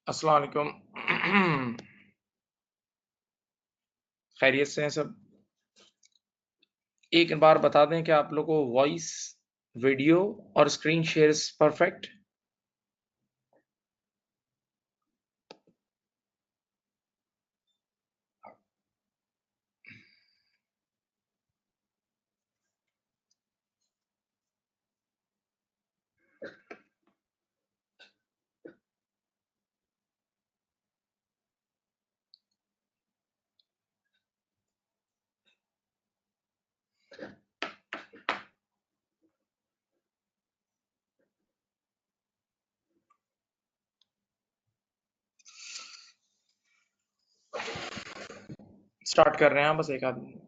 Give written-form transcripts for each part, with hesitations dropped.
अस्सलाम वालेकुम। खैरियत से हैं सब। एक बार बता दें कि आप लोग को वॉइस, वीडियो और स्क्रीन शेयर परफेक्ट। स्टार्ट कर रहे हैं बस एक आदमी।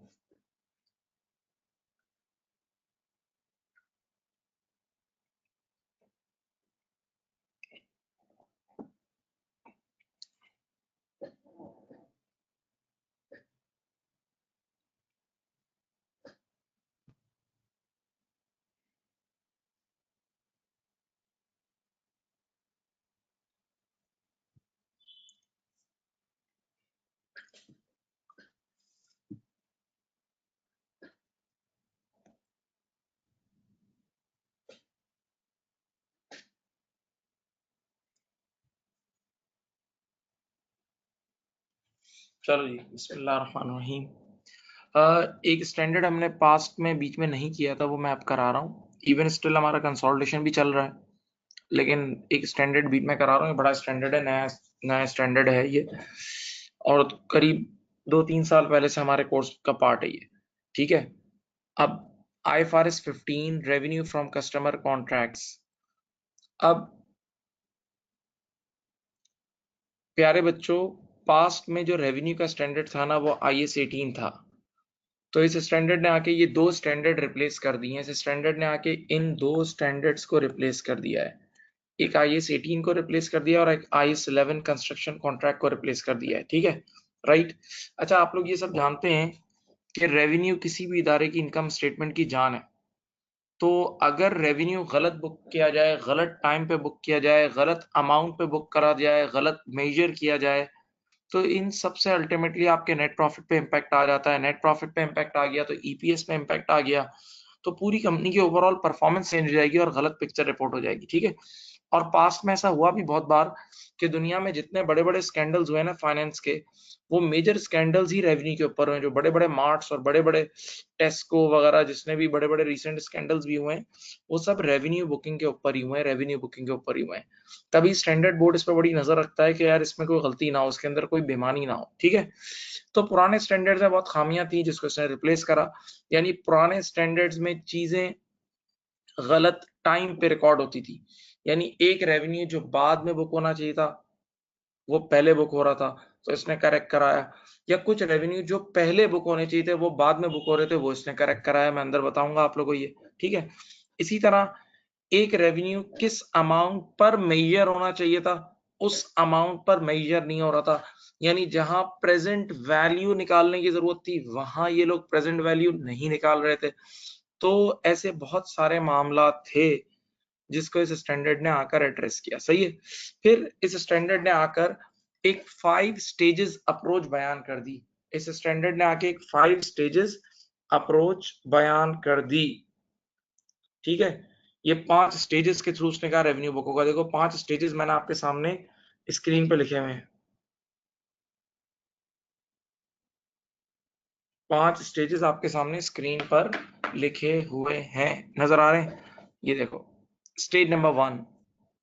चलो जी, बिस्मिल्लाहिर्रहमानिर्रहीम। एक स्टैंडर्ड हमने पास्ट में बीच में नहीं किया था, वो मैं अब करा रहा हूँ। इवन स्टिल हमारा कंसोलिडेशन भी चल रहा है, लेकिन एक स्टैंडर्ड बीच में करा रहा हूँ। ये बड़ा स्टैंडर्ड है, नया नया स्टैंडर्ड है ये, और करीब 2-3 साल पहले से हमारे कोर्स का पार्ट है ये। ठीक है। अब IFRS 15 revenue from customer contracts. अब प्यारे बच्चों, पास्ट में जो रेवेन्यू का स्टैंडर्ड था ना, वो IS 18 था। तो इस स्टैंडर्ड ने आके ये दो स्टैंडर्ड रिप्लेस कर दिए हैं। इस स्टैंडर्ड ने आके इन दो स्टैंडर्ड्स को रिप्लेस कर दिया है। एक IS 18 को रिप्लेस कर दिया और एक IS 11 कंस्ट्रक्शन कॉन्ट्रैक्ट को रिप्लेस कर दिया है। ठीक है, राइट। अच्छा, आप लोग ये सब जानते हैं कि रेवेन्यू किसी भी इदारे की इनकम स्टेटमेंट की जान है। तो अगर रेवेन्यू गलत बुक किया जाए, गलत टाइम पे बुक किया जाए, गलत अमाउंट पे बुक करा जाए, गलत मेजर किया जाए, तो इन सबसे अल्टीमेटली आपके नेट प्रॉफिट पे इम्पैक्ट आ जाता है। नेट प्रॉफिट पे इम्पैक्ट आ गया तो EPS पे इम्पैक्ट आ गया, तो पूरी कंपनी की ओवरऑल परफॉर्मेंस चेंज हो जाएगी और गलत पिक्चर रिपोर्ट हो जाएगी। ठीक है। और पास्ट में ऐसा हुआ भी बहुत बार कि दुनिया में जितने बड़े बड़े स्कैंडल्स हुए ना फाइनेंस के, वो मेजर स्कैंडल्स ही रेवेन्यू के ऊपर हुए। जो बड़े बड़े मार्ट्स और बड़े बड़े टेस्को वगैरह, जिसने भी बड़े बड़े रिसेंट स्कैंडल्स भी हुए हैं, वो सब रेवेन्यू बुकिंग के ऊपर ही हुए हैं, रेवेन्यू बुकिंग के ऊपर ही हुए हैं। तभी स्टैंडर्ड बोर्ड इस पर बड़ी नजर रखता है कि यार इसमें कोई गलती ना हो, इसके अंदर कोई बेईमानी ना हो। ठीक है। तो पुराने स्टैंडर्ड्स में बहुत खामियां थी, जिसको इसने रिप्लेस करा। यानी पुराने स्टैंडर्ड्स में चीजें गलत टाइम पे रिकॉर्ड होती थी। यानी एक रेवेन्यू जो बाद में बुक होना चाहिए था, वो पहले बुक हो रहा था, तो इसने करेक्ट कराया। या कुछ रेवेन्यू जो पहले बुक होने चाहिए थे, वो बाद में बुक हो रहे थे, वो इसने करेक्ट कराया। मैं अंदर बताऊंगा आप लोगों को ये। ठीक है। इसी तरह एक रेवेन्यू किस अमाउंट पर मेजर होना चाहिए था, उस अमाउंट पर मेजर नहीं हो रहा था। यानी जहां प्रेजेंट वैल्यू निकालने की जरूरत थी, वहां ये लोग प्रेजेंट वैल्यू नहीं निकाल रहे थे। तो ऐसे बहुत सारे मामला थे जिसको इस स्टैंडर्ड ने आकर एड्रेस किया। सही है। फिर इस स्टैंडर्ड ने आकर एक 5 स्टेजेस अप्रोच बयान कर दी। इस स्टैंडर्ड ने आके एक 5 स्टेजेस अप्रोच बयान कर दी। ठीक है। ये 5 स्टेजेस के थ्रू उसने कहा रेवेन्यू बुक होगा। देखो 5 स्टेजेस मैंने आपके सामने स्क्रीन पे लिखे हुए हैं। 5 स्टेजेस आपके सामने स्क्रीन पर लिखे हुए हैं, नजर आ रहे हैं? ये देखो, stage number 1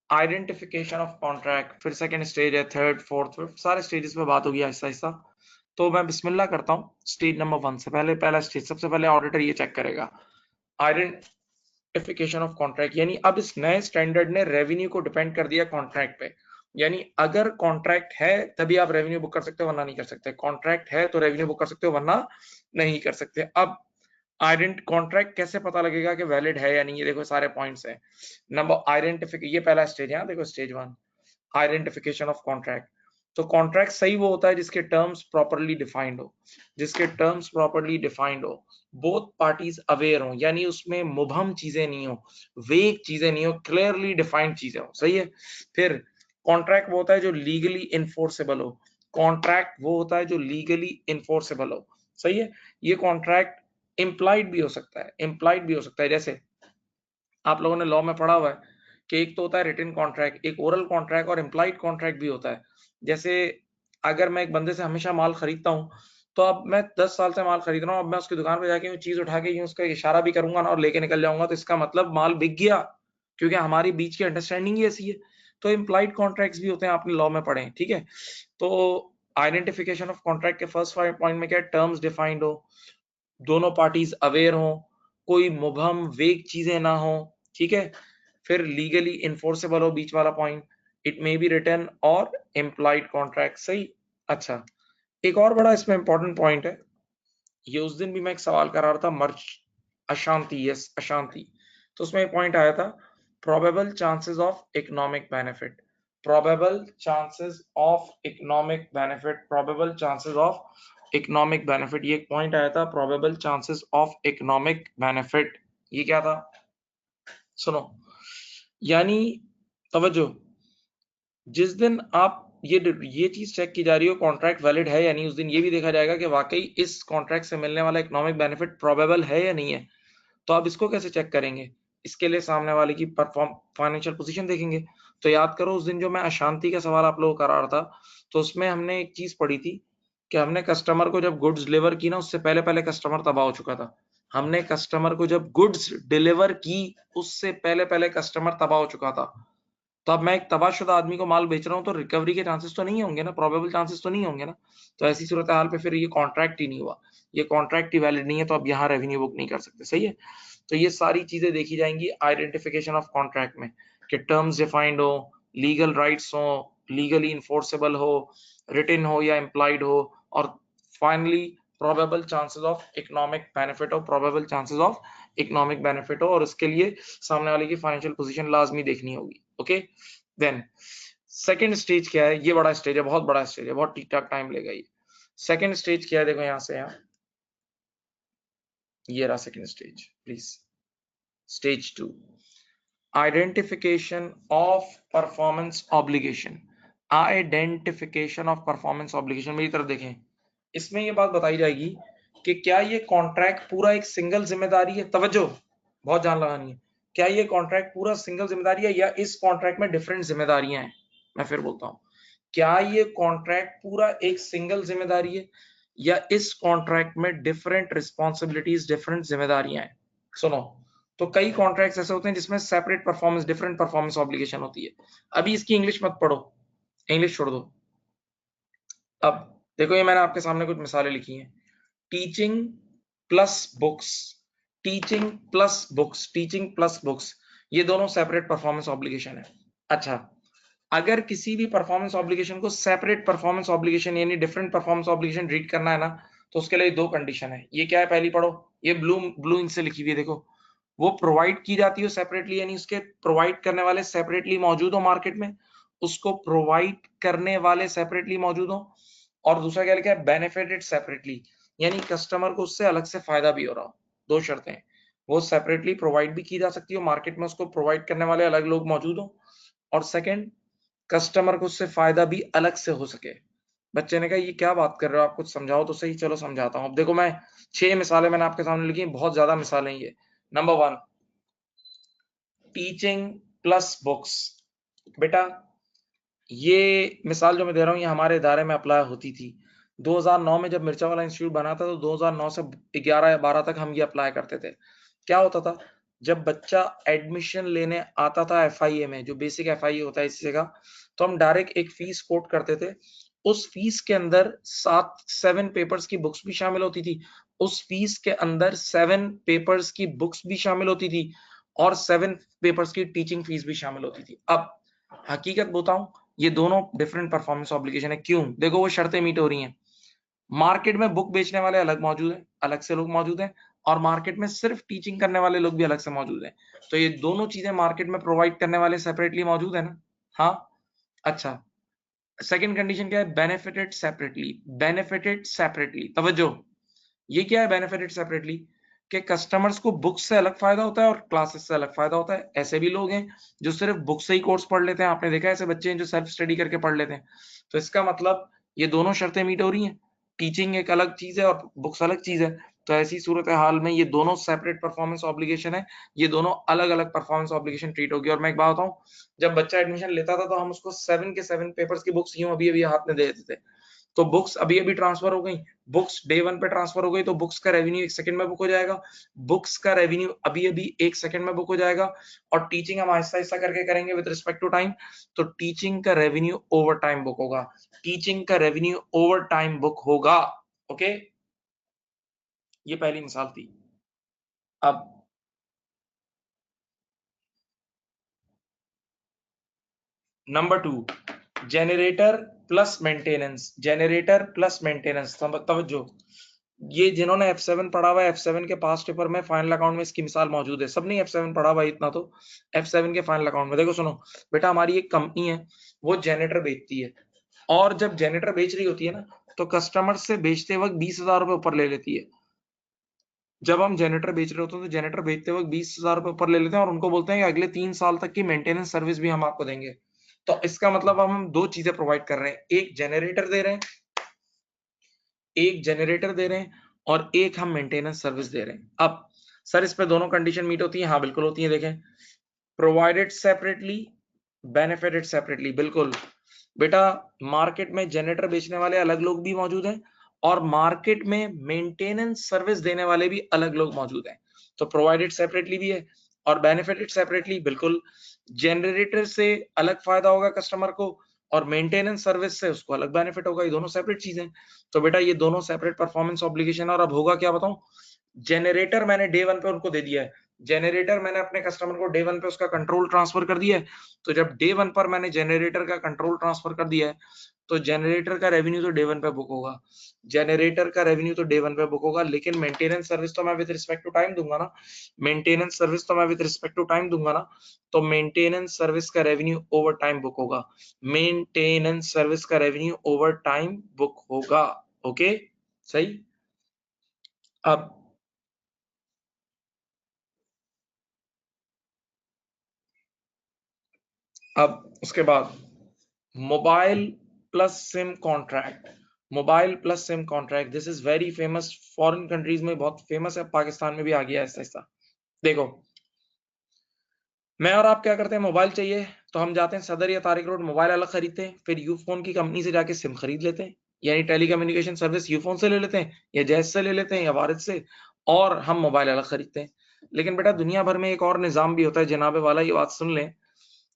identification of contract, फिर सेकंड स्टेज है, थर्ड, फोर्थ, फिफ्थ, सारे स्टेजेस पे बात होगी आहिस्ता आहिस्ता। तो मैं बिस्मिल्लाह करता हूँ। स्टेज नंबर 1 से पहले, पहला स्टेज, सबसे पहले ऑडिटर ये चेक करेगा आइडेंटिफिकेशन ऑफ कॉन्ट्रैक्ट। यानी अब इस नए स्टैंडर्ड ने रेवेन्यू को डिपेंड कर दिया कॉन्ट्रैक्ट पे। यानी अगर कॉन्ट्रैक्ट है तभी आप रेवेन्यू बुक कर सकते हो, वरना नहीं कर सकते। कॉन्ट्रैक्ट है तो रेवेन्यू बुक कर सकते हो, वरना नहीं कर सकते। अब आइडेंट कॉन्ट्रैक्ट कैसे पता लगेगा कि वैलिड है या नहीं? ये देखो सारे पॉइंट्स हैं। नंबर आइडेंटिफिक, ये पहला स्टेज है, देखो स्टेज 1 आइडेंटिफिकेशन ऑफ कॉन्ट्रैक्ट। तो कॉन्ट्रैक्ट सही वो होता है जिसके टर्म्स प्रॉपर्ली डिफाइंड हो, जिसके टर्म्स प्रॉपर्ली डिफाइंड हो, बोथ पार्टीज अवेयर हो, यानी उसमें मुबहम चीजें नहीं हो, वेग चीजें नहीं हो, क्लियरली डिफाइंड चीजें हो। सही है। फिर कॉन्ट्रैक्ट वो होता है जो लीगली इन्फोर्सेबल हो, कॉन्ट्रैक्ट वो होता है जो लीगली इन्फोर्सेबल हो, सही है। ये कॉन्ट्रैक्ट इम्प्लाइड भी हो सकता है, इम्प्लाइड भी हो सकता है। जैसे आप लोगों ने लॉ में पढ़ा हुआ है कि एक तो होता है रिटन कॉन्ट्रैक्ट, एक ओरल कॉन्ट्रैक्ट और इम्प्लाइड कॉन्ट्रैक्ट भी होता है। जैसे अगर मैं एक बंदे से हमेशा माल खरीदता हूँ, तो अब मैं 10 साल से माल खरीद रहा हूँ, अब मैं उसकी दुकान पे जाके चीज उठा के यूं उसका इशारा भी करूंगा ना और लेके निकल जाऊंगा, तो इसका मतलब माल बिक गया, क्योंकि हमारी बीच की अंडरस्टैंडिंग ही ऐसी है। तो इम्प्लाइड कॉन्ट्रैक्ट्स भी होते हैं, आपने लॉ में पढ़े हैं, ठीक है। तो आइडेंटिफिकेशन ऑफ कॉन्ट्रैक्ट के फर्स्ट पॉइंट में क्या, टर्म्स डिफाइंड हो, दोनों पार्टीज अवेयर हो, कोई मुबहम वेग चीजें ना हो, ठीक है। फिर लीगली इन्फोर्सेबल हो, बीच वाला point, it may be written और इम्प्लाइड कॉन्ट्रैक्ट, सही। अच्छा, एक और बड़ा इसमें इंपॉर्टेंट पॉइंट है, ये उस दिन भी मैं एक सवाल करा रहा था, मर्च अशांति, यस अशांति, तो उसमें एक पॉइंट आया था, probable chances of economic benefit, probable chances of economic benefit, probable chances of economic benefit, ये एक पॉइंट आया था, probable chances of economic benefit. ये क्या था, सुनो, यानी तवज्जो, जिस दिन आप ये चीज चेक की जा रही हो कॉन्ट्रैक्ट वैलिड है या नहीं, उस दिन ये भी देखा जाएगा कि वाकई इस कॉन्ट्रैक्ट से मिलने वाला इकोनॉमिक बेनिफिट प्रोबेबल है या नहीं है। तो आप इसको कैसे चेक करेंगे, इसके लिए सामने वाले की परफॉर्म फाइनेंशियल पोजीशन देखेंगे। तो याद करो उस दिन जो मैं अशांति का सवाल आप लोगों को करा रहा था, तो उसमें हमने एक चीज पढ़ी थी कि हमने कस्टमर को जब गुड्स डिलीवर की ना, उससे पहले पहले कस्टमर तबाह हो चुका था। हमने कस्टमर को जब गुड्स डिलीवर की, उससे पहले पहले कस्टमर तबाह हो चुका था। तो अब मैं एक तबाहशुदा आदमी को माल बेच रहा हूँ, तो रिकवरी के चांसेस तो नहीं होंगे ना, प्रोबेबल चांसेस तो नहीं होंगे ना। तो ऐसी सूरत हाल पे फिर ये कॉन्ट्रैक्ट ही नहीं हुआ, ये कॉन्ट्रैक्ट ही वैलिड नहीं है, तो अब यहाँ रेवेन्यू बुक नहीं कर सकते, सही है। तो ये सारी चीजें देखी जाएंगी आइडेंटिफिकेशन ऑफ कॉन्ट्रैक्ट में, कि टर्म्स डिफाइंड हो, लीगल राइट्स हो, लीगली इन्फोर्सेबल हो, रिटन हो या इम्प्लाइड हो, और finally probable chances of economic benefit हो, probable chances of economic benefit हो, और उसके लिए सामने वाले की फाइनेंशियल पोजीशन लाजमी देखनी होगी, ओके। देन सेकंड स्टेज क्या है, ये बड़ा स्टेज है, बहुत बड़ा स्टेज है, बहुत ठीक ठाक टाइम लेगा ये। सेकंड स्टेज क्या है, देखो यहां से यहाँ, ये रहा second stage, please, stage 2, identification of performance obligation, identification of performance obligation, मेरी तरफ देखें, इसमें ये बात बताई जाएगी कि क्या ये कॉन्ट्रैक्ट पूरा एक सिंगल जिम्मेदारी है, तवज्जो बहुत जान लगानी है, क्या ये कॉन्ट्रैक्ट पूरा सिंगल जिम्मेदारी है या इस कॉन्ट्रैक्ट में डिफरेंट जिम्मेदारियां हैं। मैं फिर बोलता हूं, क्या ये कॉन्ट्रैक्ट पूरा एक सिंगल जिम्मेदारी है या इस कॉन्ट्रैक्ट में डिफरेंट रिस्पॉन्सिबिलिटीज, डिफरेंट जिम्मेदारियां हैं। सुनो, तो कई कॉन्ट्रैक्ट्स ऐसे होते हैं जिसमें separate performance, different performance obligation होती है। अभी इसकी इंग्लिश मत पढ़ो, इंग्लिश छोड़ दो। अब देखो, ये मैंने आपके सामने कुछ मिसालें लिखी हैं, teaching plus books, teaching plus books, teaching plus books, ये दोनों सेपरेट परफॉर्मेंस ऑब्लिगेशन है। अच्छा, अगर किसी भी परफॉर्मेंस ऑब्लिगेशन को सेपरेट परफॉर्मेंस ऑब्लिगेशन यानी डिफरेंट परफॉर्मेंस ऑब्लिगेशन ट्रीट करना है ना, तो उसके लिए दो कंडीशन है। ये क्या है, पहली पढ़ो, ये ब्लू ब्लू इंक से लिखी हुई है, देखो, वो प्रोवाइड की जाती है सेपरेटली, यानी उसके प्रोवाइड करने वाले सेपरेटली मौजूद हो मार्केट में, उसको प्रोवाइड करने वाले सेपरेटली मौजूद हो। और दूसरा क्या लिखा है, बेनिफिटेड सेपरेटली, यानी कस्टमर को उससे अलग से फायदा भी हो रहा हो। दो शर्तें, वो सेपरेटली प्रोवाइड भी की जा सकती हो, मार्केट में उसको प्रोवाइड करने वाले अलग लोग मौजूद हो, और सेकंड, कस्टमर को उससे फायदा भी अलग से हो सके। बच्चे ने कहा ये क्या बात कर रहे हो आप, कुछ समझाओ तो सही। चलो समझाता हूं। अब देखो, मैं 6 मिसालें मैंने आपके सामने लिखी, बहुत ज्यादा मिसालें ये। Number 1, teaching plus books. बेटा, ये मिसाल जो मैं दे रहा हूँ ये हमारे इदारे में अप्लाई होती थी। 2009 में जब मिर्चा वाला इंस्टीट्यूट बना था, तो 2009 से 11 या 12 तक हम ये अप्लाई करते थे। क्या होता था, जब बच्चा एडमिशन लेने आता था एफआईए में, जो बेसिक एफआईए होता है इसी जगह, तो हम डायरेक्ट एक फीस कोट करते थे। उस फीस के अंदर 7 पेपर्स की बुक्स भी शामिल होती थी, उस फीस के अंदर 7 पेपर्स की बुक्स भी शामिल होती थी, और 7 पेपर्स की टीचिंग फीस भी शामिल होती थी। अब हकीकत बताऊं, ये दोनों डिफरेंट परफॉर्मेंस ऑब्लिगेशन है। क्यों, देखो वो शर्तें मीट हो रही हैं। मार्केट में बुक बेचने वाले अलग मौजूद हैं, अलग से लोग मौजूद हैं, और मार्केट में सिर्फ टीचिंग करने वाले लोग भी अलग से मौजूद हैं। तो ये दोनों चीजें मार्केट में प्रोवाइड करने वाले सेपरेटली मौजूद है ना। हाँ, अच्छा, सेकंड कंडीशन क्या है, बेनिफिटेड सेपरेटली, बेनिफिटेड सेपरेटली, तवज्जो, ये क्या है बेनिफिटेड सेपरेटली, कि कस्टमर्स को बुक्स से अलग फायदा होता है और क्लासेस से अलग फायदा होता है। ऐसे भी लोग हैं जो सिर्फ बुक से ही कोर्स पढ़ लेते हैं, आपने देखा है ऐसे बच्चे हैं जो सेल्फ स्टडी करके पढ़ लेते हैं। तो इसका मतलब ये दोनों शर्तें मीट हो रही हैं, टीचिंग एक अलग चीज है और बुक्स अलग चीज है। तो ऐसी सूरत हाल में ये दोनों सेपरेट परफॉर्मेंस ऑब्लिगेशन है, ये दोनों अलग अलग परफॉर्मेंस ऑब्लिगेशन ट्रीट होगी। और मैं एक बात बताऊं, जब बच्चा एडमिशन लेता था तो हम उसको 7 के 7 पेपर्स की बुक्स यूं अभी अभी हाथ में दे देते थे। तो बुक्स अभी अभी ट्रांसफर हो गई, बुक्स डे 1 पे ट्रांसफर हो गई, तो बुक्स का रेवेन्यू 1 सेकंड में बुक हो जाएगा, बुक्स का रेवेन्यू अभी अभी 1 सेकंड में बुक हो जाएगा। और टीचिंग हम आहिस्ता आहिस्ता करके करेंगे विद रिस्पेक्ट टू टाइम, तो टीचिंग का रेवेन्यू ओवर टाइम बुक होगा, टीचिंग का रेवेन्यू ओवर टाइम बुक होगा। ओके, ये पहली मिसाल थी। अब number 2, generator plus maintenance, generator plus maintenance. तवज्जो, ये जिन्होंने F7 पढ़ा हुआ है, F7 के पास्ट पेपर में फाइनल अकाउंट में इसकी मिसाल मौजूद है। सब नहीं F7 पढ़ा हुआ इतना, तो F7 के फाइनल अकाउंट में देखो, सुनो बेटा, हमारी एक कंपनी है, वो जनरेटर बेचती है, और जब जनरेटर बेच रही होती है ना, तो कस्टमर से बेचते वक्त 20,000 रुपए ऊपर ले लेती है। जब हम जनरेटर बेच रहे होते हैं तो जनरेटर बेचते वक्त 20,000 रुपए ऊपर ले लेते हैं और उनको बोलते हैं कि अगले 3 साल तक की मेंटेनेंस सर्विस भी हम आपको देंगे। तो इसका मतलब अब हम दो चीजें प्रोवाइड कर रहे हैं, एक जनरेटर दे रहे हैं, एक जनरेटर दे रहे हैं, और एक हम मेंटेनेंस सर्विस दे रहे हैं। अब सर इस पे दोनों कंडीशन मीट होती है? हाँ बिल्कुल होती है। देखें, प्रोवाइडेड सेपरेटली, बेनिफिटेड सेपरेटली। बिल्कुल बेटा, मार्केट में जनरेटर बेचने वाले अलग लोग भी मौजूद हैं और मार्केट में मेंटेनेंस सर्विस देने वाले भी अलग लोग मौजूद हैं। तो प्रोवाइडेड सेपरेटली भी है और बेनिफिटेड सेपरेटली। बिल्कुल, जनरेटर से अलग फायदा होगा कस्टमर को और मेंटेनेंस सर्विस से उसको अलग बेनिफिट होगा, ये दोनों सेपरेट चीजें। तो बेटा ये दोनों सेपरेट परफॉर्मेंस ऑब्लिगेशन। और अब होगा क्या बताऊं, जनरेटर मैंने डे 1 पे उनको दे दिया है, जनरेटर मैंने अपने कस्टमर को डे 1 पे उसका कंट्रोल ट्रांसफर कर दिया है। तो जब डे 1 पर मैंने जनरेटर का कंट्रोल ट्रांसफर कर दिया है, तो जनरेटर का रेवेन्यू तो डे 1 पे बुक होगा, जनरेटर का रेवेन्यू तो डे 1 पे बुक होगा, लेकिन मेंटेनेंस सर्विस तो मैं विद रिस्पेक्ट टू टाइम दूंगा ना, मेंटेनेंस सर्विस तो मैं विद रिस्पेक्ट टू टाइम दूंगा ना। तो मेंटेनेंस सर्विस का रेवेन्यू ओवर टाइम बुक होगा, मेंटेनेंस सर्विस का रेवेन्यू ओवर टाइम बुक होगा। ओके, सही। अब उसके बाद mobile plus SIM contract, mobile plus SIM contract, this is very famous, foreign countries में बहुत फेमस है, पाकिस्तान में भी आ गया ऐसा ऐसा। देखो, मैं और आप क्या करते हैं, मोबाइल चाहिए तो हम जाते हैं सदर या तारिक रोड, मोबाइल अलग खरीदते हैं, फिर यूफोन की कंपनी से जाके सिम खरीद लेते हैं, यानी टेलीकम्युनिकेशन सर्विस यूफोन से ले लेते हैं या जैज से ले लेते हैं या वारिद से, और हम मोबाइल अलग खरीदते हैं। लेकिन बेटा दुनिया भर में एक और निजाम भी होता है, जनाबे वाला ये बात सुन लें,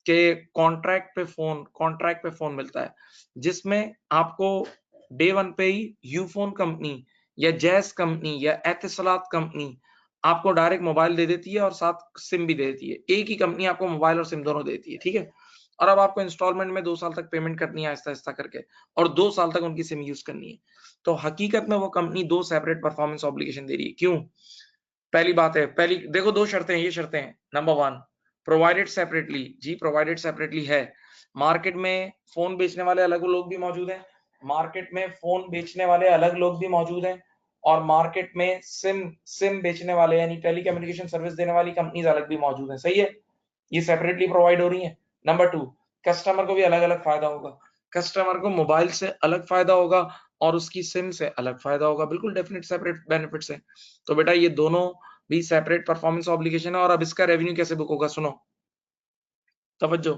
कि कॉन्ट्रैक्ट पे फोन मिलता है, जिसमें आपको डे 1 पे ही यूफोन कंपनी या जैस कंपनी या एतिसलात कंपनी आपको डायरेक्ट मोबाइल दे देती है और साथ सिम भी दे देती है। एक ही कंपनी आपको मोबाइल और सिम दोनों देती है, ठीक है। और अब आपको इंस्टॉलमेंट में 2 साल तक पेमेंट करनी है आहिस्ता आहिस्ता करके, और 2 साल तक उनकी सिम यूज करनी है। तो हकीकत में वो कंपनी दो सेपरेट परफॉर्मेंस ऑब्लिगेशन दे रही है। क्यों? पहली बात है, पहली देखो, दो शर्तें हैं, ये शर्तें हैं। नंबर 1, प्रोवाइडेड सेपरेटली, जी प्रोवाइडेड सेपरेटली है। मार्केट में फोन बेचने वाले अलग लोग भी मौजूद हैं, मार्केट में फोन बेचने वाले अलग लोग भी मौजूद हैं, और मार्केट में सिम बेचने वाले यानी टेलीकम्युनिकेशन सर्विस देने वाली कंपनीज अलग भी मौजूद हैं, सही है। ये सेपरेटली प्रोवाइड हो रही है। नंबर 2, कस्टमर को भी अलग अलग फायदा होगा, कस्टमर को मोबाइल से अलग फायदा होगा और उसकी सिम से अलग फायदा होगा, बिल्कुल डेफिनेट सेपरेट बेनिफिट्स है। तो बेटा ये दोनों भी सेपरेट परफॉर्मेंस ऑब्लिगेशन है। और अब इसका रेवेन्यू कैसे बुक होगा, सुनो तवज्जो।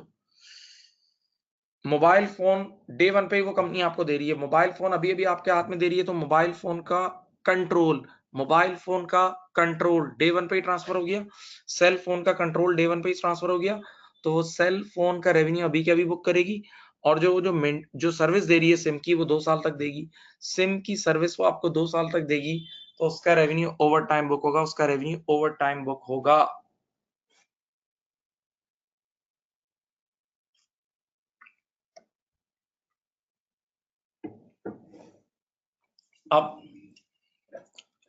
मोबाइल फोन डे 1 पे ही वो कंपनी आपको दे रही है, मोबाइल फोन अभी अभी आपके हाथ में दे रही है, तो मोबाइल फोन का कंट्रोल, मोबाइल फोन का कंट्रोल डे 1 पे ही ट्रांसफर हो गया, सेल फोन का कंट्रोल डे 1 पे ही ट्रांसफर हो गया। तो वो सेल फोन का रेवेन्यू अभी के अभी बुक करेगी, और जो सर्विस दे रही है सिम की, वो 2 साल तक देगी, सिम की सर्विस वो आपको 2 साल तक देगी, तो उसका रेवेन्यू ओवर टाइम बुक होगा, उसका रेवेन्यू ओवर टाइम बुक होगा। अब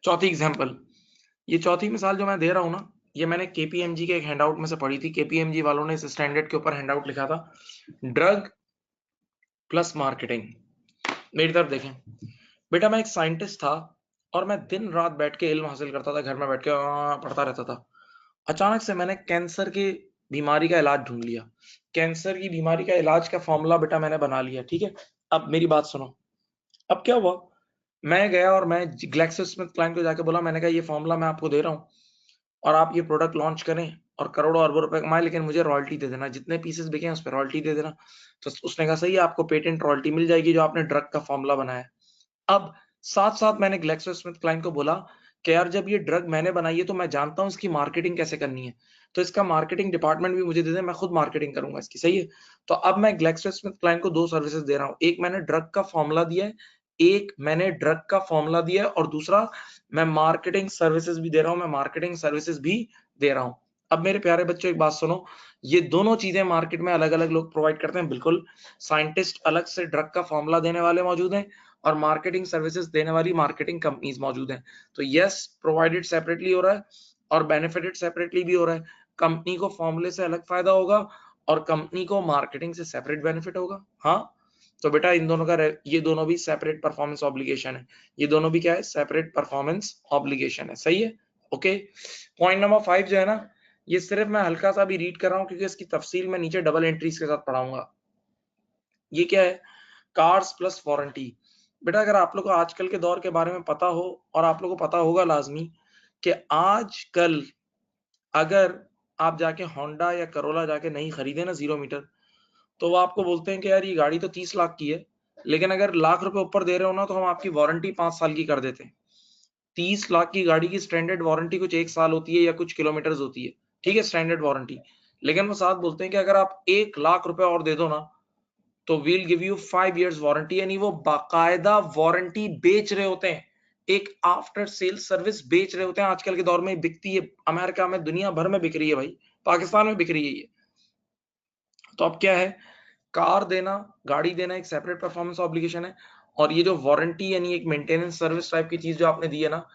चौथी एग्जांपल, ये चौथी मिसाल जो मैं दे रहा हूं ना, ये मैंने केपीएमजी के एक हैंडआउट में से पढ़ी थी। केपीएमजी वालों ने इस स्टैंडर्ड के ऊपर हैंडआउट लिखा था, ड्रग प्लस मार्केटिंग। मेरी तरफ देखें बेटा, मैं एक साइंटिस्ट था और मैं दिन रात बैठ के इल्म हासिल करता था, घर में बैठ के पढ़ता रहता था। अचानक से मैंने कैंसर की बीमारी का इलाज ढूंढ लिया। कैंसर की बीमारी का इलाज का फॉर्मूला बेटा मैंने बना लिया, ठीक है। अब मेरी बात सुनो। अब क्या हुआ, मैं गया और मैं ग्लैक्सोस्मिथक्लाइन को जाके बोला, मैंने कहा ये फॉर्मूला मैं आपको दे रहा हूँ और आप ये प्रोडक्ट लॉन्च करें और करोड़ों अरबों रुपए कमाए, लेकिन मुझे रॉयल्टी दे देना, जितने पीसेस बिके उस पर रॉयल्टी दे देना। तो उसने कहा सही है, आपको पेटेंट रॉयल्टी मिल जाएगी जो आपने ड्रग का फॉर्मूला बनाया। अब साथ साथ मैंने ग्लैक्सोस्मिथक्लाइन को बोला कि यार जब ये ड्रग मैंने बनाई है तो मैं जानता हूँ इसकी मार्केटिंग कैसे करनी है, तो इसका मार्केटिंग डिपार्टमेंट भी मुझे दे दे, मैं खुद मार्केटिंग करूंगा इसकी, सही है। तो अब मैं ग्लैक्सोस्मिथक्लाइन को दो सर्विसेज दे रहा हूँ, एक मैंने ड्रग का फॉर्मूला दिया है, एक मैंने ड्रग का फॉर्मूला दिया है, और दूसरा मैं मार्केटिंग सर्विसेज भी दे रहा हूँ, मैं मार्केटिंग सर्विसेज भी दे रहा हूँ। अब मेरे प्यारे बच्चों एक बात सुनो, ये दोनों चीजें मार्केट में अलग अलग लोग प्रोवाइड करते हैं, बिल्कुल। साइंटिस्ट अलग से ड्रग का फॉर्मूला देने वाले मौजूद हैं और मार्केटिंग सर्विसेज देने वाली मार्केटिंग कंपनीज मौजूद हैं। तो यस, प्रोवाइडेड सेपरेटली हो रहा है और बेनिफिटेड सेपरेटली भी हो रहा है। कंपनी को फॉर्मूले से अलग फायदा होगा और कंपनी को मार्केटिंग से सेपरेट बेनिफिट होगा। हाँ, तो बेटा इन दोनों का ये दोनों भी सेपरेट परफॉर्मेंस ऑब्लिगेशन है। ये दोनों भी क्या है, सेपरेट परफॉर्मेंस ऑब्लिगेशन है, सही है। ओके, पॉइंट नंबर 5 जो है ना, ये सिर्फ मैं हल्का सा भी रीड कर रहा हूँ क्योंकि इसकी तफसील मैं नीचे डबल एंट्रीज के साथ पढ़ाऊंगा। ये क्या है, कार्स प्लस वारंटी। बेटा अगर आप लोग को आजकल के दौर के बारे में पता हो, और आप लोग को पता होगा लाजमी कि आजकल अगर आप जाके होंडा या करोला जाके नहीं खरीदे ना 0 मीटर, तो वो आपको बोलते हैं कि यार ये गाड़ी तो 30 लाख की है, लेकिन अगर लाख रुपए ऊपर दे रहे हो ना तो हम आपकी वारंटी 5 साल की कर देते हैं। 30 लाख की गाड़ी की स्टैंडर्ड वारंटी कुछ 1 साल होती है या कुछ किलोमीटर होती है, ठीक है, स्टैंडर्ड वारंटी। लेकिन वो साथ बोलते हैं कि अगर आप 1 लाख रुपए और दे दो ना तो we'll give you 5 years warranty, यानी वो बाकायदा वारंटी बेच रहे होते हैं, एक आफ्टर सेल सर्विस बेच रहे होते हैं। आजकल के दौर में बिकती है, अमेरिका में, दुनिया भर में बिक रही है भाई, पाकिस्तान में बिक रही है ये। तो अब क्या है, कार देना, गाड़ी देना एक सेपरेट परफॉर्मेंस ऑब्लिगेशन है, और ये जो वारंटी यानी एक मेंटेनेंस सर्विस टाइप की चीज जो आपने दी है ना,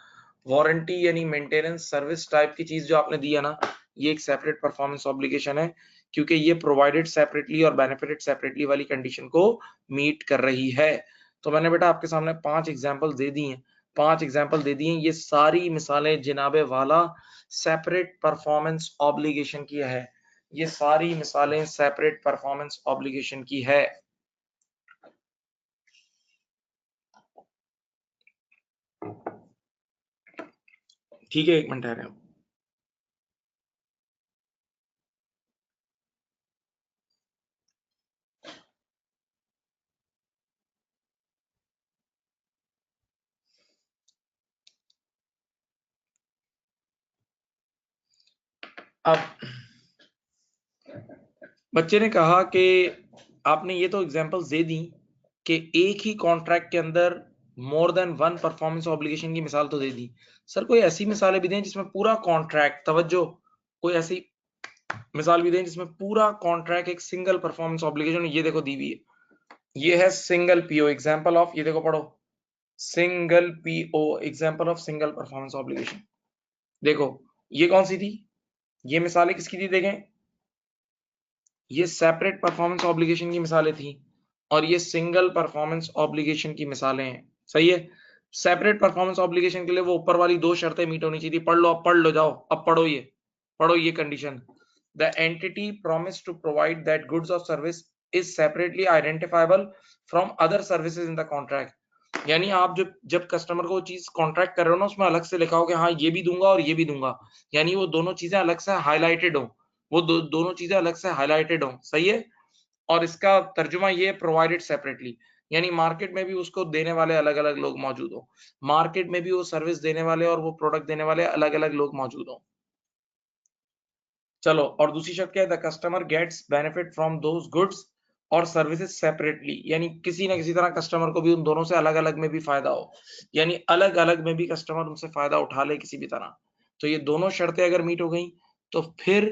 वारंटी यानी मेंटेनेंस सर्विस टाइप की चीज जो आपने दी है ना, ये एक सेपरेट परफॉर्मेंस ऑब्लिगेशन है, क्योंकि ये प्रोवाइडेड सेपरेटली और बेनिफिटेड सेपरेटली वाली कंडीशन को मीट कर रही है। तो मैंने बेटा आपके सामने 5 एग्जांपल दे दी हैं, 5 एग्जांपल दे दिए, ये सारी मिसालें जनाबे वाला सेपरेट परफॉर्मेंस ऑब्लिगेशन की है, ये सारी मिसालें सेपरेट परफॉर्मेंस ऑब्लिगेशन की है। ठीक है, एक मिनट ठहरे। अब बच्चे ने कहा कि आपने ये तो एग्जांपल्स दे दी कि एक ही कॉन्ट्रैक्ट के अंदर more than one performance obligation की मिसाल तो दे दी। सर कोई ऐसी मिसालें भी दें जिसमें पूरा कॉन्ट्रैक्ट, तवज्जो, कोई ऐसी मिसाल भी दें जिसमें पूरा कॉन्ट्रैक्ट एक सिंगल परफॉर्मेंस ऑब्लिगेशन, ये देखो दी हुई है, ये है सिंगल पीओ, एग्जांपल ऑफ, ये देखो पढ़ो, single PO, example of single performance obligation. देखो ये कौन सी थी, ये मिसालें किसकी थी देखें, ये सेपरेट परफॉर्मेंस ऑब्लिगेशन की मिसालें थी और ये सिंगल परफॉर्मेंस ऑब्लिगेशन की मिसालें हैं, सही है। सेपरेट परफॉर्मेंस ऑब्लिगेशन के लिए वो ऊपर वाली दो शर्तें मीट होनी चाहिए थी, पढ़ लो, अब पढ़ लो, जाओ अब पढ़ो, ये पढ़ो ये condition, the entity promise to provide that goods और service is separately identifiable from other services in the contract. यानी आप जब कस्टमर को चीज कॉन्ट्रैक्ट कर रहे हो ना, उसमें अलग से लिखा हो कि हाँ ये भी दूंगा और ये भी दूंगा, यानी वो दोनों चीजें अलग से हाईलाइटेड हो, वो दोनों चीजें अलग से हाईलाइटेड हो, सही है। और इसका तर्जुमा ये प्रोवाइडेड सेपरेटली, यानी मार्केट में भी उसको देने वाले अलग अलग लोग मौजूद हो, मार्केट में भी वो सर्विस देने वाले और वो प्रोडक्ट देने वाले अलग अलग लोग मौजूद हो। चलो, और दूसरी शर्त क्या है, the customer gets benefit from those goods और सर्विसेज सेपरेटली, यानी किसी ना किसी तरह कस्टमर को भी उन दोनों से अलग अलग में भी फायदा हो, यानी अलग अलग में भी कस्टमर उनसे फायदा उठा ले किसी भी तरह। तो ये दोनों शर्तें अगर मीट हो गई तो फिर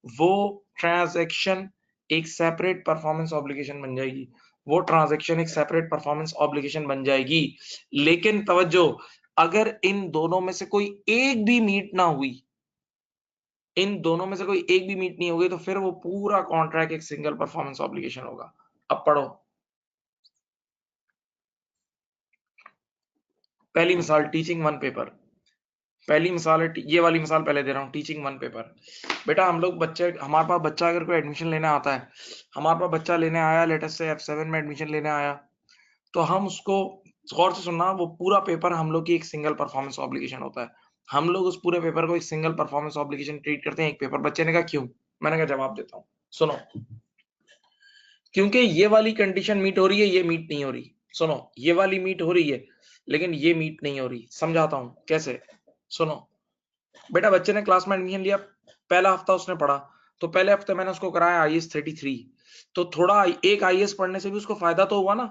वो ट्रांजैक्शन एक सेपरेट परफॉर्मेंस ऑब्लिगेशन बन जाएगी, वो ट्रांजैक्शन एक सेपरेट परफॉर्मेंस ऑब्लिगेशन बन जाएगी। लेकिन तवज्जो, अगर इन दोनों में से कोई एक भी मीट ना हुई, इन दोनों में से कोई एक भी मीट नहीं होगी, तो फिर वो पूरा कॉन्ट्रैक्ट एक सिंगल परफॉर्मेंस ऑब्लिगेशन होगा। अब पढ़ो, पहली मिसाल टीचिंग वन पेपर, पहली मिसाल है, ये वाली मिसाल पहले दे रहा हूँ, टीचिंग वन पेपर। बेटा हम लोग बच्चे, हमारे पास बच्चा अगर कोई एडमिशन लेने आता है, हमारे पास बच्चा लेने आया, लेटेस्ट से F7 में एडमिशन लेने आया, तो हम उसको गौर से सुनना, वो पूरा पेपर हम लोग की एक सिंगल परफॉर्मेंस ऑब्लिगेशन होता है। हम लोग उस पूरे पेपर को एक सिंगल परफॉर्मेंस ऑब्लिगेशन ट्रीट करते हैं, एक पेपर। बच्चे ने कहा क्यों? मैंने कहा जवाब देता हूँ, सुनो। क्योंकि ये वाली कंडीशन मीट हो रही है, ये मीट नहीं हो रही। सुनो, ये वाली मीट हो रही है लेकिन ये मीट नहीं हो रही। समझाता हूं कैसे, सुनो। बेटा बच्चे ने क्लास में एडमिशन लिया, पहला हफ्ता उसने पढ़ा, तो पहले हफ्ते मैंने उसको कराया IAS 33। तो थोड़ा एक IAS पढ़ने से भी उसको फायदा तो हुआ ना,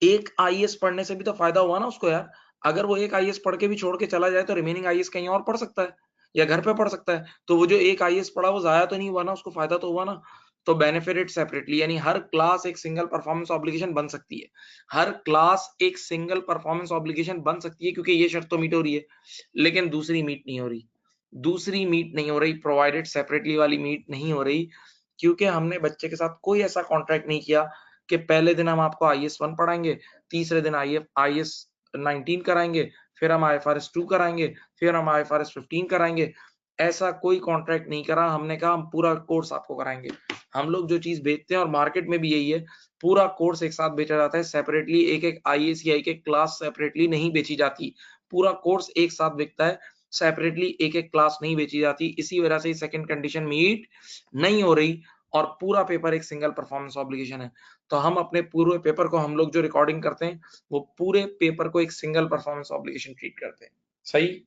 एक IAS पढ़ने से भी तो फायदा हुआ ना उसको यार। अगर वो एक IAS पढ़ के भी छोड़ के चला जाए तो रिमेनिंग IAS कहीं और पढ़ सकता है या घर पे पढ़ सकता है, तो वो जो एक IAS पढ़ा वो जाया तो नहीं हुआ ना, उसको फायदा तो हुआ ना। तो बेनिफिटेड सेपरेटली, यानी हर क्लास एक सिंगल परफॉर्मेंस ऑब्लिगेशन बन सकती है, हर क्लास एक सिंगल परफॉर्मेंस ऑब्लिगेशन बन सकती है, क्योंकि ये शर्त तो मीट हो रही है, लेकिन दूसरी मीट नहीं हो रही। दूसरी मीट नहीं हो रही, प्रोवाइडेड सेपरेटली वाली मीट नहीं हो रही, क्योंकि हमने बच्चे के साथ कोई ऐसा कॉन्ट्रैक्ट नहीं किया कि पहले दिन हम आपको IAS 1 पढ़ाएंगे, तीसरे दिन IAS 19 कराएंगे, फिर हम IFRS 2 कराएंगे, फिर हम IFRS 15 कराएंगे। ऐसा कोई कॉन्ट्रैक्ट नहीं करा हमने, कहा हम पूरा कोर्स आपको कराएंगे। हम लोग जो चीज बेचते हैं और मार्केट में भी यही है, पूरा कोर्स एक साथ बेचा जाता है, सेपरेटली एक एक IAS या एक एक क्लास सेपरेटली नहीं बेची जाती, पूरा कोर्स एक साथ बिकता है, सेपरेटली एक एक क्लास नहीं बेची जाती। इसी वजह से सेकंड कंडीशन मीट नहीं हो रही और पूरा पेपर एक सिंगल परफॉर्मेंस ऑब्लिगेशन है। तो हम अपने पूरे पेपर को, हम लोग जो रिकॉर्डिंग करते हैं, वो पूरे पेपर को एक सिंगल परफॉर्मेंस ऑब्लिगेशन ट्रीट करते हैं। सही।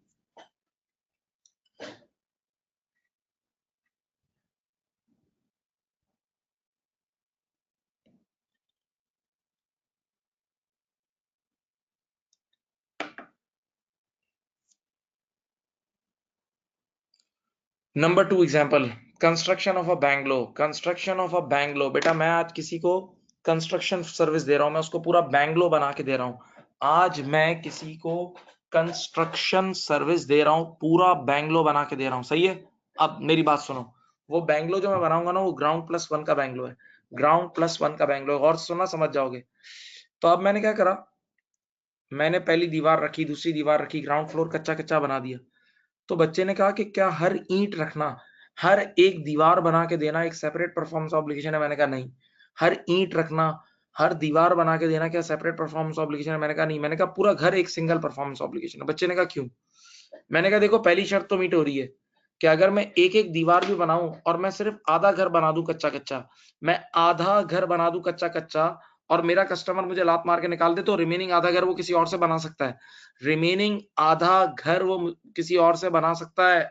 Number 2 example, construction of a bungalow. Construction of a bungalow, बेटा मैं आज किसी को कंस्ट्रक्शन सर्विस दे रहा हूं, मैं उसको पूरा बैंगलो बना के दे रहा हूं। आज मैं किसी को कंस्ट्रक्शन सर्विस दे रहा हूं, पूरा बैंगलो बना के दे रहा हूं, सही है। अब मेरी बात सुनो, वो बैंगलो जो मैं बनाऊंगा ना, वो ग्राउंड+1 का बैंगलो है, ग्राउंड+1 का बैंगलो है, और सुनना समझ जाओगे। तो अब मैंने क्या करा, मैंने पहली दीवार रखी, दूसरी दीवार रखी, ग्राउंड फ्लोर कच्चा कच्चा बना दिया। तो बच्चे ने कहा कि क्या हर ईंट रखना, हर एक दीवार बना के देना एक सेपरेट परफॉर्मेंस ऑब्लिगेशन है? मैंने कहा नहीं। हर ईंट रखना, हर दीवार बना के देना क्या सेपरेट परफॉर्मेंस ऑब्लिगेशन है? मैंने कहा नहीं। मैंने कहा पूरा घर एक सिंगल परफॉर्मेंस ऑब्लिगेशन है। बच्चे ने कहा क्यों? मैंने कहा देखो, पहली शर्त तो मीट हो रही है कि अगर मैं एक एक दीवार भी बनाऊं और मैं सिर्फ आधा घर बना दूं कच्चा कच्चा, मैं आधा घर बना दूं कच्चा कच्चा, और मेरा कस्टमर मुझे लात मार के निकाल दे, तो रिमेनिंग आधा घर वो किसी और से बना सकता है, रिमेनिंग आधा घर वो किसी और से बना सकता है।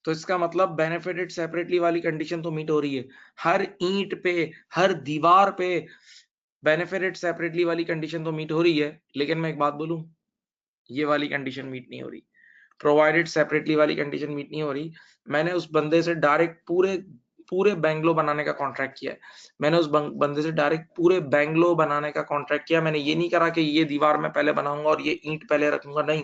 तो इसका मतलब बेनिफिटेड सेपरेटली वाली कंडीशन तो मीट हो रही है, हर ईंट पे, हर दीवार पे बेनिफिटेड सेपरेटली वाली कंडीशन तो मीट हो रही है। लेकिन मैं एक बात बोलूं, ये वाली कंडीशन मीट नहीं हो रही, प्रोवाइडेड सेपरेटली वाली कंडीशन मीट नहीं हो रही। मैंने उस बंदे से डायरेक्ट पूरे पूरे बैंगलो बनाने का कॉन्ट्रैक्ट किया है, मैंने उस बंदे से डायरेक्ट पूरे बैंगलो बनाने का कॉन्ट्रैक्ट किया। मैंने ये नहीं करा कि ये दीवार मैं पहले बनाऊंगा और ये ईंट पहले रखूंगा, नहीं।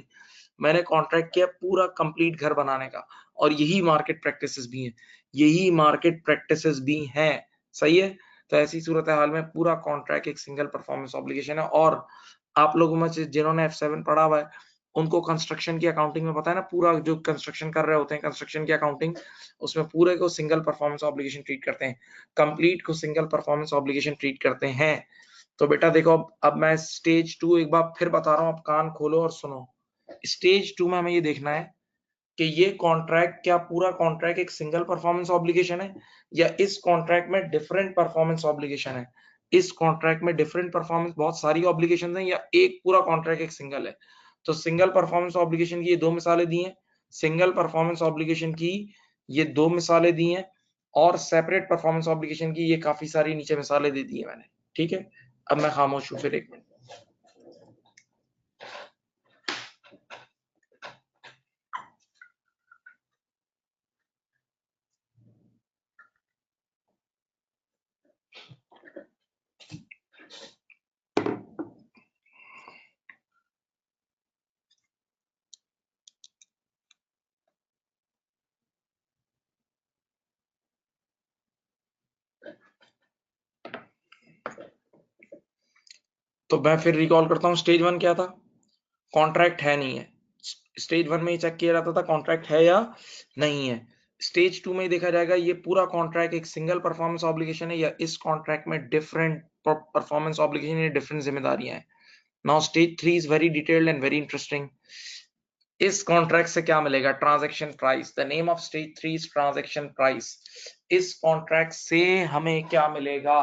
मैंने कॉन्ट्रैक्ट किया पूरा कंप्लीट घर बनाने का, और यही मार्केट प्रैक्टिसेस भी हैं, यही मार्केट प्रैक्टिसेस भी हैं, सही है। तो ऐसी सूरत हाल में पूरा कॉन्ट्रैक्ट एक सिंगल परफॉर्मेंस ऑब्लिगेशन है। और आप लोगों में से जिन्होंने F7 पढ़ा हुआ है, उनको कंस्ट्रक्शन की अकाउंटिंग में पता है ना, पूरा जो कंस्ट्रक्शन कर रहे होते हैं, कंस्ट्रक्शन की अकाउंटिंग, उसमें पूरे को सिंगल परफॉर्मेंस ऑब्लिगेशन ट्रीट करते हैं, कंप्लीट को सिंगल परफॉर्मेंस ऑब्लिगेशन ट्रीट करते हैं। तो बेटा देखो, अब मैं स्टेज 2 एक बार फिर बता रहा हूं, आप कान खोलो और सुनो। स्टेज 2 में हमें ये देखना है कि ये कॉन्ट्रैक्ट, क्या पूरा कॉन्ट्रैक्ट एक सिंगल परफॉर्मेंस ऑब्लिगेशन है, या इस कॉन्ट्रैक्ट में डिफरेंट परफॉर्मेंस ऑब्लिगेशन है। इस कॉन्ट्रैक्ट में डिफरेंट परफॉर्मेंस बहुत सारी ऑब्लिगेशन हैं, या एक पूरा कॉन्ट्रैक्ट एक सिंगल है। तो सिंगल परफॉर्मेंस ऑब्लिगेशन की ये दो मिसालें दी हैं, सिंगल परफॉर्मेंस ऑब्लिगेशन की ये दो मिसालें दी हैं, और सेपरेट परफॉर्मेंस ऑब्लिगेशन की ये काफी सारी नीचे मिसालें दे दी हैं मैंने, ठीक है। अब मैं खामोश हूं फिर एक मिनट। तो मैं फिर रिकॉल करता हूं, स्टेज 1 क्या था? कॉन्ट्रैक्ट है नहीं है। स्टेज 1 में ही चेक किया जाता था कॉन्ट्रैक्ट है या नहीं है। स्टेज 2 में ही देखा जाएगा ये पूरा कॉन्ट्रैक्ट एक सिंगल परफॉर्मेंस ऑब्लिगेशन है या इस कॉन्ट्रैक्ट में डिफरेंट परफॉर्मेंस ऑब्लिगेशन या डिफरेंट जिम्मेदारियां हैं। Now stage 3 is very detailed and very interesting. इस कॉन्ट्रैक्ट से क्या मिलेगा? Transaction price. The name of stage 3 is transaction price. इस कॉन्ट्रैक्ट से हमें क्या मिलेगा?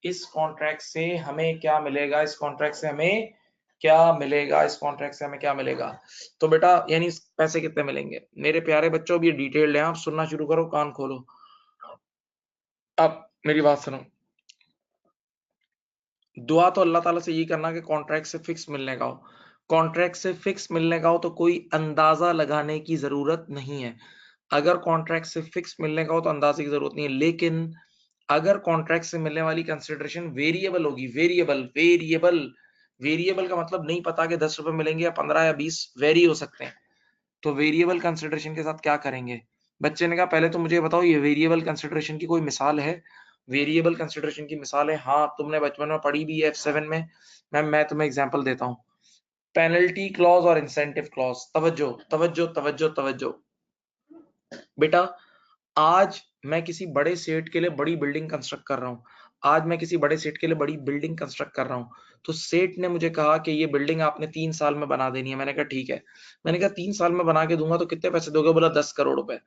इस कॉन्ट्रैक्ट से हमें क्या मिलेगा? इस कॉन्ट्रैक्ट से हमें क्या मिलेगा? इस कॉन्ट्रैक्ट से हमें क्या मिलेगा? तो बेटा यानी पैसे कितने मिलेंगे? मेरे प्यारे बच्चों, अब ये डिटेल्ड है, आप सुनना शुरू करो, कान खोलो। अब मेरी बात सुनो। दुआ तो अल्लाह ताला से यही करना कि कॉन्ट्रैक्ट से फिक्स मिलने का हो। कॉन्ट्रैक्ट से फिक्स मिलने का हो तो कोई अंदाजा लगाने की जरूरत नहीं है। अगर कॉन्ट्रैक्ट से फिक्स मिलने का हो तो अंदाजे की जरूरत नहीं है। लेकिन अगर कॉन्ट्रैक्ट से मिलने वाली कंसिडरेशन वेरिएबल होगी, वेरिएबल वेरिएबल वेरिएबल का मतलब नहीं पता कि 10 रुपए मिलेंगे या 15 या 20, वेरी हो सकते हैं। तो वेरिएबल कंसिडरेशन के साथ क्या करेंगे? बच्चे ने कहा पहले तो मुझे बताओ ये वेरिएबल कंसिडरेशन की कोई मिसाल है? वेरिएबल कंसिडरेशन की मिसाल है, हाँ तुमने बचपन में पढ़ी भी है F7 में। मैं तुम्हें एग्जांपल देता हूँ। पेनल्टी क्लॉज और इंसेंटिव क्लॉज। तवज्जो तवज्जो तवज्जो तवज्जो बेटा। आज मैं किसी बड़े सेट के लिए बड़ी बिल्डिंग कंस्ट्रक्ट कर रहा हूँ। आज मैं किसी बड़े सेट के लिए बड़ी बिल्डिंग कंस्ट्रक्ट कर रहा हूँ। तो सेट ने मुझे कहा कि ये बिल्डिंग आपने 3 साल में बना देनी है। मैंने कहा ठीक है। मैंने कहा 3 साल में बना के दूंगा तो कितने पैसे दोगे? बोला 10 करोड़ रुपए।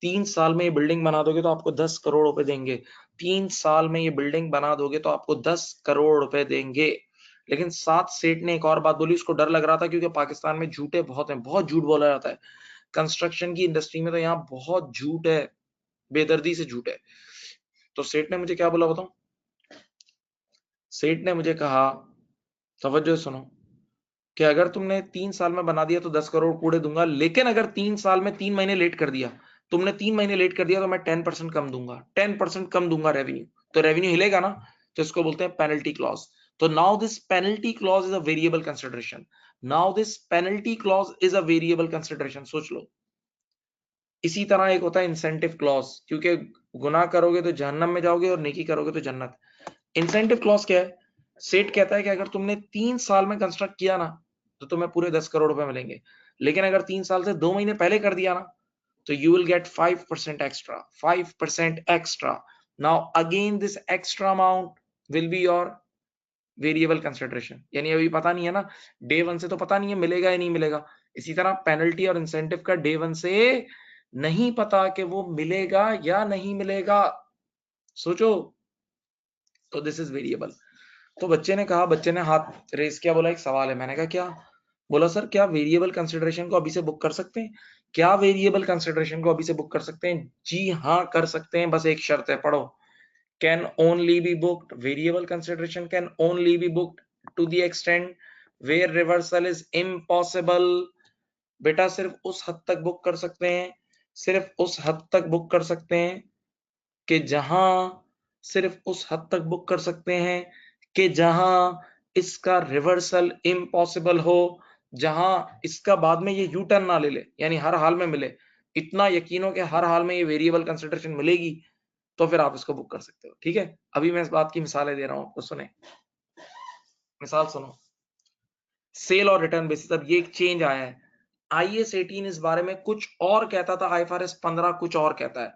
3 साल में ये बिल्डिंग बना दोगे तो आपको 10 करोड़ रुपए देंगे। 3 साल में ये बिल्डिंग बना दोगे तो आपको 10 करोड़ रुपए देंगे। लेकिन साथ सेठ ने एक और बात बोली, उसको डर लग रहा था क्योंकि पाकिस्तान में झूठे बहुत हैं, बहुत झूठ बोला जाता है। कंस्ट्रक्शन की इंडस्ट्री में तो यहाँ बहुत झूठ है, बेदर्दी से झूठ है। तो सेठ ने मुझे क्या बोला बताऊं? सेठ ने मुझे कहा, तवज्जो से सुनो, कि अगर तुमने 3 साल में बना दिया तो 10 करोड़ कूड़े दूंगा, लेकिन अगर 3 साल में 3 महीने लेट कर दिया, तुमने 3 महीने लेट कर दिया तो मैं 10% कम दूंगा, 10% कम दूंगा रेवेन्यू। तो रेवेन्यू हिलेगा ना, तो इसको बोलते हैं पेनल्टी क्लॉज। तो now this penalty clause is a variable consideration. Now this penalty clause is a variable consideration, सोच लो। इसी तरह एक होता है इंसेंटिव क्लॉज, क्योंकि गुनाह करोगे तो जहन्नम में जाओगे और नेकी करोगे तो जन्नत। इंसेंटिव क्लॉज क्या है? सेट कहता है कि अगर तुमने 3 साल में कंस्ट्रक्ट किया ना तो तुम्हें पूरे 10 करोड़ रुपए मिलेंगे, लेकिन अगर 3 साल से 2 महीने पहले कर दिया ना तो you will get 5% extra, 5% extra. Now again this extra amount will be your variable consideration. यानी अभी पता नहीं है ना, डे 1 से तो पता नहीं है मिलेगा या नहीं मिलेगा। इसी तरह पेनल्टी और इंसेंटिव का डे 1 से नहीं पता कि वो मिलेगा या नहीं मिलेगा। सोचो। तो दिस इज वेरिएबल। तो बच्चे ने कहा, बच्चे ने हाथ रेस किया, बोला एक सवाल है। मैंने कहा क्या? बोला सर क्या वेरिएबल कंसिडरेशन को अभी से बुक कर सकते हैं? क्या वेरिएबल कंसिडरेशन को अभी से बुक कर सकते हैं? जी हाँ कर सकते हैं, बस एक शर्त है, पढ़ो। Can only be booked, variable consideration can only be booked to the extent where reversal is impossible. बेटा सिर्फ उस हद तक बुक कर सकते हैं, सिर्फ उस हद तक बुक कर सकते हैं कि जहां, सिर्फ उस हद तक बुक कर सकते हैं कि जहां इसका रिवर्सल इम्पॉसिबल हो, जहां इसका बाद में ये यू टर्न ना ले ले, यानी हर हाल में मिले। इतना यकीन हो कि हर हाल में ये वेरिएबल कंसिडरेशन मिलेगी, तो फिर आप इसको बुक कर सकते हो। ठीक है, अभी मैं इस बात की मिसालें दे रहा हूं आपको, सुने। मिसाल सुनो। सेल और रिटर्न बेसिस, अब ये एक चेंज आया है। आईएस 18 इस बारे में कुछ और कहता था, आईएफआरएस 15 कुछ और कहता है।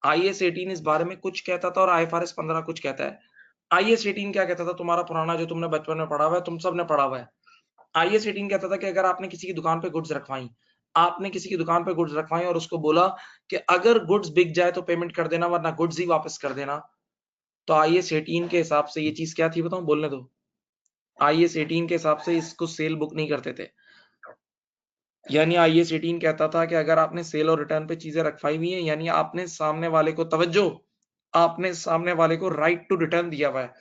आईएस 18 इस बारे में कुछ कहता था और आईएफआरएस 15 कुछ कहता है। आईएस 18 क्या कहता था? तुम्हारा पुराना जो तुमने बचपन में पढ़ा हुआ है, तुम सब ने पढ़ा हुआ है। आईएस 18 कहता था कि अगर आपने किसी की दुकान पे गुड्स रखवाई, आपने किसी की दुकान पे गुड्स रखवाई और उसको बोला कि अगर गुड्स बिक जाए तो पेमेंट कर देना वरना गुड्स ही वापस कर देना, तो आईएस 18 के हिसाब से ये चीज क्या थी बताऊं? बोलने दो। आईएस 18 के हिसाब से इसको सेल बुक नहीं करते थे। यानी आईएस 18 कहता था कि अगर आपने सेल और रिटर्न पे चीजें रखवाई हुई हैं, यानी आपने सामने वाले को, तवज्जो, आपने सामने वाले को राइट टू रिटर्न दिया हुआ है।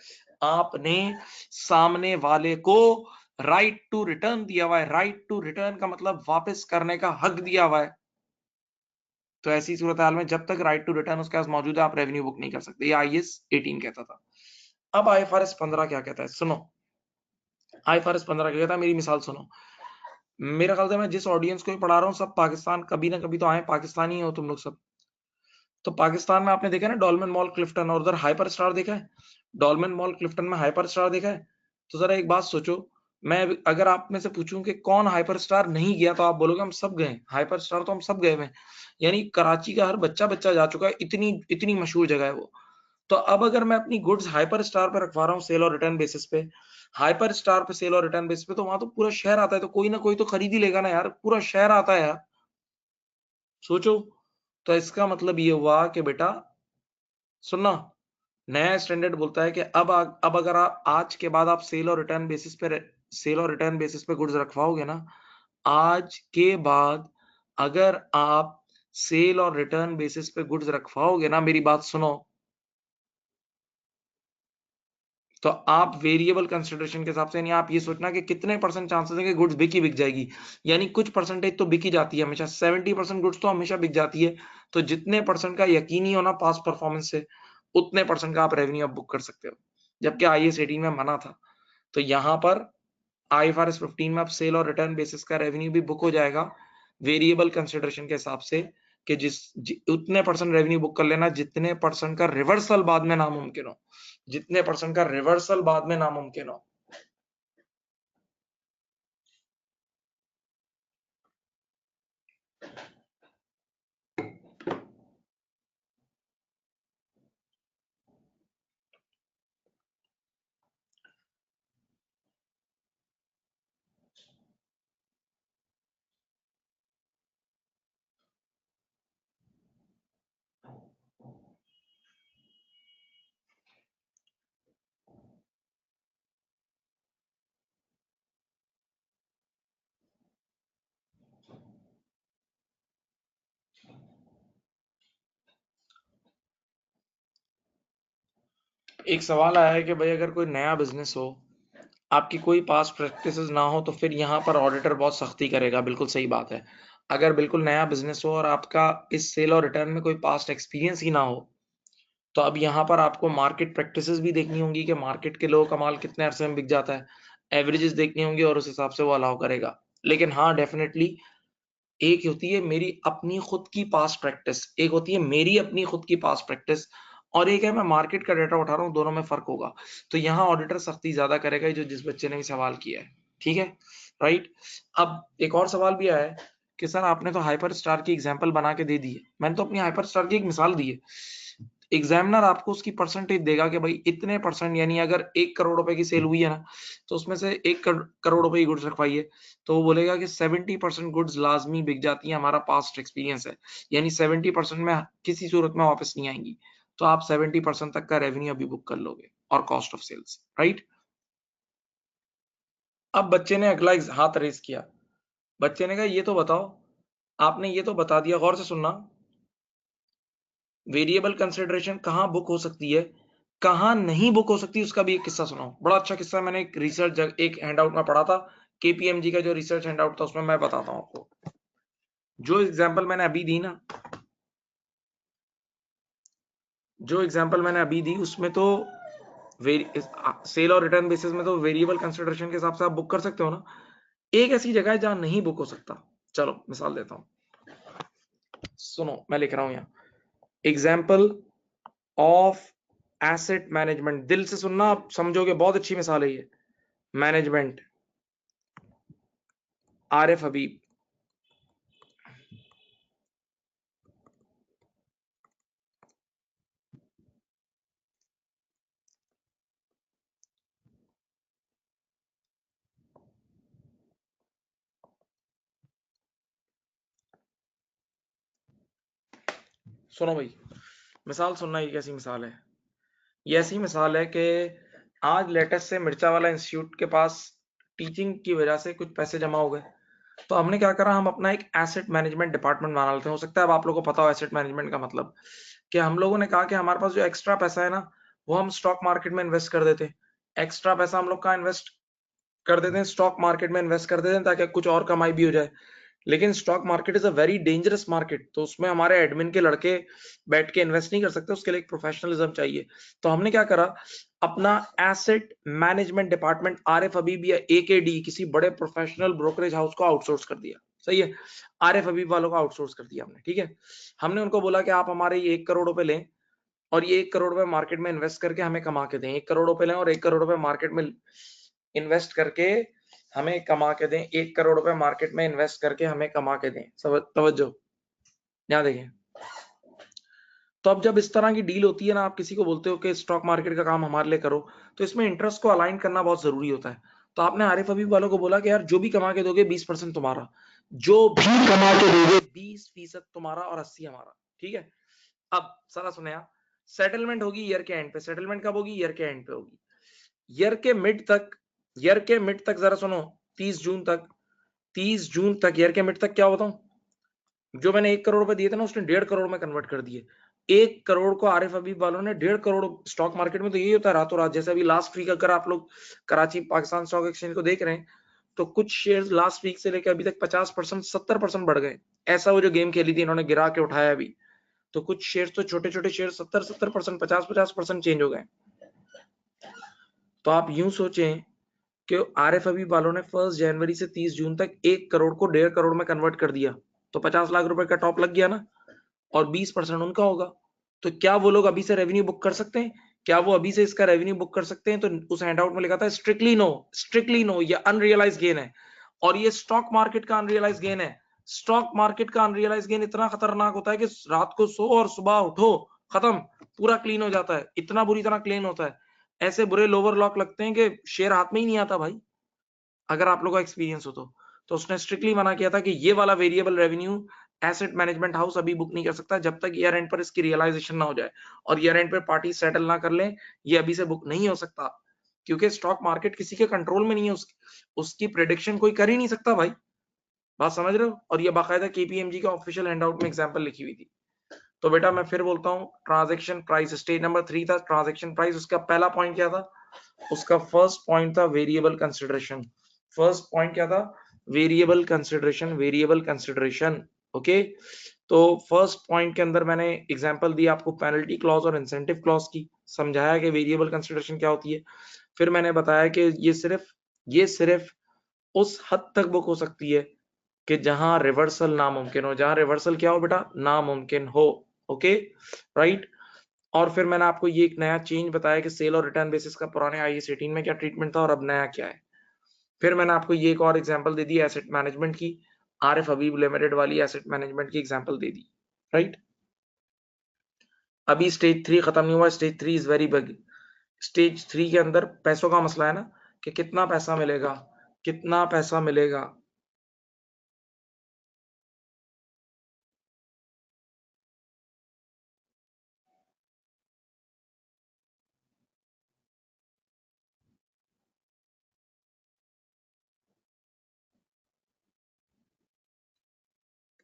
आपने सामने वाले को राइट टू रिटर्न दिया हुआ है। राइट टू रिटर्न का मतलब वापस करने का हक दिया हुआ है। तो ऐसी सूरत हाल में जब तक राइट टू रिटर्न उसके पास मौजूद है, आप रेवेन्यू बुक नहीं कर सकते। ये आईएस 18 कहता था। अब आईएफआरएस 15 क्या कहता है? सुनो। आईएफआरएस 15 क्या कहता है, मेरी मिसाल सुनो। मेरा ख्याल से मैं जिस ऑडियंस को भी पढ़ा रहा हूँ सब पाकिस्तान, कभी ना कभी तो आए, पाकिस्तानी हो तुम लोग सब। तो पाकिस्तान में आपने देखा ना डॉल्मेन मॉल क्लिफ्टन, और उधर हाइपर स्टार देखा है? डॉल्मेन मॉल क्लिफ्टन में हाइपर स्टार देखा है? तो जरा एक बात सोचो, मैं अगर आप में से पूछूं कि कौन हाइपर स्टार नहीं गया, तो आप बोलोगे हम सब गए। हाइपर स्टार तो हम सब गए हैं, यानी कराची का हर बच्चा बच्चा जा चुका है, इतनी इतनी मशहूर जगह है वो। तो अब अगर मैं अपनी गुड्स हाइपर स्टार पे रखवा रहा हूँ सेल और रिटर्न बेसिस पे, हाइपर स्टार पे सेल और रिटर्न बेसिस पे, तो वहां तो पूरा शहर आता है, तो कोई ना कोई तो खरीद ही लेगा ना यार, पूरा शहर आता है यार, सोचो। तो इसका मतलब ये हुआ कि बेटा सुनना, नया स्टैंडर्ड बोलता है कि अब अगर आप आज के बाद आप सेल और रिटर्न बेसिस पे गुड्स रखवाओगे ना, आज के बाद अगर आप सेल और रिटर्न बेसिस पे गुड्स रखवाओगे ना, मेरी बात सुनो, तो आप वेरिएबल कंसिडरेशन के हिसाब से, यानी आप ये सोचना कि कितने परसेंट चांसेस है कि गुड्स बिक जाएगी, यानी कुछ परसेंटेज तो बिकी जाती है हमेशा, 70% गुड्स तो हमेशा बिक जाती है। तो जितने परसेंट का यकीनी होना पास परफॉर्मेंस से, उतने परसेंट का आप रेवेन्यू अब बुक कर सकते हो, जबकि आईएस 18 में मना था। तो यहाँ पर आईएफआरएस 15 में अब सेल और रिटर्न बेसिस का रेवेन्यू भी बुक हो जाएगा वेरिएबल कंसिडरेशन के हिसाब से, कि उतने परसेंट रेवेन्यू बुक कर लेना जितने परसेंट का रिवर्सल बाद में नामुमकिन हो, जितने परसेंट का रिवर्सल बाद में नामुमकिन हो। एक सवाल आया है कि भाई अगर कोई नया बिजनेस हो, आपकी कोई पास्ट प्रैक्टिसेस ना हो, तो फिर यहाँ पर ऑडिटर बहुत सख्ती करेगा। बिल्कुल सही बात है। अगर बिल्कुल नया बिजनेस हो और आपका इस सेल और रिटर्न में कोई पास्ट एक्सपीरियंस ही ना हो, तो अब यहाँ पर आपको मार्केट प्रैक्टिसेस भी देखनी होंगी कि मार्केट के लोगों का माल कितने अरसे में बिक जाता है, एवरेजेस देखनी होंगी, और उस हिसाब से वो अलाउ करेगा। लेकिन हाँ, डेफिनेटली एक होती है मेरी अपनी खुद की पास्ट प्रैक्टिस, एक होती है मेरी अपनी खुद की पास्ट प्रैक्टिस, और एक है मैं मार्केट का डेटा उठा रहा हूँ, दोनों में फर्क होगा। तो यहाँ ऑडिटर सख्ती ज्यादा करेगा, जो जिस बच्चे ने भी सवाल किया है। ठीक है, राइट। अब एक और सवाल भी आया है कि सर आपने तो हाइपर स्टार की एग्जांपल बना के दे दी है, मैंने तो अपनी हाइपर स्टार की एक मिसाल दी है। एग्जामिनर आपको उसकी परसेंटेज देगा कि भाई इतने परसेंट, यानी अगर 1 करोड़ रुपए की सेल हुई है ना, तो उसमें से 1 करोड़ रुपए की गुड्स रखवाइए, तो वो बोलेगा कि 70% गुड्स लाजमी बिक जाती है, हमारा पास्ट एक्सपीरियंस है, यानी 70% में किसी सूरत में वापस नहीं आएंगी। तो आप 70% तक का रेवेन्यू अभी बुक कर लोगे, और कॉस्ट ऑफ सेल्स, राइट। अब बच्चे ने अगला हाथ रेस किया। बच्चे ने कहा ये तो बताओ, आपने ये तो बता दिया, गौर से सुनना, वेरिएबल कंसिडरेशन कहाँ बुक हो सकती है, कहाँ नहीं बुक हो सकती, उसका भी एक किस्सा सुनाओ। बड़ा अच्छा किस्सा, मैंने एक रिसर्च एक हैंडआउट में पढ़ा था, केपीएमजी का जो रिसर्च हैंडआउट था, उसमें मैं बताता हूँ आपको। जो एग्जांपल मैंने अभी दी ना, जो एग्जांपल मैंने अभी दी, उसमें तो सेल और रिटर्न बेसिस में तो वेरिएबल कंसिडरेशन के हिसाब से आप बुक कर सकते हो ना। एक ऐसी जगह है जहां नहीं बुक हो सकता। चलो मिसाल देता हूँ, सुनो, मैं लिख रहा हूं यहाँ, एग्जाम्पल ऑफ एसेट मैनेजमेंट। दिल से सुनना, आप समझोगे, बहुत अच्छी मिसाल है ये। मैनेजमेंट, आरिफ हबीब। सुनो भाई, मिसाल सुनना, ये कैसी मिसाल है। ये ऐसी मिसाल है कि आज लेटेस्ट से मिर्चा वाला इंस्टीट्यूट के पास टीचिंग की वजह से कुछ पैसे जमा हो गए। तो हमने क्या करा, हम अपना एक एसेट मैनेजमेंट डिपार्टमेंट बना लेते हैं। हो सकता है अब आप लोगों को पता हो एसेट मैनेजमेंट का मतलब, कि हम लोगों ने कहा कि हमारे पास जो एक्स्ट्रा पैसा है ना, वो हम स्टॉक मार्केट में इन्वेस्ट कर देते हैं। एक्स्ट्रा पैसा हम लोग कहाँ इन्वेस्ट कर देते हैं, स्टॉक मार्केट में इन्वेस्ट कर देते हैं, ताकि कुछ और कमाई भी हो जाए। लेकिन stock market is a very dangerous market, तो उसमें हमारे एडमिन के लड़के बैठ के इन्वेस्ट नहीं कर सकते, उसके लिए एक प्रोफेशनलिज्म चाहिए। तो हमने क्या करा, अपना एसेट मैनेजमेंट डिपार्टमेंट आरिफ हबीब या एकेडी, किसी बड़े प्रोफेशनल ब्रोकरेज हाउस को आउटसोर्स कर दिया। सही है, आरिफ हबीब वालों को आउटसोर्स कर दिया हमने। ठीक है, हमने उनको बोला कि आप हमारे ये 1 करोड़ रुपए लें, और ये 1 करोड़ रुपए मार्केट में इन्वेस्ट करके हमें कमा के दें। 1 करोड़ रुपए लें और 1 करोड़ रुपए मार्केट में इन्वेस्ट करके हमें कमा के दें, 1 करोड़ रुपए मार्केट में इन्वेस्ट करके हमें कमा के दें। तवज्जो, यहाँ देखें। तो अब जब इस तरह की डील होती है ना, आप किसी को बोलते हो कि स्टॉक मार्केट का काम हमारे लिए करो, तो इसमें इंटरेस्ट को अलाइन करना बहुत जरूरी होता है। तो आपने आरिफ हबीब वालों को बोला कि यार जो भी कमा के दोगे 20% तुम्हारा, जो भी कमा के दोगे 20% तुम्हारा और 80 हमारा, ठीक है। अब सारा सुने आप, सेटलमेंट होगी ईयर के एंड पे। सेटलमेंट कब होगी? ईयर के एंड पे होगी। ईयर के मिड तक, ईयर के मिड तक जरा सुनो, 30 जून तक, 30 जून तक ईयर के मिड तक क्या बताऊं, जो मैंने 1 करोड़ रुपए दिए थे ना, उसने 1.5 करोड़ में कन्वर्ट कर दिए। 1 करोड़ को आरिफ हबीब वालों ने 1.5 करोड़। स्टॉक मार्केट में तो यही होता है रातों रात। जैसे अभी लास्ट वीक अगर आप लोग कराची पाकिस्तान स्टॉक एक्सचेंज को देख रहे हैं, तो कुछ शेयर्स लास्ट वीक से लेकर अभी तक 50%, 70% बढ़ गए। ऐसा वो जो गेम खेली थी इन्होंने, गिरा के उठाया अभी, तो कुछ शेयर्स तो छोटे छोटे शेयर 70%, 50% चेंज हो गए। तो आप यूं सोचें कि आरिफ हबीब वालों ने 1 जनवरी से 30 जून तक 1 करोड़ को 1.5 करोड़ में कन्वर्ट कर दिया, तो 50 लाख रुपए का टॉप लग गया ना, और 20% उनका होगा। तो क्या वो लोग अभी से रेवेन्यू बुक कर सकते हैं? क्या वो अभी से इसका रेवेन्यू बुक कर सकते हैं? तो उस हैंडआउट में लिखा था स्ट्रिक्टली नो, स्ट्रिक्टली नो, ये अनरियलाइज गेन है। और ये स्टॉक मार्केट का अनरियलाइज गेन है। स्टॉक मार्केट का अनरियलाइज गेन इतना खतरनाक होता है कि रात को सो और सुबह उठो, खत्म, पूरा क्लीन हो जाता है, इतना बुरी तरह क्लीन होता है। ऐसे बुरे लोअर लॉक लगते हैं कि शेयर हाथ में ही नहीं आता भाई, अगर आप लोगों का एक्सपीरियंस हो तो उसने स्ट्रिक्टली मना किया था कि ये वाला variable revenue asset management house अभी बुक नहीं कर सकता जब तक ईयर एंड पर इसकी रियलाइजेशन ना हो जाए, और ईयर एंड पर पार्टी सेटल ना कर ले, ये अभी से बुक नहीं हो सकता, क्योंकि स्टॉक मार्केट किसी के कंट्रोल में नहीं है। उसकी प्रेडिक्शन कोई कर ही नहीं सकता भाई, बात समझ रहे हो। और ये बाकायदा केपीएमजी के ऑफिशियल हैंडआउट में एग्जांपल लिखी हुई थी। तो बेटा मैं फिर बोलता हूँ, ट्रांजैक्शन प्राइस स्टेज नंबर 3 था, ट्रांजैक्शन प्राइस। उसका पहला पॉइंट क्या था? उसका फर्स्ट पॉइंट था वेरिएबल कंसिडरेशन। फर्स्ट पॉइंट क्या था? Variable consideration, variable consideration. Okay, तो फर्स्ट पॉइंट के अंदर मैंने एग्जांपल दी आपको पेनल्टी क्लॉज और इंसेंटिव क्लॉज की, समझाया कि वेरिएबल कंसिडरेशन क्या होती है। फिर मैंने बताया कि ये सिर्फ उस हद तक बुक हो सकती है कि जहां रिवर्सल नामुमकिन हो। जहां रिवर्सल क्या हो बेटा? नामुमकिन हो। Okay, right. और फिर मैंने आपको ये एक नया चेंज बताया कि सेल और रिटर्न बेसिस का पुराने IAS 18 में क्या ट्रीटमेंट था और अब नया क्या है। फिर मैंने आपको ये एक और example they the asset management की, आरिफ हबीब लिमिटेड वाली एसेट मैनेजमेंट की एग्जांपल दे दी, राइट। अभी स्टेज 3 खत्म नहीं हुआ, stage 3 is very big. Stage 3 के अंदर पैसों का मसला है ना, कि कितना पैसा मिलेगा, कितना पैसा मिलेगा।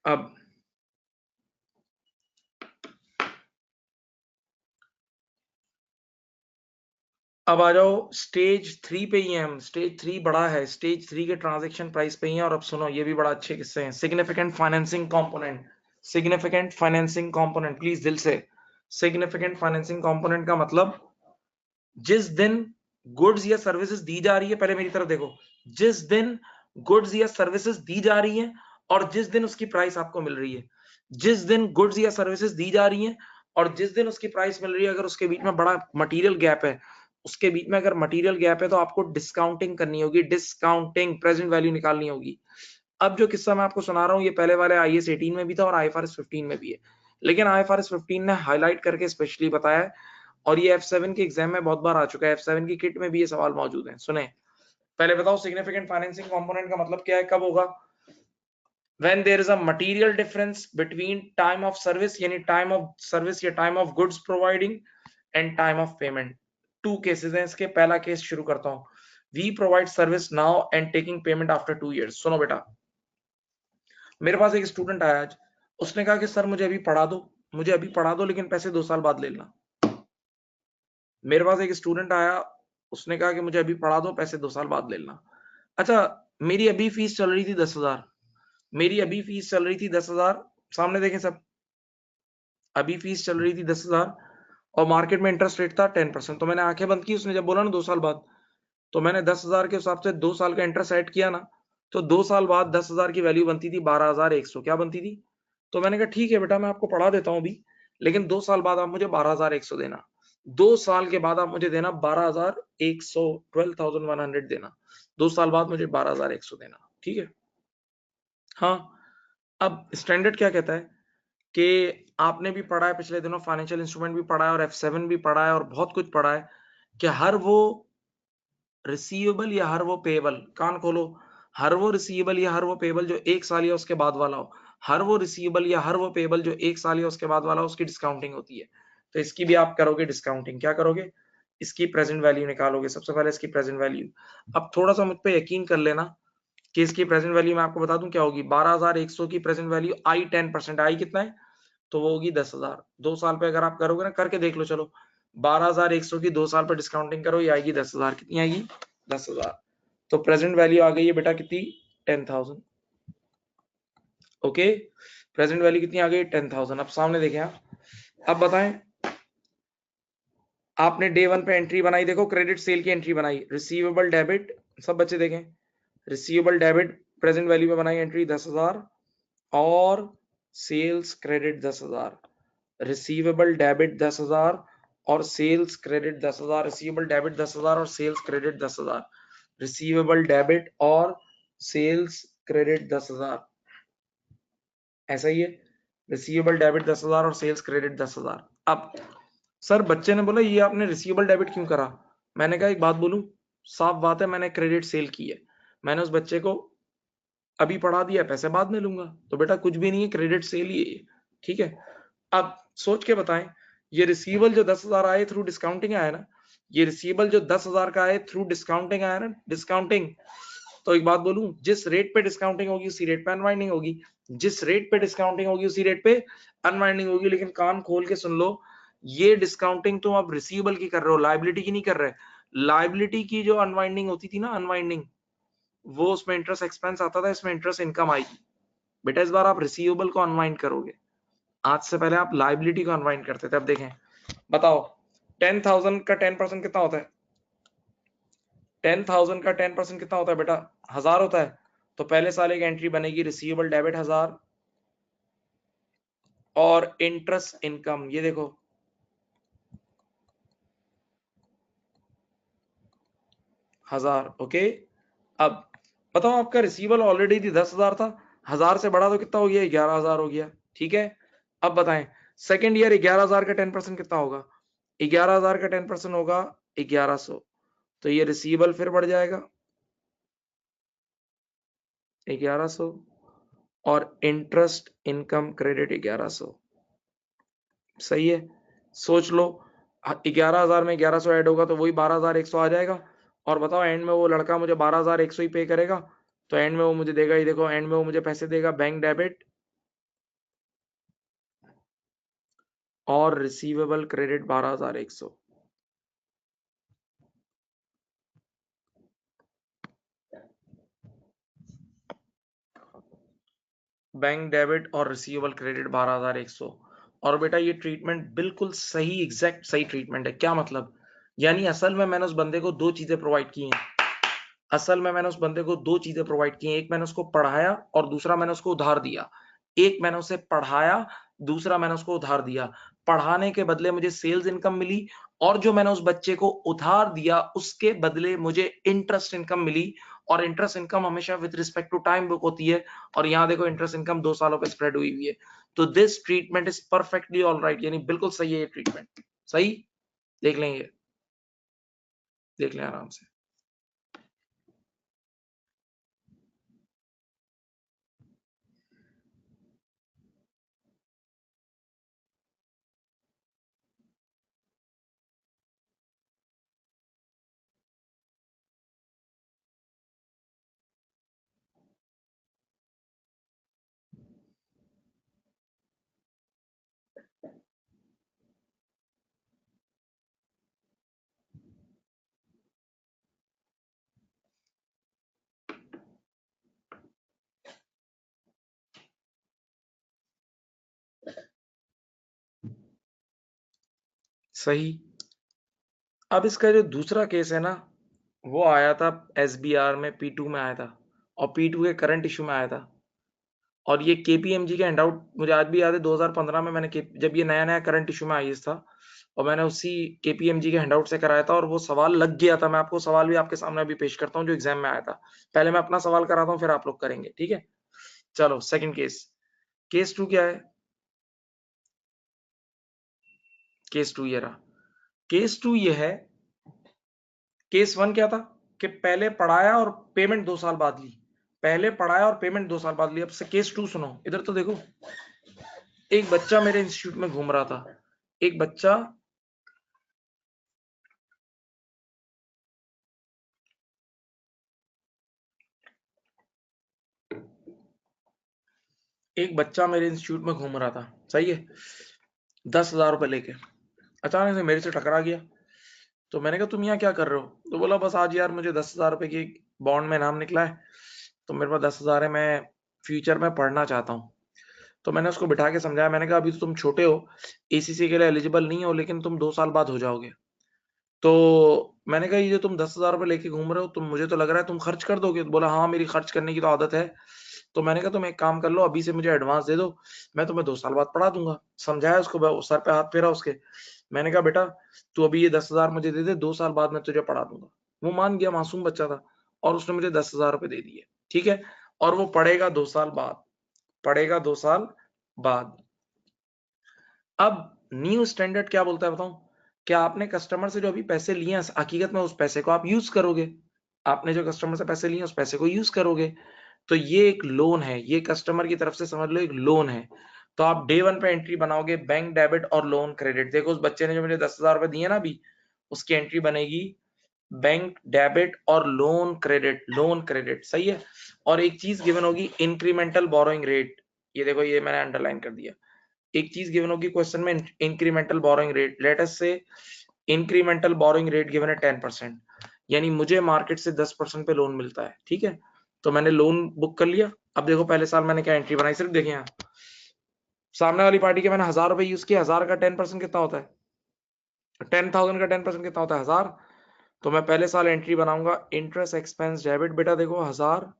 अब आ जाओ स्टेज 3 पे ही है हम। स्टेज 3 बड़ा है, स्टेज 3 के ट्रांजैक्शन प्राइस पे ही है। और अब सुनो, ये भी बड़ा अच्छे किस्से हैं। Significant financing component, significant financing component, please दिल से। सिग्निफिकेंट फाइनेंसिंग कंपोनेंट का मतलब, जिस दिन गुड्स या सर्विसेज दी जा रही है, पहले मेरी तरफ देखो, जिस दिन गुड्स या सर्विसेज दी जा रही है और जिस दिन उसकी प्राइस आपको मिल रही है, जिस दिन गुड्स या सर्विसेज दी जा रही है और जिस दिन उसकी प्राइस मिल रही है, अगर उसके बीच में बड़ा मटेरियल गैप है, उसके बीच में अगर मटेरियल गैप है, तो आपको डिस्काउंटिंग करनी होगी, डिस्काउंटिंग, प्रेजेंट वैल्यू निकालनी होगी। अब जो किस्सा मैं आपको सुना रहा हूँ, ये पहले वाले IAS 18 में भी था और IFRS 15 में भी है, लेकिन IFRS 15 ने हाईलाइट करके स्पेशली बताया है, और ये F7 के एग्जाम में बहुत बार आ चुका है। F7 की किट में भी ये सवाल मौजूद है। सुने, पहले बताओ सिग्निफिकेंट फाइनेंसिंग कंपोनेंट का मतलब क्या है, कब होगा? when there is a material difference between time of service, यानी time of service या time of goods providing and time of payment। Two cases हैं इसके। पहला केस शुरू करता हूं, we provide service now and taking payment after 2 years। सुनो बेटा, मेरे पास एक स्टूडेंट आया आज, उसने कहा कि सर मुझे अभी पढ़ा दो, मुझे अभी पढ़ा दो, लेकिन पैसे 2 साल बाद ले लेना। मेरे पास एक स्टूडेंट आया, उसने कहा कि मुझे अभी पढ़ा दो, पैसे 2 साल बाद ले लेना। अच्छा, मेरी अभी फीस चल रही थी 10,000, मेरी अभी फीस चल रही थी 10,000, सामने देखें सब, अभी फीस चल रही थी 10,000 और मार्केट में इंटरेस्ट रेट था 10%। तो मैंने आंखें बंद की, उसने जब बोला ना 2 साल बाद, तो मैंने 10,000 के हिसाब से 2 साल का इंटरेस्ट ऐड किया ना, तो 2 साल बाद 10,000 की वैल्यू बनती थी 12,100। क्या बनती थी? तो मैंने कहा ठीक है बेटा, मैं आपको पढ़ा देता हूँ अभी, लेकिन 2 साल बाद आप मुझे 12,100 देना। 2 साल के बाद आप मुझे देना 12,100, 12,100 देना। 2 साल बाद मुझे 12,100 देना, ठीक है। हाँ, अब स्टैंडर्ड क्या कहता है कि आपने भी पढ़ा है पिछले दिनों, फाइनेंशियल इंस्ट्रूमेंट भी पढ़ा है और F7 भी पढ़ा है और बहुत कुछ पढ़ा है कि हर वो रिसीवेबल या हर वो पेएबल, कान खोलो, हर वो रिसीवेबल या हर वो पेएबल जो 1 साल या उसके बाद वाला हो, हर वो रिसीवेबल या हर वो पेएबल जो 1 साल या उसके बाद वाला हो, उसकी डिस्काउंटिंग होती है। तो इसकी भी आप करोगे डिस्काउंटिंग। क्या करोगे? इसकी प्रेजेंट वैल्यू निकालोगे। सबसे पहले इसकी प्रेजेंट वैल्यू। अब थोड़ा सा मुझ पे यकीन कर लेना कि इसकी प्रेजेंट वैल्यू मैं आपको बता दूं क्या होगी। 12,100 की प्रेजेंट वैल्यू आई 10%, आई कितना है? तो वो होगी 10,000। 2 साल पे अगर आप करोगे ना, करके देख लो, चलो 12,100 की 2 साल पे डिस्काउंटिंग करो, ये आएगी 10,000। कितनी आएगी? 10,000। तो प्रेजेंट वैल्यू आ गई है बेटा कितनी? 10,000। ओके, प्रेजेंट वैल्यू कितनी आ गई? 10,000। अब सामने देखें आप, अब बताएं, आपने डे 1 पे एंट्री बनाई, देखो क्रेडिट सेल की एंट्री बनाई, रिसीवेबल डेबिट, सब बच्चे देखें, रिसीवेबल डेबिट प्रेजेंट वैल्यू में बनाई एंट्री 10,000 और सेल्स क्रेडिट 10,000, रिसीवेबल डेबिट 10,000 और सेल्स क्रेडिट 10,000, रिसीवेबल डेबिट 10,000 और सेल्स क्रेडिट 10,000, रिसीवेबल डेबिट और सेल्स क्रेडिट 10,000, ऐसा ही है, रिसीवेबल डेबिट 10,000 और सेल्स क्रेडिट 10,000। अब सर बच्चे ने बोला ये आपने रिसीवेबल डेबिट क्यों करा? मैंने कहा एक बात बोलूं, साफ बात है, मैंने क्रेडिट सेल की है, मैंने उस बच्चे को अभी पढ़ा दिया, पैसे बाद में लूंगा, तो बेटा कुछ भी नहीं है, क्रेडिट सेल ही है, ठीक है। अब सोच के बताएं, ये रिसीवेबल जो 10,000 आए थ्रू डिस्काउंटिंग आया ना, ये रिसीवेबल जो 10,000 का आए थ्रू डिस्काउंटिंग आया ना, डिस्काउंटिंग, तो एक बात बोलूं, जिस रेट पे डिस्काउंटिंग होगी उसी रेट पे अनवाइंडिंग होगी, जिस रेट पे डिस्काउंटिंग होगी उसी रेट पे अनवाइंडिंग होगी। लेकिन कान खोल के सुन लो, ये डिस्काउंटिंग तुम अब रिसीवेबल की कर रहे हो, लाइबिलिटी की नहीं कर रहे। लाइबिलिटी की जो अनवाइंडिंग होती थी ना, अनवाइंडिंग, वो उसमें इंटरेस्ट एक्सपेंस आता था, इसमें इंटरेस्ट इनकम आएगी। बेटा इस बार आप रिसीवेबल को अनवाइंड करोगे, आज से पहले आप लाइबिलिटी को अनवाइंड करते थे। अब देखें, बताओ 10,000 का 10% कितना होता है? 10,000 का 10% कितना होता है बेटा? 1,000 होता है। तो पहले साल एक एंट्री बनेगी, रिसीवेबल डेबिट 1,000 और इंटरेस्ट इनकम, ये देखो 1,000। ओके, अब बताओ आपका रिसीवेबल ऑलरेडी थी 10,000 था, 1,000 से बढ़ा तो कितना हो गया? 11,000 हो गया, ठीक है। अब बताएं सेकेंड ईयर 11,000 का 10% कितना होगा? 11,000 का 10% होगा 1,100, तो ये रिसीवेबल फिर बढ़ जाएगा 1,100 और इंटरेस्ट इनकम क्रेडिट 1,100, सही है। सोच लो 11,000 में 1,100 ऐड होगा तो वही 12,100 आ जाएगा। और बताओ एंड में वो लड़का मुझे 12,100 ही पे करेगा, तो एंड में वो मुझे देगा, ही देखो एंड में वो मुझे पैसे देगा, बैंक डेबिट और रिसीवेबल क्रेडिट 12,100। बैंक डेबिट और रिसीवेबल क्रेडिट 12,100। और बेटा ये ट्रीटमेंट बिल्कुल सही, एग्जैक्ट सही ट्रीटमेंट है। क्या मतलब? यानी असल में मैंने उस बंदे को दो चीजें प्रोवाइड की हैं, असल में मैंने उस बंदे को दो चीजें प्रोवाइड की हैं, एक मैंने उसको पढ़ाया और दूसरा मैंने उसको उधार दिया। एक मैंने उसे पढ़ाया, दूसरा मैंने उसको उधार दिया। पढ़ाने के बदले मुझे सेल्स इनकम मिली और जो मैंने उस बच्चे को उधार दिया उसके बदले मुझे इंटरेस्ट इनकम मिली। और इंटरेस्ट इनकम हमेशा with respect to time book होती है, और यहाँ देखो इंटरेस्ट इनकम 2 सालों पे स्प्रेड हुई हुई है। तो this treatment is perfectly all right, यानी बिल्कुल सही है ये ट्रीटमेंट, सही। देख लेंगे, देख लें आराम से। सही। अब इसका जो दूसरा केस है ना, वो आया था एसबीआर में, P2 में आया था, और P2 के करंट इशू में आया था। और ये केपीएमजी का हैंडआउट मुझे आज भी याद है, 2015 में मैंने जब ये नया नया करंट इशू में आई था, और मैंने उसी केपीएमजी के हैंडआउट से कराया था और वो सवाल लग गया था। मैं आपको सवाल भी आपके सामने अभी पेश करता हूँ जो एग्जाम में आया था। पहले मैं अपना सवाल कराता हूँ, फिर आप लोग करेंगे, ठीक है। चलो सेकंड केस, केस 2 क्या है, केस 2 ये रहा। केस 2 ये है, केस 1 क्या था कि पहले पढ़ाया और पेमेंट 2 साल बाद ली। पहले पढ़ाया और पेमेंट 2 साल बाद ली। अब से केस 2 सुनो, इधर तो देखो। एक बच्चा मेरे इंस्टीट्यूट में घूम रहा था। एक बच्चा एक बच्चा मेरे इंस्टीट्यूट में घूम रहा था, सही है, 10,000 रुपए लेके। अचानक से मेरे से टकरा गया। तो मैंने कहा तुम यहाँ क्या कर रहे हो? तो बोला बस आज यार मुझे 10,000 रुपए की बॉन्ड में नाम निकला है, तो मेरे पास 10,000 है, मैं फ्यूचर में पढ़ना चाहता हूँ। तो मैंने उसको बिठा के समझाया। मैंने कहा अभी तो तुम छोटे हो, एसीसी के लिए एलिजिबल नहीं हो, लेकिन तुम 2 साल बाद हो जाओगे। तो मैंने कहा ये जो तुम 10,000 रुपए लेके घूम रहे हो, तुम, मुझे तो लग रहा है तुम खर्च कर दोगे। तो बोला हाँ मेरी खर्च करने की तो आदत है। तो मैंने कहा तुम एक काम कर लो, अभी से मुझे एडवांस दे दो, मैं तुम्हें 2 साल बाद पढ़ा दूंगा। समझाया उसको, सर पे हाथ फेरा उसके। मैंने कहा बेटा तू अभी ये 10,000 मुझे दे दे, 2 साल बाद मैं तुझे पढ़ा दूंगा। वो मान गया, मासूम बच्चा था, और उसने मुझे 10,000 रुपए दे दिए, ठीक है। और वो पढ़ेगा 2 साल बाद, पढ़ेगा 2 साल बाद। अब न्यू स्टैंडर्ड क्या बोलता है बताऊं? क्या आपने कस्टमर से जो अभी पैसे लिए हैं, हकीकत में उस पैसे को आप यूज करोगे? आपने जो कस्टमर से पैसे लिए उस पैसे को यूज करोगे? तो ये एक लोन है, ये कस्टमर की तरफ से समझ लो एक लोन है। तो आप डे 1 पे एंट्री बनाओगे, बैंक डेबिट और लोन क्रेडिट। देखो उस बच्चे ने जो मुझे 10,000 रुपए दिए ना अभी, उसकी एंट्री बनेगी बैंक डेबिट और लोन क्रेडिट, लोन क्रेडिट, सही है। और एक चीज गिवन होगी इंक्रीमेंटल बोरोइंग रेट। ये देखो, ये मैंने अंडरलाइन कर दिया। एक चीज गिवन होगी क्वेश्चन में, incremental borrowing rate. Let us से इंक्रीमेंटल बोरोइंग रेट गिवन है 10%, यानी मुझे मार्केट से 10% पे लोन मिलता है, ठीक है। तो मैंने लोन बुक कर लिया। अब देखो पहले साल मैंने क्या एंट्री बनाई, सिर्फ देखें यहाँ, सामने वाली पार्टी के मैंने 1,000 रुपए यूज किया। 1,000 का 10% कितना होता है? 10,000 का 10% कितना होता है? 1,000। तो मैं पहले साल एंट्री बनाऊंगा इंटरेस्ट एक्सपेंस डेबिट, बेटा देखो 1,000,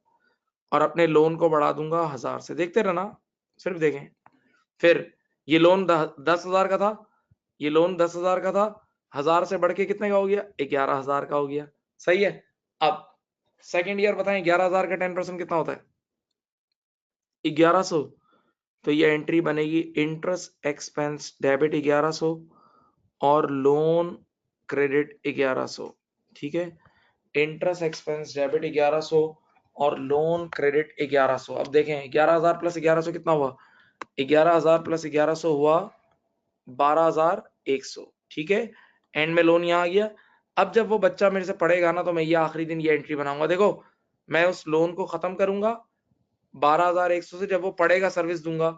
और अपने लोन को बढ़ा दूंगा 1,000 से। देखते रहना, सिर्फ देखें। फिर ये लोन 10,000 का था, ये लोन 10,000 का था, 1,000 से बढ़ के कितने का हो गया? 11,000 का हो गया, सही है। अब सेकेंड ईयर बताएं, 11,000 का 10% कितना होता है? 1,100। तो ये एंट्री बनेगी इंटरेस्ट एक्सपेंस डेबिट 1,100 और लोन क्रेडिट 1,100, ठीक है। इंटरेस्ट एक्सपेंस डेबिट 1,100 और लोन क्रेडिट 1,100। अब देखें 11,000 प्लस 1,100 कितना हुआ? 11,000 प्लस 1,100 हुआ 12,100, ठीक है। एंड में लोन यहाँ आ गया। अब जब वो बच्चा मेरे से पढ़ेगा ना, तो मैं ये आखिरी दिन ये एंट्री बनाऊंगा। देखो मैं उस लोन को खत्म करूंगा 12,100 से, जब वो पढ़ेगा सर्विस दूंगा,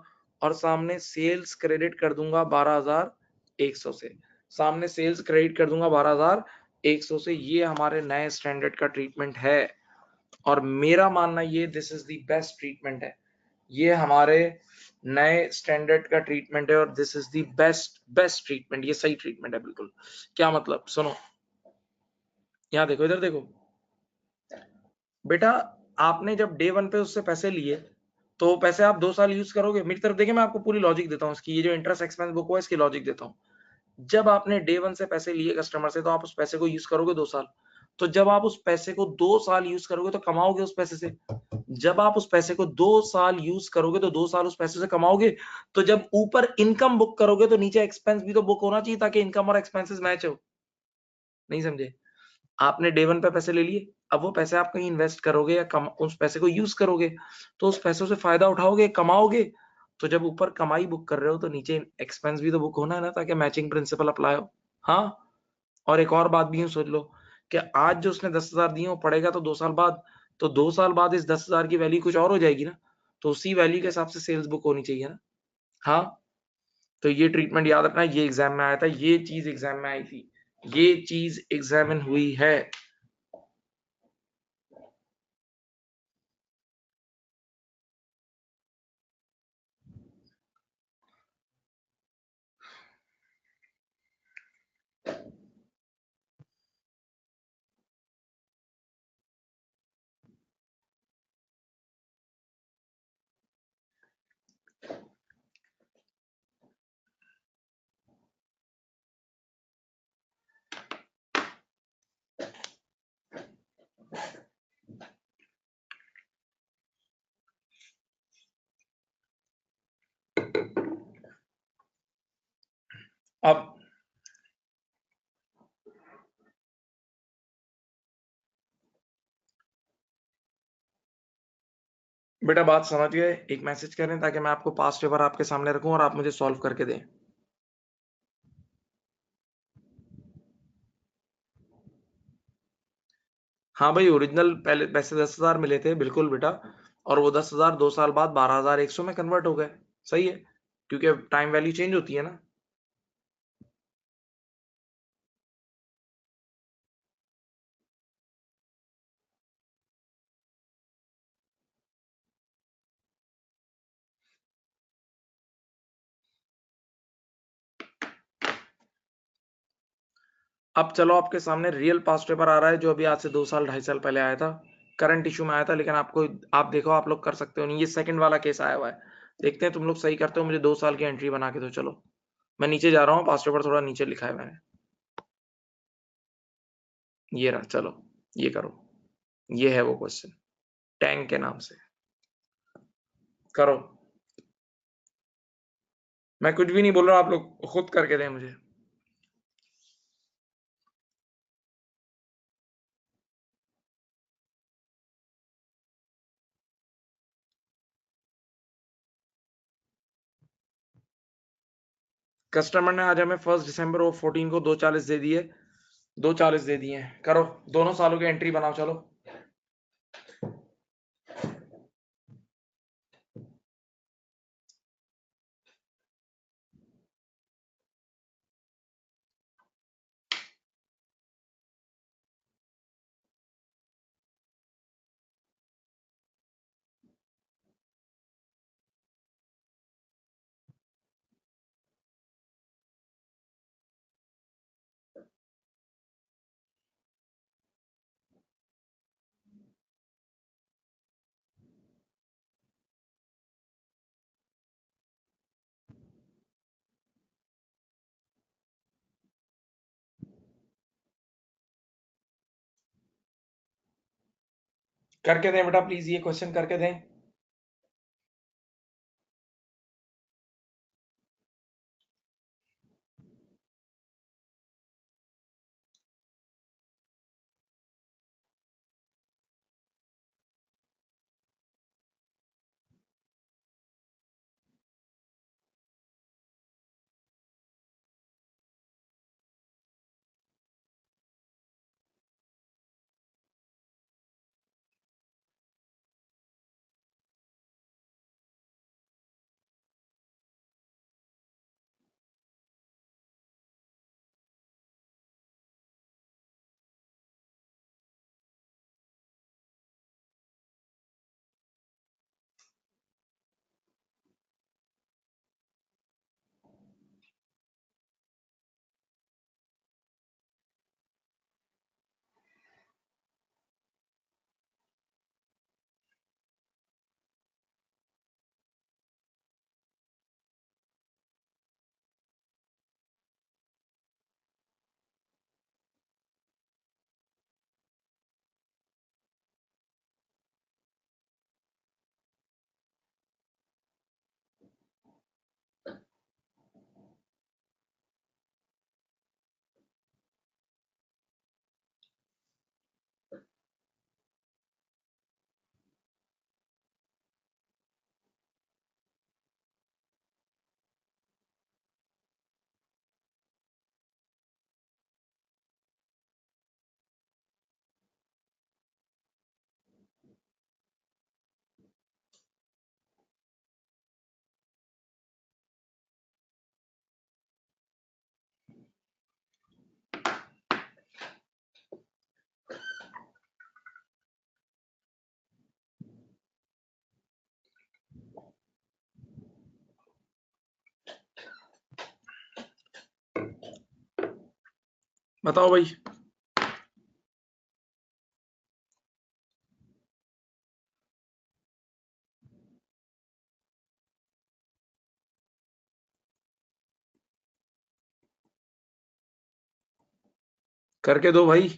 और सामने सेल्स क्रेडिट कर दूंगा 12,100 से, सामने सेल्स क्रेडिट कर दूंगा 12,100 से। ये हमारे नए स्टैंडर्ड का ट्रीटमेंट है, और मेरा मानना ये this is the best treatment है। ये हमारे नए स्टैंडर्ड का ट्रीटमेंट है, और this is the best best treatment. ये सही ट्रीटमेंट है बिल्कुल। क्या मतलब? सुनो, यहाँ देखो, इधर देखो बेटा, आपने जब डे 1 पे उससे पैसे लिए, तो वो पैसे आप 2 साल यूज करोगे। मेरी तरफ देखिए, मैं आपको पूरी लॉजिक देता हूँ इसकी। ये जो इंटरेस्ट एक्सपेंस बुक हुआ, इसकी लॉजिक देता हूँ। जब आपने डे 1 से पैसे लिए कस्टमर से, तो आप उस पैसे को यूज करोगे 2 साल। तो जब आप उस पैसे को 2 साल यूज करोगे तो कमाओगे उस पैसे से। जब आप उस पैसे को 2 साल यूज करोगे तो 2 साल उस पैसे से कमाओगे। तो जब ऊपर इनकम बुक करोगे, तो नीचे एक्सपेंस भी तो बुक होना चाहिए, ताकि इनकम और एक्सपेंसेस मैच हो। नहीं समझे? आपने डे 1 पे पैसे ले लिए, अब वो पैसे आप कहीं इन्वेस्ट करोगे या उस पैसे को यूज करोगे, तो उस पैसों से फायदा उठाओगे, कमाओगे। तो जब ऊपर कमाई बुक कर रहे हो, तो नीचे एक्सपेंस भी तो बुक होना है ना, ताकि मैचिंग प्रिंसिपल अप्लाई हो। हाँ। और एक और बात भी यूं सोच लो कि आज जो उसने 10,000 दिए वो पड़ेगा तो 2 साल बाद, तो 2 साल बाद इस 10,000 की वैल्यू कुछ और हो जाएगी ना, तो उसी वैल्यू के हिसाब से सेल्स बुक होनी चाहिए ना। हाँ। तो ये ट्रीटमेंट याद रखना, ये एग्जाम में आया था, ये चीज एग्जाम में आई थी, ये चीज एग्जामिन हुई है। अब बेटा बात समझ गए, एक मैसेज करें ताकि मैं आपको पास्ट पेपर आपके सामने रखूं और आप मुझे सॉल्व करके दें। हाँ भाई, ओरिजिनल पहले पैसे 10,000 मिले थे, बिल्कुल बेटा। और वो 10,000 2 साल बाद 12,100 में कन्वर्ट हो गए। सही है, क्योंकि टाइम वैल्यू चेंज होती है ना। अब चलो आपके सामने रियल पास्ट पेपर आ रहा है, जो अभी आज से 2 साल 2.5 साल पहले आया था। करंट इशू में आया था, लेकिन आपको, आप देखो, आप लोग कर सकते हो नहीं। ये सेकंड वाला केस आया हुआ है। देखते हैं तुम लोग सही करते हो, मुझे 2 साल की एंट्री बना के दो। चलो मैं नीचे जा रहा हूँ, पास्ट पेपर थोड़ा नीचे लिखा है मैंने। ये रहा, चलो ये करो। ये है वो क्वेश्चन, टैंक के नाम से। करो। मैं कुछ भी नहीं बोल रहा, आप लोग खुद करके दें मुझे। कस्टमर ने आज हमें 1 दिसंबर और 14 को 240 दे दिए, 240 दे दिए। करो, दोनों सालों की एंट्री बनाओ, चलो। करके दें बेटा, प्लीज ये क्वेश्चन करके दें। बताओ भाई। करके दो भाई।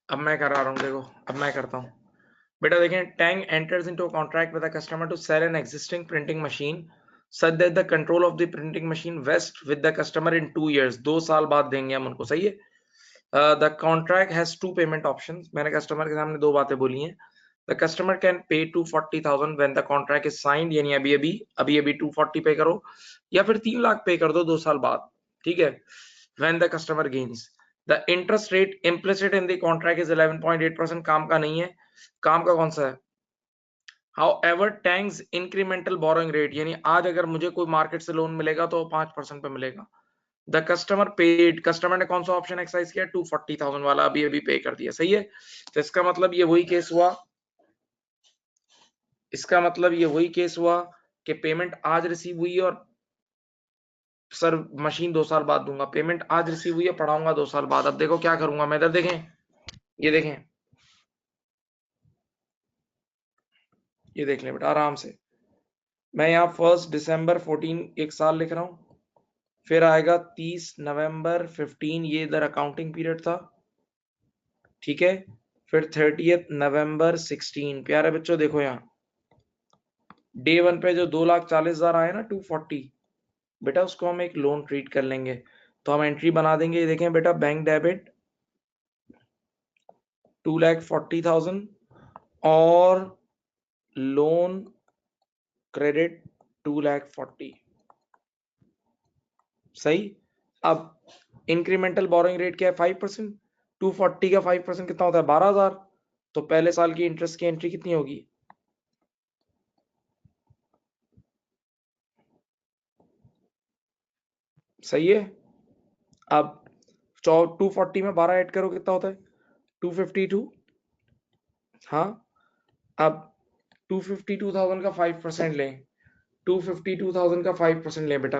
अब मैं करा रहा हूँ, देखो अब मैं करता हूँ बेटा। देखें, Tang enters into contract with the customer to sell an existing printing machine such that the control of the printing machine vests with the customer in 2 years। 2 साल बाद देंगे हम उनको, सही है। The contract has 2 payment options. मैंने customer के सामने 2 बातें बोली हैं। The customer can pay 240,000 when the contract is signed, यानी अभी 240 पे करो, या फिर 3 लाख पे कर दो 2 साल बाद, ठीक है। When the customer gains the interest rate implicit in the contract is 11.8%। काम का नहीं है, काम का कौन सा है। However, tanks incremental borrowing rate, यानी आज अगर मुझे कोई मार्केट से लोन मिलेगा तो 5% पे मिलेगा। द कस्टमर पेड, कस्टमर ने कौन सा ऑप्शन एक्सरसाइज किया, 240,000 वाला अभी पे कर दिया, सही है। तो इसका मतलब ये वही केस हुआ, इसका मतलब ये वही केस हुआ कि पेमेंट आज रिसीव हुई और सर मशीन 2 साल बाद दूंगा। पेमेंट आज रिसीव हुई है, पढ़ाऊंगा 2 साल बाद। अब देखो क्या करूंगा मैं, इधर देखें, ये देखें, ये देख लें बेटा आराम से। मैं यहाँ 1 दिसंबर 14 एक साल लिख रहा हूँ, फिर आएगा 30 नवंबर 15, ये इधर अकाउंटिंग पीरियड था, ठीक है। फिर 30 नवंबर 16। प्यारे बच्चों देखो यहाँ डे 1 पे जो 2,40,000 आए ना 240, बेटा उसको हम एक लोन ट्रीट कर लेंगे। तो हम एंट्री बना देंगे, ये देखें बेटा, बैंक डेबिट 2,40,000 और लोन क्रेडिट 2,40,000, सही। अब इंक्रीमेंटल बोरोइंग रेट क्या है, 5%। 240 का 5% कितना होता है, 12,000। तो पहले साल की इंटरेस्ट की एंट्री कितनी होगी, सही है। अब 240 में 12 ऐड करो, कितना होता है, 252। हाँ, अब 252,000 का 5% लें, 252,000 का 5% लें बेटा,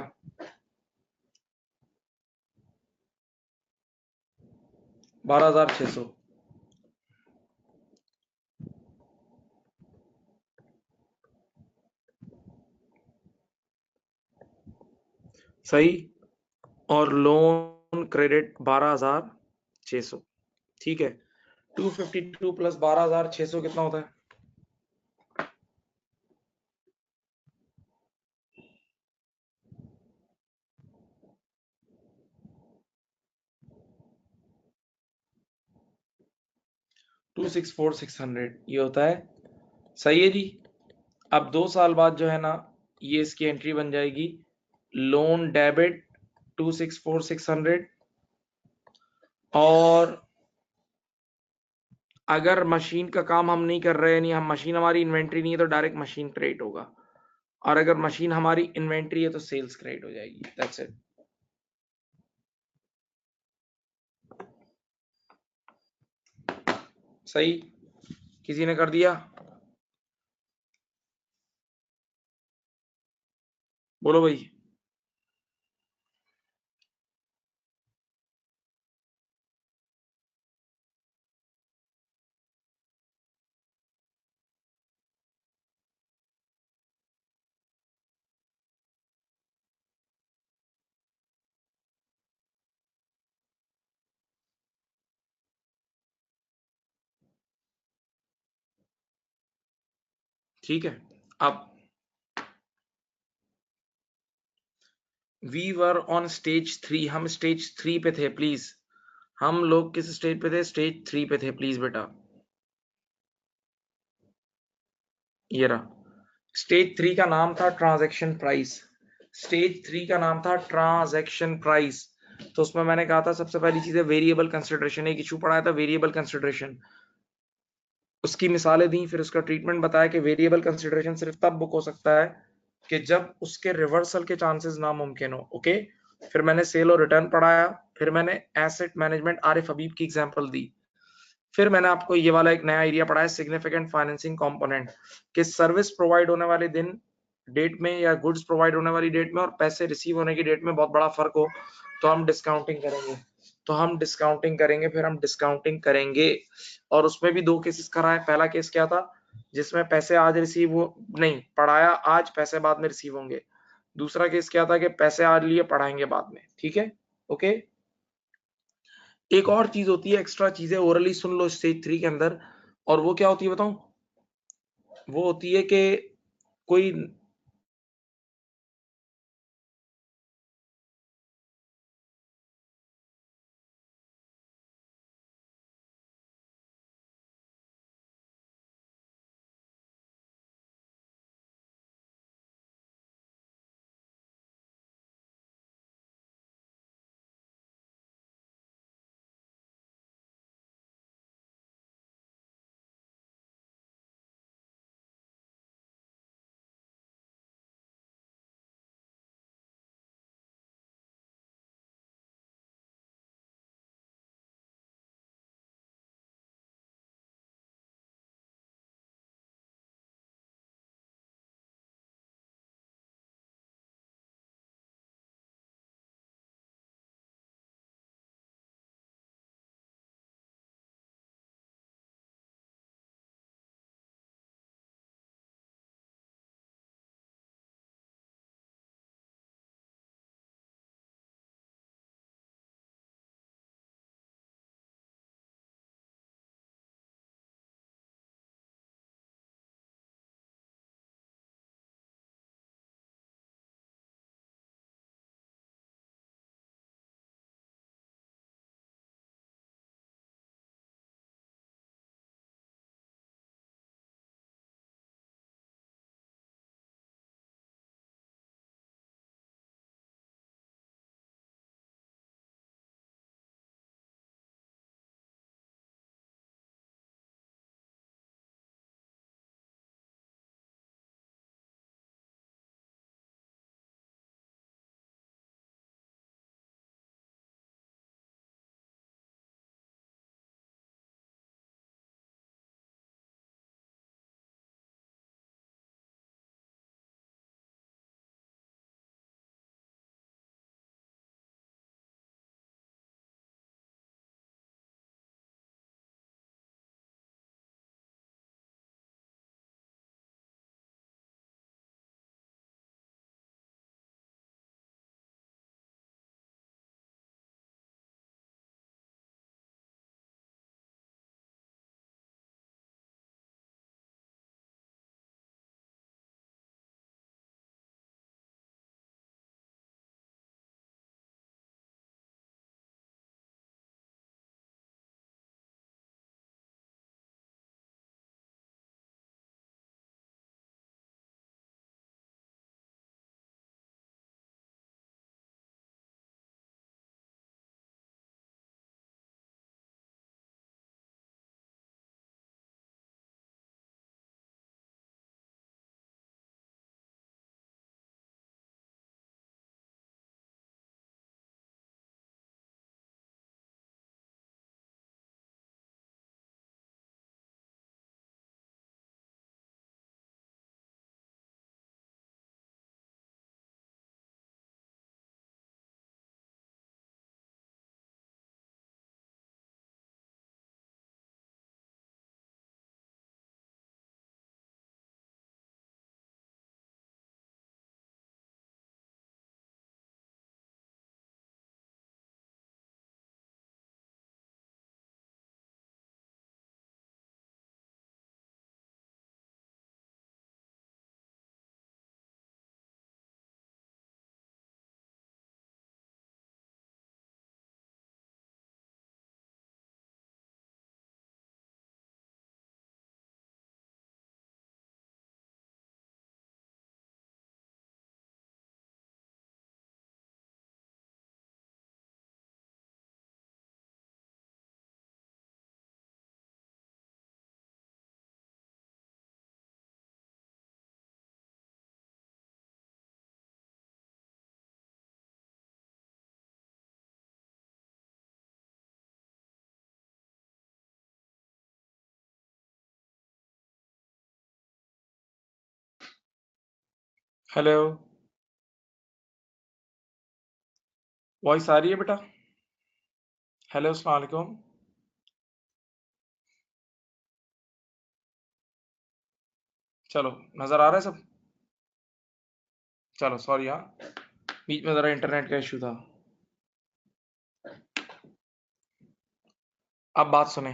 12,600, सही। और लोन क्रेडिट 12,600, ठीक है। 252 प्लस 12,600 कितना होता है, 264,600 ये होता है, सही है जी। अब 2 साल बाद जो है ना, ये इसकी एंट्री बन जाएगी, लोन डेबिट 264,600। और अगर मशीन का काम हम नहीं कर रहे हैं, नहीं हम मशीन, हमारी इन्वेंट्री नहीं है, तो डायरेक्ट मशीन क्रेडिट होगा। और अगर मशीन हमारी इन्वेंट्री है तो सेल्स क्रेडिट हो जाएगी, दैट्स इट। सही, किसी ने कर दिया, बोलो भाई। ठीक है। अब वी वर ऑन स्टेज 3, हम स्टेज 3 पे थे प्लीज। हम लोग किस स्टेज पे थे, स्टेज 3 पे थे प्लीज बेटा। ये रहा, स्टेज 3 का नाम था ट्रांजैक्शन प्राइस। स्टेज 3 का नाम था ट्रांजैक्शन प्राइस। तो उसमें मैंने कहा था सबसे पहली चीज है वेरिएबल कंसिडरेशन, एक इशू पढ़ाया था वेरिएबल कंसिडरेशन, उसकी मिसालें दी, फिर उसका ट्रीटमेंट बताया कि वेरिएबल कंसिडरेशन सिर्फ तब बुक हो सकता है कि जब उसके रिवर्सल के चांसेस नामुमकिन हो, ओके। फिर मैंने सेल और रिटर्न पढ़ाया, फिर मैंने एसेट मैनेजमेंट आरिफ हबीब की एग्जांपल दी, फिर मैंने आपको ये वाला एक नया एरिया पढ़ा है सिग्निफिकेंट फाइनेंसिंग कंपोनेंट, कि सर्विस प्रोवाइड होने वाले दिन डेट में या गुड्स प्रोवाइड होने वाली डेट में और पैसे रिसीव होने की डेट में बहुत बड़ा फर्क हो तो हम डिस्काउंटिंग करेंगे, तो हम डिस्काउंटिंग करेंगे, फिर हम डिस्काउंटिंग करेंगे। और उसमें भी 2 केसेस कराए। पहला केस क्या था, जिसमें पैसे आज रिसीव हो, नहीं पढ़ाया आज, पैसे बाद में रिसीव होंगे। दूसरा केस क्या था कि पैसे आज लिए, पढ़ाएंगे बाद में, ठीक है, ओके। एक और चीज होती है, एक्स्ट्रा चीज है, ओरली सुन लो स्टेज 3 के अंदर, और वो क्या होती है बताऊं? वो होती है कि कोई हेलो, वॉइस आ रही है बेटा? हेलो, अस्सलाम वालेकुम। चलो, नजर आ रहा है सब? चलो, सॉरी हाँ, बीच में जरा इंटरनेट का इशू था। अब बात सुने,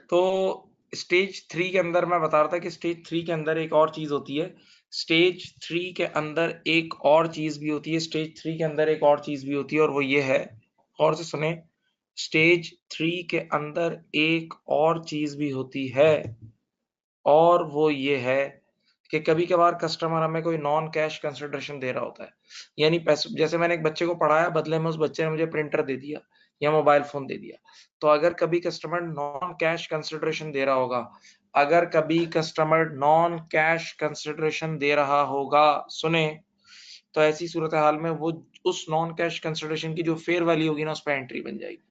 तो स्टेज 3 के अंदर मैं बता रहा था कि स्टेज 3 के अंदर एक और चीज होती है, स्टेज 3 के अंदर एक और चीज भी होती है, स्टेज 3 के अंदर एक और चीज भी होती है, और वो ये है, और से सुने, स्टेज 3 के अंदर एक और चीज भी होती है, और वो ये है कि कभी कभार कस्टमर हमें कोई नॉन कैश कंसिडरेशन दे रहा होता है, यानी पैसे, जैसे मैंने एक बच्चे को पढ़ाया, बदले में उस बच्चे ने मुझे प्रिंटर दे दिया या मोबाइल फोन दे दिया, तो अगर कभी कस्टमर नॉन कैश कंसिडरेशन दे रहा होगा, अगर कभी कस्टमर नॉन कैश कंसिडरेशन दे रहा होगा, सुने, तो ऐसी सूरत हाल में वो उस नॉन कैश कंसिडरेशन की जो फेयर वैल्यू होगी ना, उस पर एंट्री बन जाएगी,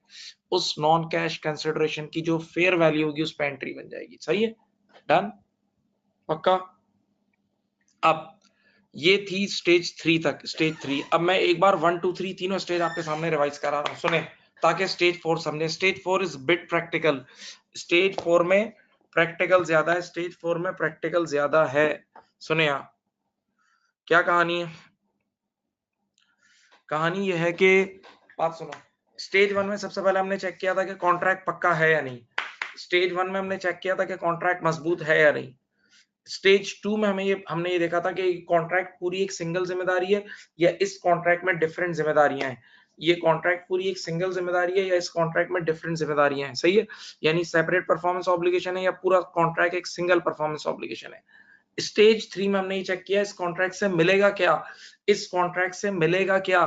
उस नॉन कैश कंसिडरेशन की जो फेयर वैल्यू होगी उस पर एंट्री बन जाएगी। सही है, डन, पक्का। अब ये थी स्टेज 3 तक, स्टेज 3। अब मैं एक बार 1 2 3 तीनों स्टेज आपके सामने रिवाइज करा रहा हूं, सुने, ताकि स्टेज 4 समझे। Stage 4 is bit practical, stage 4 में प्रैक्टिकल ज्यादा है, स्टेज 4 में प्रैक्टिकल ज्यादा है। सुने आप, क्या कहानी है, कहानी यह है कि, बात सुनो, स्टेज 1 में सबसे पहले हमने चेक किया था कि कॉन्ट्रैक्ट पक्का है या नहीं, स्टेज 1 में हमने चेक किया था कि कॉन्ट्रैक्ट मजबूत है या नहीं, स्टेज 2 में हमने ये देखा था कि कॉन्ट्रैक्ट पूरी एक सिंगल जिम्मेदारी है या इस कॉन्ट्रैक्ट में डिफरेंट जिम्मेदारियां हैं, ये कॉन्ट्रैक्ट पूरी एक सिंगल जिम्मेदारी है या इस कॉन्ट्रैक्ट में डिफरेंट जिम्मेदारियां हैं। सही है, यानी सेपरेट परफॉर्मेंस ऑब्लिगेशन है या पूरा कॉन्ट्रैक्ट एक सिंगल परफॉर्मेंस ऑब्लिगेशन है। स्टेज 3 में हमने ये चेक किया इस कॉन्ट्रैक्ट से मिलेगा क्या, इस कॉन्ट्रैक्ट से मिलेगा क्या,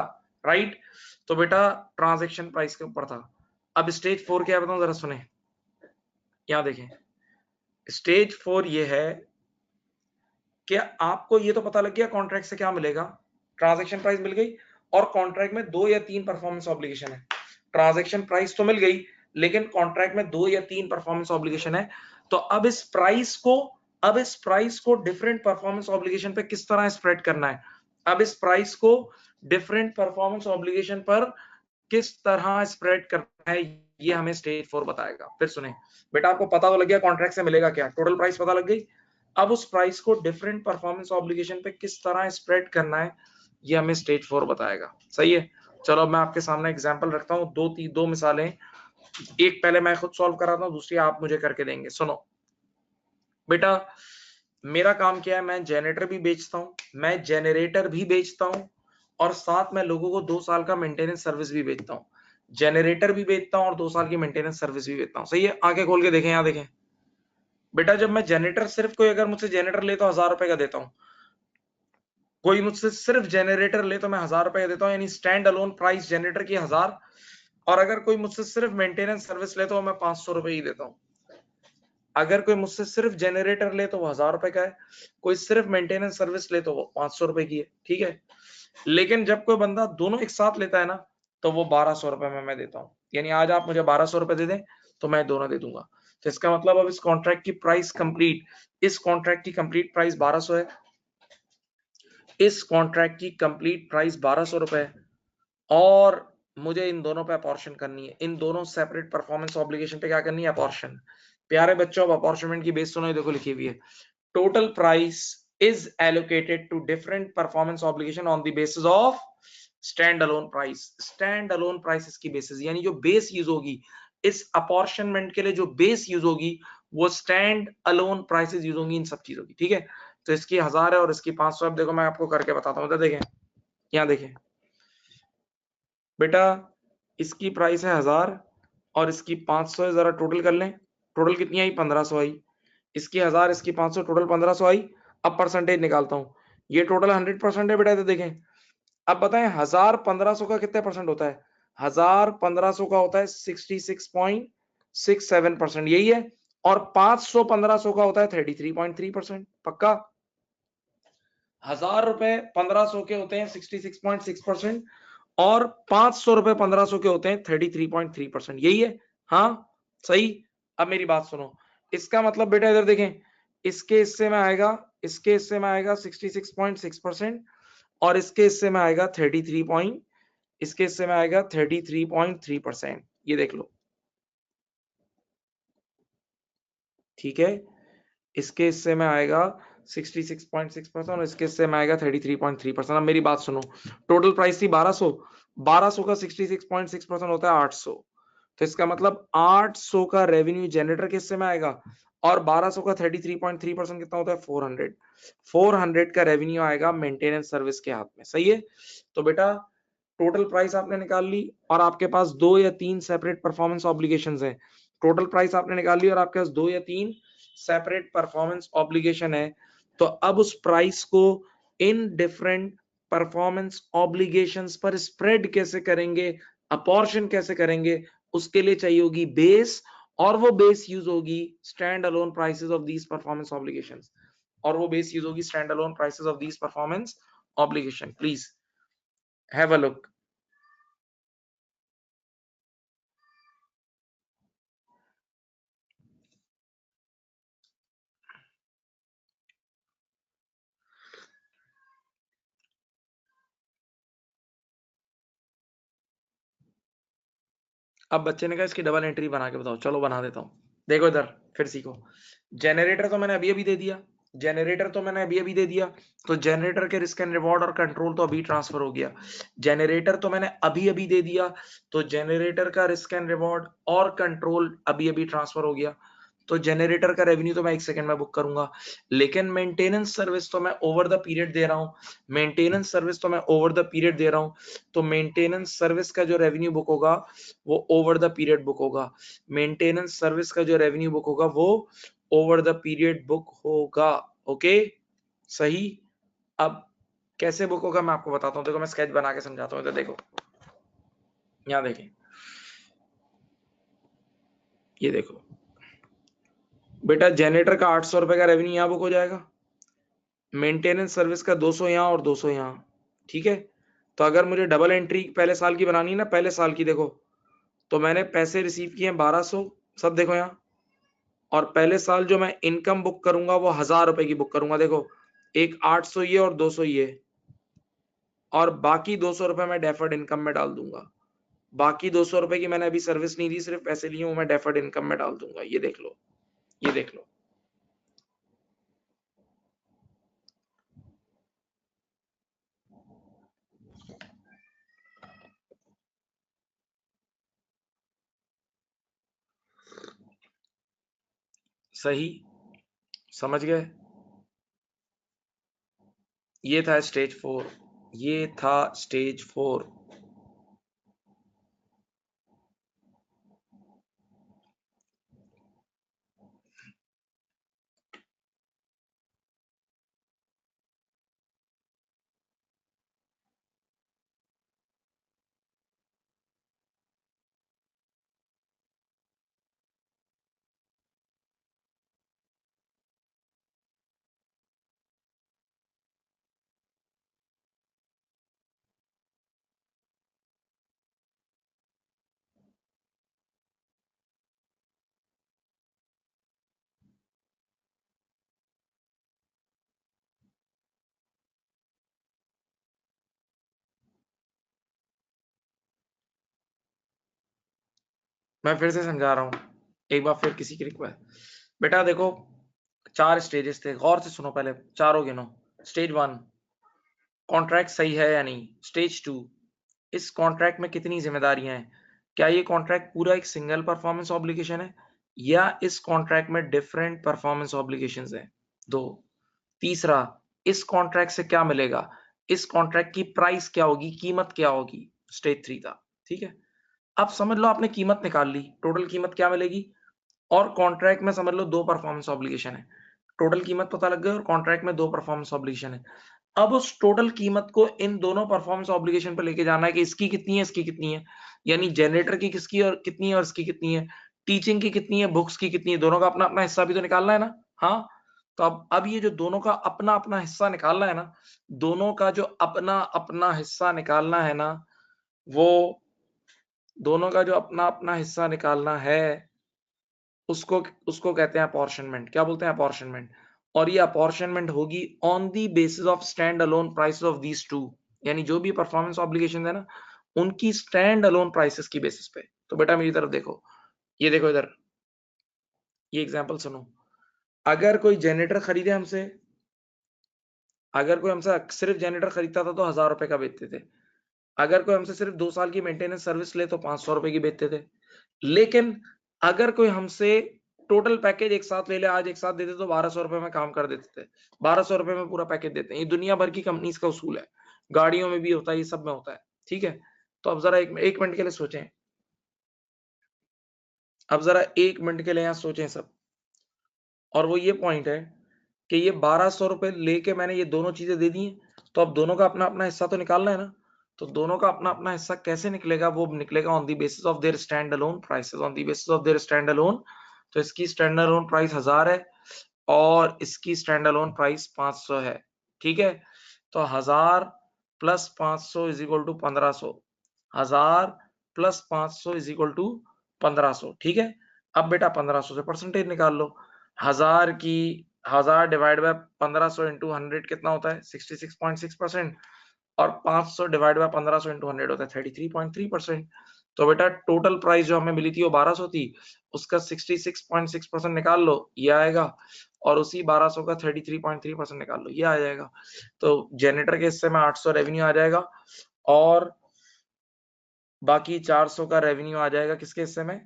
राइट। तो बेटा ट्रांजैक्शन प्राइस के ऊपर था। अब स्टेज 4 क्या बताऊं, जरा सुने, यहां देखें, स्टेज 4 ये है कि आपको ये तो पता लग गया कॉन्ट्रैक्ट से क्या मिलेगा, ट्रांजैक्शन प्राइस मिल गई, और कॉन्ट्रैक्ट में 2 या 3 परफॉर्मेंस ऑब्लिगेशन है, ट्रांजैक्शन प्राइस तो मिल गई लेकिन कॉन्ट्रैक्ट में 2 या 3 परफॉर्मेंस ऑब्लिगेशन है। तो अब इस प्राइस को डिफरेंट परफॉर्मेंस ऑब्लिगेशन पे किस तरह स्प्रेड करना है, अब इस प्राइस को डिफरेंट परफॉर्मेंस ऑब्लिगेशन पर किस तरह स्प्रेड करना है, ये हमें स्टेज 4 बताएगा। फिर सुने बेटा, आपको पता तो लग गया कॉन्ट्रैक्ट से मिलेगा क्या, टोटल प्राइस पता लग गई, अब उस प्राइस को डिफरेंट परफॉर्मेंस ऑब्लिगेशन पे किस तरह स्प्रेड करना है, ये हमें स्टेज 4 बताएगा। सही है, चलो अब मैं आपके सामने एग्जांपल रखता हूँ, दो मिसालें, एक पहले मैं खुद सॉल्व कराता हूँ, दूसरी आप मुझे करके देंगे। सुनो बेटा, मेरा काम क्या है, मैं जनरेटर भी बेचता हूँ, मैं जनरेटर भी बेचता हूँ, और साथ में लोगों को 2 साल का मेंटेनेंस सर्विस भी बेचता हूँ, जनरेटर भी बेचता हूँ और 2 साल की मेंटेनेंस सर्विस भी बेचता हूँ। सही है, आंखें खोल के देखें, यहाँ देखें बेटा, जब मैं जनरेटर, सिर्फ कोई अगर मुझसे जनरेटर ले तो 1000 रुपए का देता हूँ, कोई मुझसे सिर्फ जनरेटर ले तो मैं 1000 रुपए का देता हूँ, यानी स्टैंड अलोन प्राइस जनरेटर की 1000, और अगर कोई मुझसे सिर्फ मेंटेनेंस सर्विस ले तो मैं 500 रुपए ही देता हूँ। अगर कोई मुझसे सिर्फ जनरेटर ले तो वो 1000 रुपए का है, कोई सिर्फ मेंटेनेंस सर्विस ले तो वो 500 रुपए की है, ठीक है। लेकिन जब कोई बंदा दोनों एक साथ लेता है ना, तो वो 1200 रुपए में मैं देता हूँ, यानी आज आप मुझे 1200 रुपए दे दें तो मैं दोनों दे दूंगा। तो इसका मतलब अब इस कॉन्ट्रैक्ट की प्राइस कंप्लीट, इस कॉन्ट्रैक्ट की कंप्लीट प्राइस 1200 है, इस कॉन्ट्रैक्ट की कंप्लीट प्राइस 1200 रुपए है, और मुझे इन दोनों पे अपॉर्शन करनी है, इन दोनों सेपरेट परफॉर्मेंस ऑब्लिगेशन पे क्या करनी है, अपॉर्शन। प्यारे बच्चों, अब अपॉर्चमेंट की बेस सुनो, देखो लिखी हुई है, total price is allocated to different performance obligation on the basis of stand alone price, stand alone price इसकी बेसिस, यानी जो बेस यूज होगी इस अपॉर्शनमेंट के लिए, जो बेस यूज होगी वो स्टैंड अलोन प्राइसेस यूज होंगी इन सब चीजों की, ठीक है। तो इसकी 1000 है और इसकी 500। अब देखो मैं आपको करके बताता हूँ, देखें यहाँ देखें बेटा, इसकी प्राइस है 1000 और इसकी 500 है, जरा टोटल कर लें, टोटल कितनी आई, 1500 आई, इसकी 1000 इसकी 500, टोटल 1500 आई। अब परसेंटेज निकालता हूं, ये टोटल 100% है बेटा, तो देखें, अब बताएं 1000 1500 का कितने परसेंट होता है, 1000 1500 का होता है 66.67%, यही है, और 500 1500 का होता है 33.3%, पक्का। 1000 रुपए 1500 के होते हैं 66.6%, और 500 रुपए 1500 के होते हैं 33.3%, यही है, हाँ सही। अब मेरी बात सुनो, इसका मतलब बेटा इधर देखें, इसके हिस्से में आएगा, इसके हिस्से में आएगा 66.6%, और इसके हिस्से में आएगा 33 पॉइंट, इसके हिस्से में आएगा 33.3%, ये देख लो, ठीक है। इसके हिस्से में आएगा 66.6% और इसके हिस्से में आएगा 33.3%। अब मेरी बात सुनो, टोटल प्राइस थी 1200, 1200 का 66.6% होता है 800, तो इसका मतलब 800 का रेवेन्यू जनरेटर के हिस्से में आएगा और 1200 का 33.3% कितना होता है 400 का रेवेन्यू आएगा मेंटेनेंस सर्विस के हाथ में। सही है। तो बेटा टोटल प्राइस आपने निकाल ली और आपके पास 2 या 3 सेपरेट परफॉर्मेंस ऑब्लिगेशंस हैं। टोटल प्राइस आपने निकाल ली और आपके पास 2 या 3 सेपरेट परफॉर्मेंस ऑब्लिगेशन है। तो अब उस प्राइस को इन डिफरेंट परफॉर्मेंस ऑब्लिगेशंस पर स्प्रेड कैसे करेंगे, अपॉर्शन कैसे करेंगे, उसके लिए चाहिए होगी बेस, और वो बेस यूज होगी stand alone prices of these performance obligations, और वो बेस यूज होगी stand alone prices of these performance obligation. Please have a look. अब बच्चे ने कहा इसकी डबल एंट्री बना के बताओ। चलो बना देता हूं। देखो इधर फिर सीखो। जनरेटर तो मैंने अभी अभी दे दिया, जनरेटर तो मैंने अभी अभी दे दिया, तो जनरेटर के रिस्क एंड रिवॉर्ड और कंट्रोल तो अभी ट्रांसफर हो गया। जनरेटर तो मैंने अभी अभी दे दिया, तो जनरेटर का रिस्क एंड रिवॉर्ड और कंट्रोल अभी अभी ट्रांसफर हो गया। तो जनरेटर का रेवेन्यू तो मैं 1 सेकंड में बुक करूंगा, लेकिन मेंटेनेंस सर्विस तो मैं ओवर द पीरियड दे रहा हूं। मेंटेनेंस सर्विस तो मैं ओवर द पीरियड दे रहा हूं, तो मेंटेनेंस सर्विस का जो रेवेन्यू बुक होगा वो ओवर द पीरियड बुक होगा। मेंटेनेंस सर्विस का जो रेवेन्यू बुक होगा वो ओवर द पीरियड बुक होगा। ओके, सही। अब कैसे बुक होगा मैं आपको बताता हूं। देखो मैं स्केच बना के समझाता हूं। इधर देखो, यहां देखें, ये देखो बेटा, जनरेटर का 800 रुपए का रेवेन्यू यहां बुक हो जाएगा, मेंटेनेंस सर्विस का 200 यहां और 200 यहां। ठीक है। तो अगर मुझे डबल एंट्री पहले साल की बनानी है ना, पहले साल की, देखो तो मैंने पैसे रिसीव किए हैं 1200, सब देखो यहाँ, और पहले साल जो मैं इनकम बुक करूंगा वो 1000 रुपए की बुक करूंगा। देखो एक 800 ये और 200 ये, और बाकी 200 रुपए मैं डेफर्ड इनकम में डाल दूंगा। बाकी 200 रुपए की मैंने अभी सर्विस नहीं दी, सिर्फ पैसे लिए, वो मैं डेफर्ड इनकम में डाल दूंगा। ये देख लो, ये देख लो। सही, समझ गए। ये था स्टेज 4, ये था स्टेज 4। मैं फिर से समझा रहा हूं, एक बार फिर किसी की रिक्वेस्ट। बेटा देखो, 4 स्टेजेस थे, गौर से सुनो, पहले चारों गिनो। स्टेज 1, कॉन्ट्रैक्ट सही है या नहीं। स्टेज 2, इस कॉन्ट्रैक्ट में कितनी जिम्मेदारियां हैं, क्या ये कॉन्ट्रैक्ट पूरा एक सिंगल परफॉर्मेंस ऑब्लिगेशन है या इस कॉन्ट्रैक्ट में डिफरेंट परफॉर्मेंस ऑब्लिगेशंस हैं। 2, तीसरा, इस कॉन्ट्रैक्ट से क्या मिलेगा, इस कॉन्ट्रैक्ट की प्राइस क्या होगी, कीमत क्या होगी। स्टेज 3 था। ठीक है। अब समझ लो आपने कीमत निकाल ली, टोटल कीमत क्या मिलेगी, और कॉन्ट्रैक्ट में समझ लो 2 परफॉर्मेंस ऑब्लिगेशन है। टोटल कीमत पता लग गई और कॉन्ट्रैक्ट में 2 परफॉर्मेंस ऑब्लिगेशन है। अब उस टोटल कीमत को इन दोनों परफॉर्मेंस ऑब्लिगेशन पर लेके जाना है कि इसकी कितनी है, इसकी कितनी है, यानी जनरेटर की किसकी और कितनी है और इसकी कितनी है, टीचिंग की कितनी है, बुक्स की कितनी है, दोनों का अपना अपना हिस्सा भी तो निकालना है ना। हाँ, तो अब ये जो दोनों का अपना अपना हिस्सा निकालना है ना, दोनों का जो अपना अपना हिस्सा निकालना है ना, वो दोनों का जो अपना अपना हिस्सा निकालना है, उसको उसको कहते हैं अपॉर्शनमेंट। क्या बोलते हैं, अपॉर्शनमेंट। और ये अपॉर्शनमेंट होगी on the basis of stand alone prices of these two, यानी जो भी परफॉर्मेंस ऑब्लिगेशन है ना, उनकी स्टैंड अलोन प्राइसेस की बेसिस पे। तो बेटा मेरी तरफ देखो, ये देखो इधर, ये एग्जांपल सुनो। अगर कोई जनरेटर खरीदे हमसे, अगर कोई हमसे सिर्फ जनरेटर खरीदता था तो 1000 रुपए का बेचते थे। अगर कोई हमसे सिर्फ 2 साल की मेंटेनेंस सर्विस ले तो 500 रुपए की बेचते थे। लेकिन अगर कोई हमसे टोटल पैकेज एक साथ ले ले, आज एक साथ देते तो 1200 रुपए में काम कर देते थे। 1200 रुपए में पूरा पैकेज देते हैं। ये दुनिया भर की कंपनीज का उसूल है, गाड़ियों में भी होता है, ये सब में होता है। ठीक है, तो अब जरा एक मिनट के लिए सोचें, अब जरा 1 मिनट के लिए यहाँ सोचें सब। और वो ये पॉइंट है कि ये 1200 रुपए लेके मैंने ये दोनों चीजें दे दी हैं, तो अब दोनों का अपना अपना हिस्सा तो निकालना है ना। तो दोनों का अपना अपना हिस्सा कैसे निकलेगा? वो निकलेगा on the basis of their stand alone prices, on the basis of their stand alone. तो इसकी स्टैंड अलोन प्राइस 1000 है और इसकी स्टैंड अलोन प्राइस 500 है। ठीक है, तो 1000 plus 500 is equal to 1500, 1000 plus 500 is equal to 1500। ठीक है, अब बेटा 1500 से परसेंटेज निकाल लो। 1000 डिवाइड बाय 1500 इंटू 100 कितना होता है? 66.6%। और 500 डिवाइड बाय 1500 इंटू 100 होता है 33.3%। तो बेटा टोटल प्राइस जो हमें मिली थी वो 1200 थी, उसका 66.6% निकाल लो, ये आएगा। और उसी 1200 का 33.3% निकाल लो, ये आ जाएगा। तो जनरेटर के हिस्से में 800 रेवेन्यू आ जाएगा और बाकी 400 का रेवेन्यू आ जाएगा किसके हिस्से में?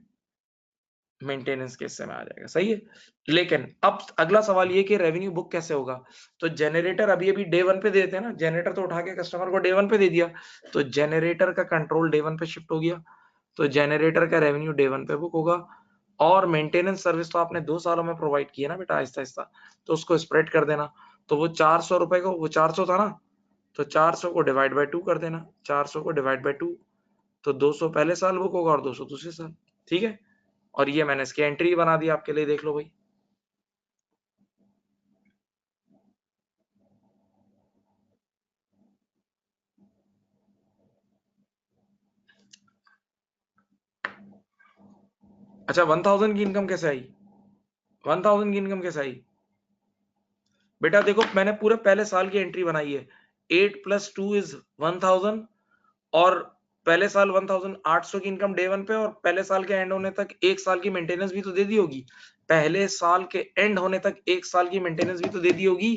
मेंटेनेंस के हिस्से में आ जाएगा। सही है, लेकिन अब अगला सवाल ये कि रेवेन्यू बुक कैसे होगा? तो जनरेटर अभी अभी डे 1 पे दे देते हैं ना, जनरेटर तो उठा के कस्टमर को डे 1 पे दे दिया, तो जनरेटर का कंट्रोल डे 1 पे शिफ्ट हो गया, तो जनरेटर का रेवेन्यू डे 1 पे बुक होगा। और मेंटेनेंस सर्विस तो आपने 2 सालों में प्रोवाइड किया ना बेटा, आहिस्ता आहिस्ता, तो उसको स्प्रेड कर देना। तो वो 400 रुपए को, वो 400 था ना, तो 400 को डिवाइड बाय 2 कर देना, 400 को डिवाइड बाय 2, तो 200 पहले साल बुक होगा और 200 दूसरे साल। ठीक है, और ये मैंने इसकी एंट्री बना दी आपके लिए, देख लो भाई। अच्छा, 1000 की इनकम कैसे आई? 1000 की इनकम कैसे आई? बेटा देखो, मैंने पूरे पहले साल की एंट्री बनाई है। 8 + 2 इज 1000 और पहले साल 1800 की इनकम डे 1 पे, और पहले साल के एंड होने तक एक साल की मेंटेनेंस भी तो दे दी होगी। पहले साल के एंड होने तक एक साल की मेंटेनेंस भी तो दे दी होगी।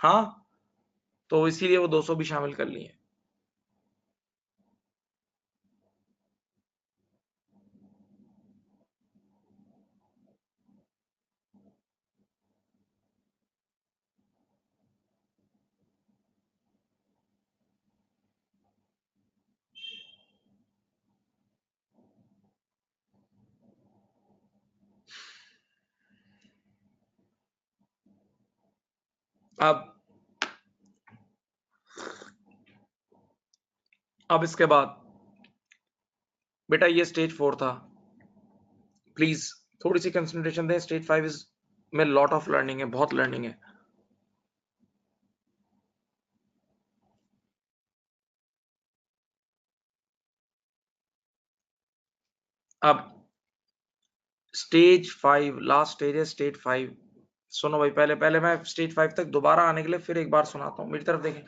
हाँ, तो इसीलिए वो 200 भी शामिल कर लिए। अब इसके बाद बेटा ये स्टेज 4 था। प्लीज थोड़ी सी कंसंट्रेशन दें, स्टेज 5 इज में लॉट ऑफ लर्निंग है, बहुत लर्निंग है। अब स्टेज 5 लास्ट स्टेज है, स्टेज 5। सुनो भाई, पहले पहले मैं स्टेज 5 तक दोबारा आने के लिए फिर एक बार सुनाता हूँ। मेरी तरफ देखें,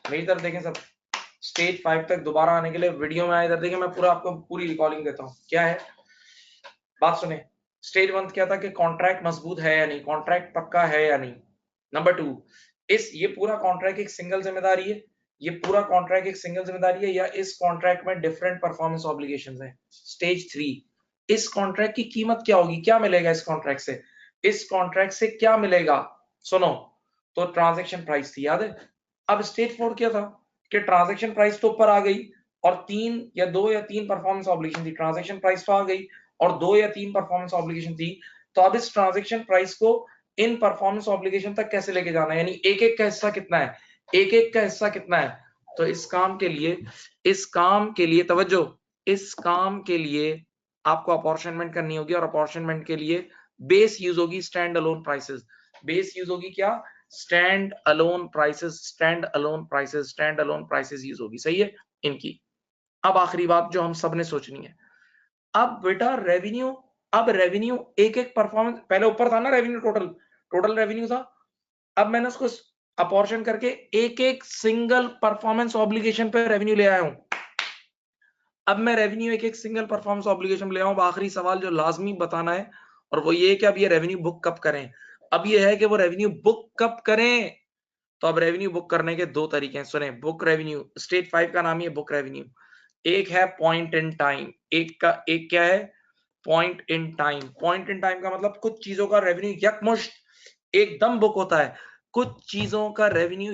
मेरी तरफ देखें सब। स्टेज 5 तक दोबारा आने के लिए वीडियो में आए, इधर देखें, मैं पूरा आपको पूरी रिकॉर्डिंग देता हूँ। क्या है बात सुने। स्टेज 1 क्या था कि कॉन्ट्रैक्ट मजबूत है या नहीं, कॉन्ट्रैक्ट पक्का है या नहीं। नंबर 2, इस ये पूरा कॉन्ट्रैक्ट एक सिंगल जिम्मेदारी है, ये पूरा कॉन्ट्रैक्ट एक सिंगल जिम्मेदारी है, या इस कॉन्ट्रैक्ट में डिफरेंट परफॉर्मेंस ऑब्लिगेशंस हैं। स्टेज 3, इस कॉन्ट्रैक्ट की कीमत क्या होगी, क्या मिलेगा इस कॉन्ट्रैक्ट से, इस कॉन्ट्रैक्ट से क्या मिलेगा। सुनो, तो ट्रांजैक्शन प्राइस थी, याद है। अब स्टेज 4 क्या था कि ट्रांजैक्शन प्राइस तो ऊपर आ गई और 2 या 3 परफॉर्मेंस ऑब्लिगेशन थी। ट्रांजैक्शन प्राइस तो आ गई और 2 या 3 परफॉर्मेंस ऑब्लिगेशन थी। तो अब इस ट्रांजैक्शन प्राइस को इन परफॉर्मेंस ऑब्लिगेशन तक कैसे लेके जाना है, यानी एक एक का हिस्सा कितना है, एक एक का हिस्सा कितना है। तो इस काम के लिए, इस काम के लिए तवज्जो, इस काम के लिए आपको अपॉर्चनमेंट करनी होगी, और अपॉर्चनमेंट के लिए बेस यूज होगी stand alone prices. Base use होगी क्या? Stand alone prices, stand alone prices, stand alone prices use होगी। सही है इनकी। अब आखिरी बात जो हम सब ने सोचनी है, अब बेटा रेवेन्यू, अब रेवेन्यू एक एक परफॉर्मेंस, पहले ऊपर था ना रेवेन्यू, टोटल टोटल रेवेन्यू था, अब मैंने उसको अपॉर्शन करके एक एक सिंगल परफॉर्मेंस ऑब्लिगेशन पे रेवेन्यू ले आया हूं। अब मैं रेवेन्यू एक एक सिंगल परफॉर्मेंस ऑब्लिगेशन ले आऊं। आखिरी सवाल जो लाजमी बताना है, और वो ये कि अब ये रेवेन्यू बुक कब करें। अब ये है कि वो रेवेन्यू बुक कब करें। तो अब रेवेन्यू बुक करने के 2 तरीके हैं, सुने। बुक रेवेन्यू, स्टेज 5 का नाम ही है बुक रेवेन्यू। एक है पॉइंट इन टाइम, एक क्या है, point in time. Point in time का मतलब कुछ चीजों का रेवेन्यू यकमुश्त एकदम बुक होता है, कुछ चीजों का रेवेन्यू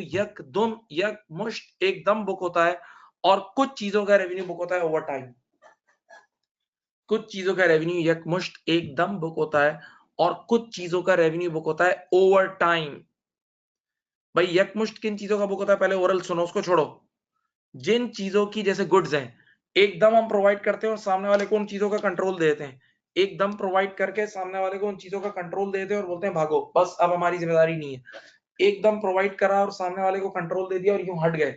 यकमुश्त एकदम बुक होता है, और कुछ चीजों का रेवेन्यू बुक होता है ओवर टाइम। कुछ चीजों का रेवेन्यू यकमुश्त एकदम बुक होता है और कुछ चीजों का रेवेन्यू बुक होता है ओवर टाइम। भाई यकमुश्त किन चीजों का बुक होता है, पहले ओरल सुनो, उसको छोड़ो। जिन चीजों की जैसे गुड्स हैं, एकदम हम प्रोवाइड करते हैं और सामने वाले को उन चीजों का कंट्रोल देते हैं, एकदम प्रोवाइड करके सामने वाले को उन चीजों का कंट्रोल देते हैं और बोलते हैं भागो, बस अब हमारी जिम्मेदारी नहीं है। एकदम प्रोवाइड करा और सामने वाले को कंट्रोल दे दिया और यूं हट गए,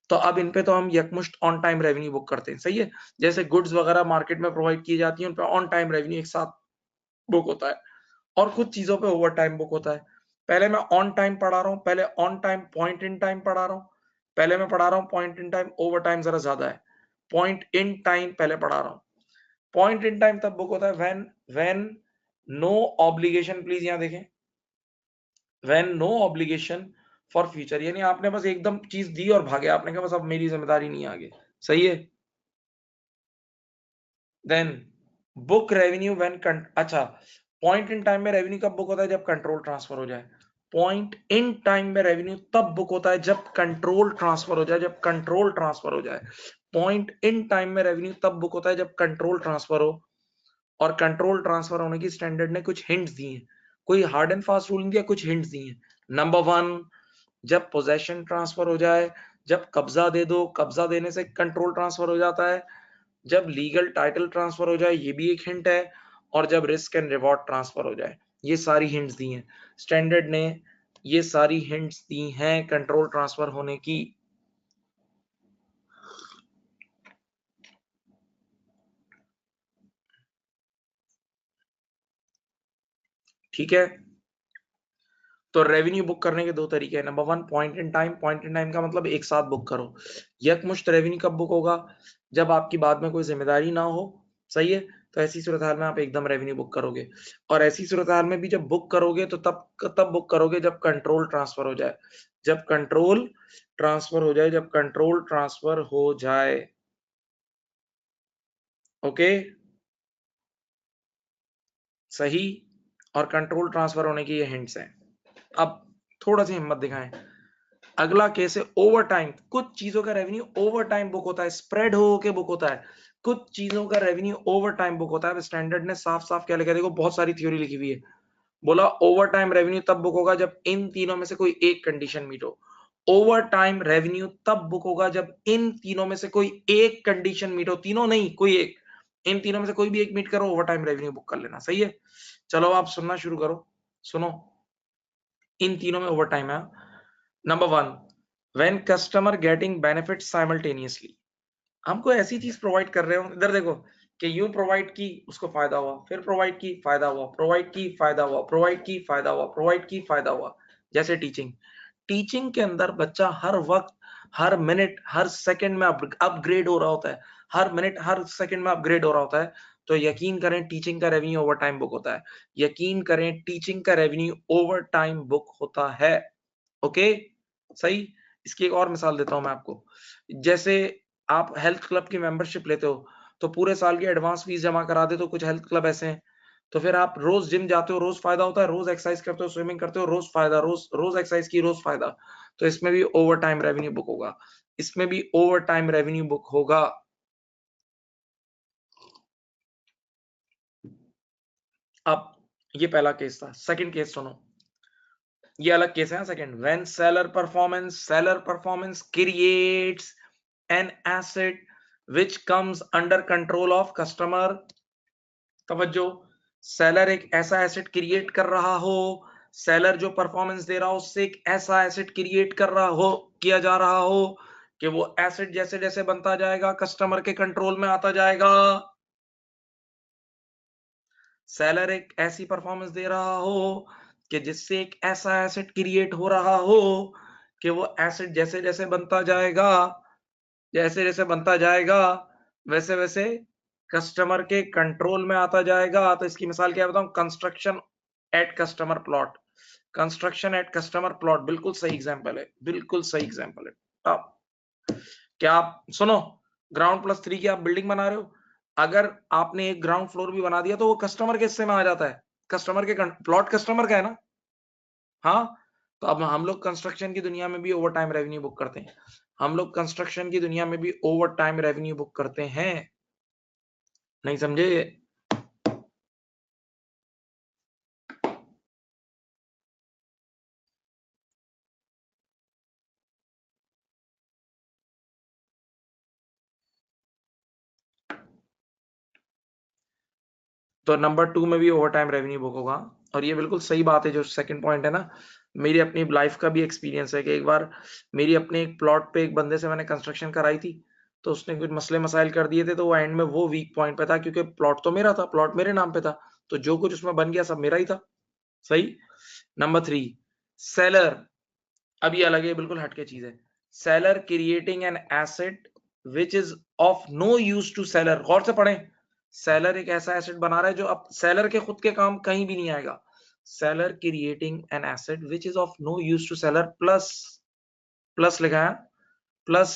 तो अब इन पे तो हम यकमुश्त ऑन टाइम रेवेन्यू बुक करते हैं, सही है। जैसे गुड्स वगैरह मार्केट में प्रोवाइड की जाती है, उन पे ऑन टाइम रेवेन्यू एक साथ बुक होता है, और कुछ चीजों पे ओवर टाइम बुक होता है। पहले मैं ऑन टाइम पढ़ा रहा हूं, पहले on time point in time पढ़ा रहा हूं, पहले मैं पढ़ा रहा हूं point in time, over time जरा ज्यादा है। पॉइंट इन टाइम पहले पढ़ा रहा हूं। पॉइंट इन टाइम तब बुक होता है व्हेन नो ऑब्लिगेशन, प्लीज यहां देखें, when no obligation for future, यानी आपने बस एकदम चीज दी और भागे, आपने कहा बस अब मेरी जिम्मेदारी नहीं आगे, सही है। देन बुक रेवेन्यू व्हेन, अच्छा, पॉइंट इन टाइम में रेवेन्यू कब बुक होता है, जब कंट्रोल ट्रांसफर हो जाए। पॉइंट इन टाइम में रेवेन्यू तब बुक होता है जब कंट्रोल ट्रांसफर हो जाए, जब कंट्रोल ट्रांसफर हो जाए। पॉइंट इन टाइम में रेवेन्यू तब बुक होता है जब कंट्रोल ट्रांसफर हो, और कंट्रोल ट्रांसफर होने की स्टैंडर्ड ने कुछ हिंट्स दिए हैं, कोई हार्ड एंड फास्ट रूल नहीं दिया, कुछ हिंट्स दिए हैं। नंबर 1, जब पोजेशन ट्रांसफर हो जाए, जब कब्जा दे दो, कब्जा देने से कंट्रोल ट्रांसफर हो जाता है, जब लीगल टाइटल ट्रांसफर हो जाए, ये भी एक हिंट है, और जब रिस्क एंड रिवॉर्ड ट्रांसफर हो जाए। ये सारी हिंट्स दी हैं स्टैंडर्ड ने, ये सारी हिंट्स दी हैं कंट्रोल ट्रांसफर होने की। ठीक है, तो रेवेन्यू बुक करने के दो तरीके हैं। Number 1, point in time. Point in time का मतलब एक साथ बुक करो। यकमुश्त रेवेन्यू कब बुक होगा, जब आपकी बाद में कोई जिम्मेदारी ना हो, सही है। तो ऐसी सूरत हाल में आप एकदम रेवेन्यू बुक करोगे, और ऐसी सूरत हाल में भी जब बुक करोगे तो तब बुक करोगे जब कंट्रोल ट्रांसफर हो जाए, जब कंट्रोल ट्रांसफर हो जाए, जब कंट्रोल ट्रांसफर हो जाए। ओके, सही। और कंट्रोल ट्रांसफर होने की ये हिंट्स हैं। अब थोड़ा सी हिम्मत दिखाएं। अगला केस है ओवर टाइम। कुछ चीजों का रेवेन्यू ओवर टाइम बुक होता है, स्प्रेड हो के बुक होता है। कुछ चीजों का रेवेन्यू ओवर टाइम बुक होता है। स्टैंडर्ड ने साफ साफ क्या लिखा, देखो बहुत सारी थ्योरी लिखी हुई है। बोला ओवर टाइम रेवेन्यू तब बुक होगा जब इन तीनों में से कोई एक कंडीशन मीट हो। ओवर टाइम रेवेन्यू तब बुक होगा जब इन तीनों में से कोई एक कंडीशन मीट हो, तीनों नहीं कोई एक, इन तीनों में से कोई भी एक मीट करो, ओवर टाइम रेवेन्यू बुक कर लेना, सही है। चलो आप सुनना शुरू करो, सुनो। इन तीनों में ओवर टाइम है। Number 1, when customer getting benefit simultaneously. हमको ऐसी चीज प्रोवाइड कर रहे हो, इधर देखो, कि यूं प्रोवाइड की उसको फायदा हुआ, फिर प्रोवाइड की फायदा हुआ, प्रोवाइड की फायदा हुआ, प्रोवाइड की फायदा हुआ, प्रोवाइड की फायदा हुआ। जैसे टीचिंग, टीचिंग के अंदर बच्चा हर वक्त, हर मिनट, हर सेकंड में अपग्रेड हो रहा होता है, हर मिनट हर सेकंड में अपग्रेड हो रहा होता है। तो यकीन करें टीचिंग का रेवेन्यू ओवर टाइम बुक होता है। यकीन करें टीचिंग का रेवेन्यू ओवर टाइम बुक होता है। ओके, सही। इसकी एक और मिसाल देता हूं मैं आपको। जैसे आप हेल्थ क्लब की मेंबरशिप लेते हो, तो पूरे साल की एडवांस फीस जमा करा दे, तो कुछ हेल्थ क्लब ऐसे हैं। तो फिर आप रोज जिम जाते हो, रोज फायदा होता है, रोज एक्सरसाइज करते हो, स्विमिंग करते हो, रोज फायदा, रोज रोज एक्सरसाइज की रोज फायदा। तो इसमें भी ओवर टाइम रेवेन्यू बुक होगा, इसमें भी ओवर टाइम रेवेन्यू बुक होगा। अब ये पहला केस था, सेकंड केस सुनो। ये अलग केस है। Second, when seller performance creates an asset which comes under control of customer. तवज्जो, सेलर एक ऐसा एसेट क्रिएट कर रहा हो, सेलर जो परफॉर्मेंस दे रहा हो उससे एक ऐसा एसेट क्रिएट कर रहा हो, किया जा रहा हो, कि वो एसेट जैसे जैसे बनता जाएगा कस्टमर के कंट्रोल में आता जाएगा। सेलर एक ऐसी परफॉर्मेंस दे रहा हो कि जिससे एक ऐसा एसेट क्रिएट हो रहा हो कि वो एसेट जैसे जैसे बनता जाएगा, जैसे जैसे बनता जाएगा, वैसे वैसे कस्टमर के कंट्रोल में आता जाएगा। तो इसकी मिसाल क्या बताऊं, construction at customer plot. Construction at customer plot बिल्कुल सही एग्जांपल है, बिल्कुल सही एग्जांपल है। अब क्या आप सुनो, ग्राउंड प्लस 3 की आप बिल्डिंग बना रहे हो, अगर आपने एक ग्राउंड फ्लोर भी बना दिया तो वो कस्टमर के हिस्से में आ जाता है, कस्टमर के प्लॉट कस्टमर का है ना। हाँ, तो अब हम लोग कंस्ट्रक्शन की दुनिया में भी ओवर टाइम रेवेन्यू बुक करते हैं, हम लोग कंस्ट्रक्शन की दुनिया में भी ओवर टाइम रेवेन्यू बुक करते हैं, नहीं समझे। तो नंबर 2 में भी ओवर टाइम रेवेन्यू बुक होगा। और ये बिल्कुल सही बात है, जो सेकंड पॉइंट है ना, मेरी अपनी लाइफ का भी एक्सपीरियंस है कि एक बार मेरी अपने एक प्लॉट पे एक बंदे से मैंने कंस्ट्रक्शन कराई थी, तो उसने कुछ मसले मसाइल कर दिए थे, तो वो एंड में वो वीक पॉइंट पे था, क्योंकि प्लॉट तो मेरा था, प्लॉट मेरे नाम पे था, तो जो कुछ उसमें बन गया सब मेरा ही था। सही। Number 3, seller. अब ये अलग है, बिल्कुल हटके चीज है। Seller creating an asset which is of no use to seller. गौर से पढ़ें, सेलर एक ऐसा एसेट बना रहा है जो अब सेलर के खुद के काम कहीं भी नहीं आएगा। Seller creating an asset which is of no use to seller, plus, plus लिखा है, plus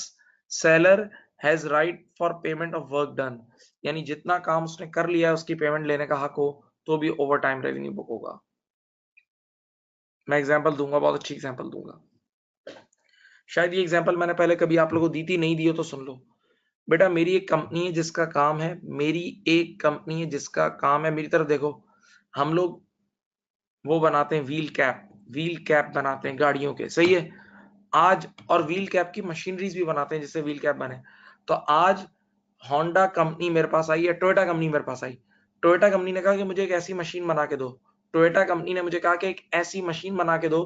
seller has right for payment of work done, यानी जितना काम उसने कर लिया है उसकी पेमेंट लेने का हक हो, तो भी ओवर टाइम रेवेन्यू बुक होगा। मैं एग्जांपल दूंगा, बहुत अच्छी एग्जांपल दूंगा। शायद ये एग्जांपल मैंने पहले कभी आप लोगों को दी थी, नहीं दी हो तो सुन लो। बेटा मेरी एक कंपनी है जिसका काम है, मेरी एक कंपनी है जिसका काम है, मेरी तरफ देखो, हम लोग वो बनाते हैं व्हील कैप, व्हील कैप बनाते हैं गाड़ियों के, सही है। आज और व्हील कैप की मशीनरीज भी बनाते हैं जिससे व्हील कैप बने। तो आज होंडा कंपनी मेरे पास आई है, टोयोटा कंपनी मेरे पास आई, टोयोटा कंपनी ने कहा कि मुझे एक ऐसी मशीन बना के दो, टोयोटा कंपनी ने मुझे कहा कि एक ऐसी मशीन बना के दो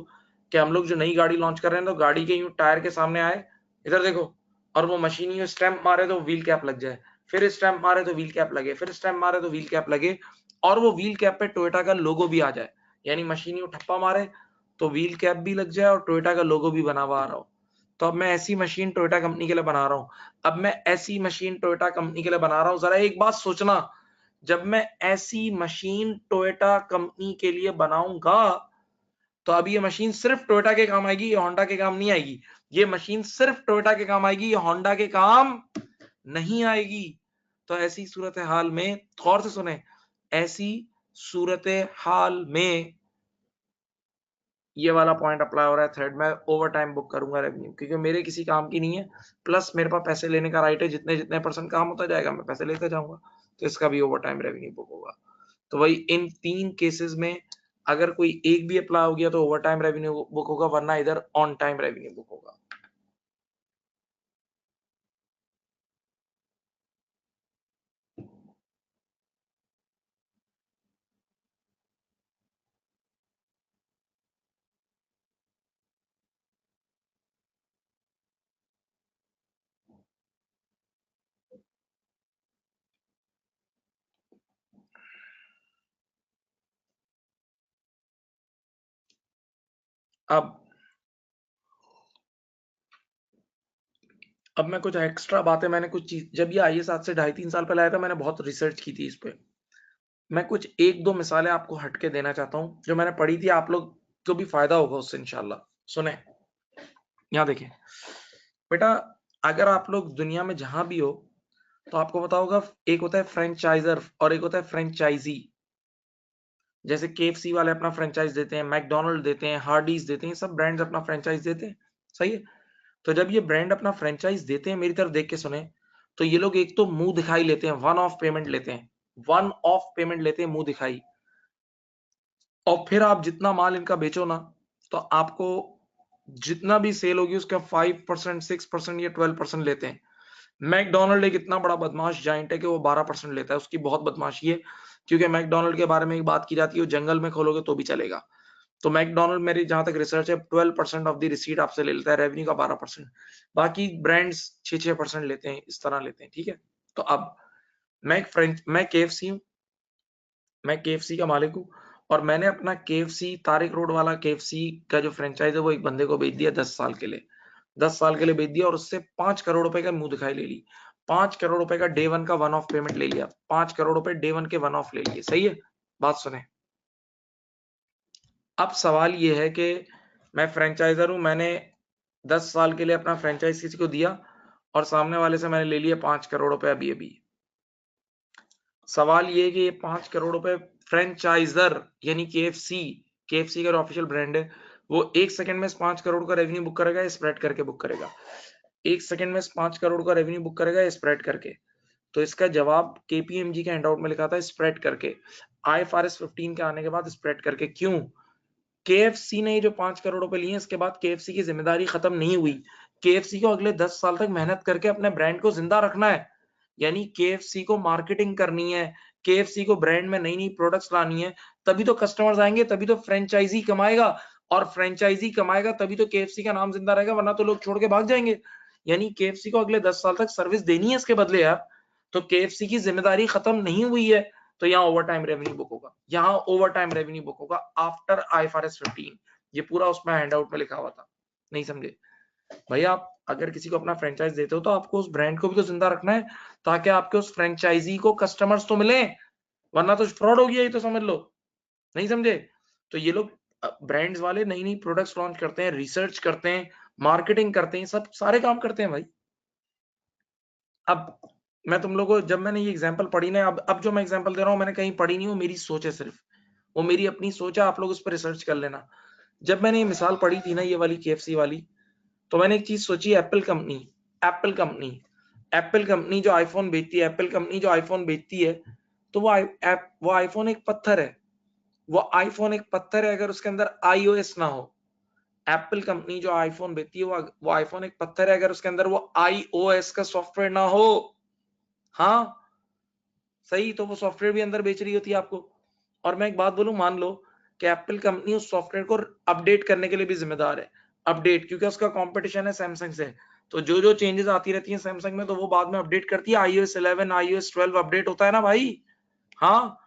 कि हम लोग जो नई गाड़ी लॉन्च कर रहे हैं तो गाड़ी के यूं टायर के सामने आए, इधर देखो, और वो मशीन यूं स्टैंप मारे तो व्हील कैप लग जाए, फिर स्टैंप मारे तो व्हील कैप लगे, फिर स्टैंप मारे तो व्हील कैप लगे, और वो व्हील कैप पे टोयोटा का लोगो भी आ जाए, यानी मशीन यूं ठप्पा मारे तो व्हील कैप भी लग जाए और टोयोटा का लोगो भी बना हुआ आ रहा हो। तो अब मैं ऐसी मशीन टोयोटा कंपनी के लिए बना रहा हूं, अब मैं ऐसी मशीन टोयोटा कंपनी के लिए बना रहा हूं, जरा एक बात सोचना, जब मैं ऐसी मशीन टोयोटा कंपनी के लिए बनाऊंगा तो अब ये मशीन सिर्फ टोयोटा के काम आएगी, ये होंडा के काम नहीं आएगी, ये मशीन सिर्फ टोयोटा के काम आएगी, ये होंडा के काम नहीं आएगी। तो ऐसी सूरत हाल में, गौर से सुने, ऐसी सूरत हाल में ये वाला पॉइंट अप्लाई हो रहा है थर्ड, में ओवर टाइम बुक करूंगा रेवेन्यू, क्योंकि मेरे किसी काम की नहीं है, प्लस मेरे पास पैसे लेने का राइट है, जितने जितने परसेंट काम होता जाएगा मैं पैसे लेते जाऊंगा, तो इसका भी ओवर टाइम रेवेन्यू बुक होगा। तो वही इन 3 केसेस में अगर कोई एक भी अप्लाई हो गया तो ओवर टाइम रेवेन्यू बुक होगा, वरना इधर ऑन टाइम रेवेन्यू बुक होगा। अब अब मैं कुछ एक्स्ट्रा बातें, मैंने कुछ चीज, जब ये आईएएस आज से 2.5-3 साल पहले आया था, मैंने बहुत रिसर्च की थी इस पे। मैं कुछ 1-2 मिसालें आपको हटके देना चाहता हूँ जो मैंने पढ़ी थी, आप लोग को भी फायदा होगा उससे इंशाल्लाह। सुने, यहाँ देखिए बेटा, अगर आप लोग दुनिया में जहां भी हो तो आपको पता होगा, एक होता है फ्रेंचाइजर और एक होता है फ्रेंचाइजी। जैसे केएफसी वाले अपना फ्रेंचाइज देते हैं, मैकडोनल्ड देते हैं, हार्डीज देते हैं, सब ब्रांड्स अपना फ्रेंचाइज देते हैं, सही है। तो जब ये ब्रांड अपना फ्रेंचाइज देते हैं, मेरी तरफ देख के सुने, तो ये लोग एक तो मुंह दिखाई लेते हैं, वन ऑफ पेमेंट लेते हैं, वन ऑफ पेमेंट लेते हैं मुंह दिखाई, और फिर आप जितना माल इनका बेचो ना, तो आपको जितना भी सेल होगी उसका 5%, 6% या 12% लेते हैं। मैकडोनल्ड एक इतना बड़ा बदमाश जाइंट है कि वो 12% लेता है, उसकी बहुत बदमाशी है, क्योंकि मैकडोनल्ड के बारे में एक बात की जाती है, वो जंगल में खोलोगे तो भी चलेगा। तो मैकडोनल्ड, मेरी जहां तक रिसर्च है, 12% ऑफ द रिसीट आपसे ले लेता है, रेवेन्यू का 12%, बाकी ब्रांड्स 6% लेते हैं, इस तरह लेते हैं, ठीक है। तो अब मैं केएफसी हूँ, मैं केएफसी का मालिक हूँ, और मैंने अपना केएफसी तारिक रोड वाला केएफसी का जो फ्रेंचाइज है वो एक बंदे को बेच दिया 10 साल के लिए, 10 साल के लिए बेच दिया, और उससे 5 करोड़ रुपए का मुंह दिखाई ले ली, 5 करोड़ रुपए का डे वन का वन ऑफ पेमेंट ले लिया, 5 करोड़ रुपए डे वन के वन ऑफ ले लिए, सही है। बात सुने, अब सवाल ये है कि मैं फ्रेंचाइजर हूं, मैंने 10 साल के लिए अपना फ्रेंचाइज किसी को दिया, और सामने वाले से मैंने ले लिया 5 करोड़ रुपए अभी अभी, सवाल ये है कि ये 5 करोड़ रुपए फ्रेंचाइजर यानी केएफसी का ऑफिशियल ब्रांड है, वो 1 सेकंड में 5 करोड़ का रेवेन्यू बुक करेगा या स्प्रेड करके बुक करेगा? 1 सेकंड में 5 करोड़ का रेवेन्यू बुक करेगा या स्प्रेड करके? तो इसका जवाब केपीएमजी के हैंडआउट में लिखा था स्प्रेड करके। आईएफआरएस 15 के आने के बाद स्प्रेड करके। क्यों? केएफसी ने जो 5 करोड़ रुपए लिए, इसके बाद केएफसी की जिम्मेदारी खत्म नहीं हुई। केएफसी को अगले 10 साल तक मेहनत करके अपने ब्रांड को जिंदा रखना है, यानी केएफसी को मार्केटिंग करनी है, केएफसी को ब्रांड में नई नई प्रोडक्ट्स लानी है, तभी तो कस्टमर्स आएंगे, तभी तो फ्रेंचाइजी कमाएगा, और फ्रेंचाइजी कमाएगा तभी तो केएफसी का नाम जिंदा रहेगा, वरना तो लोग छोड़ के भाग जाएंगे। यानी केएफसी को अगले 10 साल तक सर्विस देनी है इसके बदले यार। तो केएफसी की जिम्मेदारी खत्म नहीं हुई है, तो यहाँ ओवर टाइम रेवेन्यू बुक होगा, यहाँ ओवर टाइम रेवेन्यू बुक होगा आफ्टर आईएफआरएस 15। ये पूरा उसमें हैंडआउट में लिखा हुआ था, नहीं समझे भैया? आप अगर किसी को अपना फ्रेंचाइज देते हो तो आपको उस ब्रांड को भी तो जिंदा रखना है, ताकि आपके उस फ्रेंचाइजी को कस्टमर्स तो मिले, वरना तो फ्रॉड हो गया, ये तो समझ लो, नहीं समझे? तो ये लोग ब्रांड्स वाले नई नई प्रोडक्ट्स लॉन्च करते हैं, रिसर्च करते हैं, मार्केटिंग करते हैं, सब सारे काम करते हैं भाई। अब मैं तुम लोगों को, जब मैंने ये एग्जांपल पढ़ी ना, अब जो मैं एग्जांपल दे रहा हूँ मैंने कहीं पढ़ी नहीं, वो मेरी सोच है, सिर्फ वो मेरी अपनी सोच है, आप लोग उस पर रिसर्च कर लेना। जब मैंने ये मिसाल पढ़ी थी ना, ये वाली केएफसी वाली, तो मैंने एक चीज सोची, एप्पल कंपनी एप्पल कंपनी जो आईफोन बेचती है, एप्पल कंपनी जो आईफोन बेचती है, तो वो आईफोन एक पत्थर है, वो आईफोन एक पत्थर है अगर उसके अंदर आईओएस ना हो। एप्पल कंपनी जो आईफोन बेचती है, वो आईफोन एक पत्थर है अगर उसके अंदर वो आईओएस का सॉफ्टवेयर ना हो। हाँ सही, तो वो सॉफ्टवेयर भी अंदर बेच रही होती है आपको। और मैं एक बात बोलूं, मान लो कि एप्पल कंपनी उस सॉफ्टवेयर को अपडेट करने के लिए भी जिम्मेदार है, अपडेट, क्योंकि उसका कंपटीशन है सैमसंग से, तो जो जो चेंजेस आती रहती हैं सैमसंग में, तो वो बाद में अपडेट करती है, iOS 11 iOS 12 अपडेट होता है ना भाई। हाँ,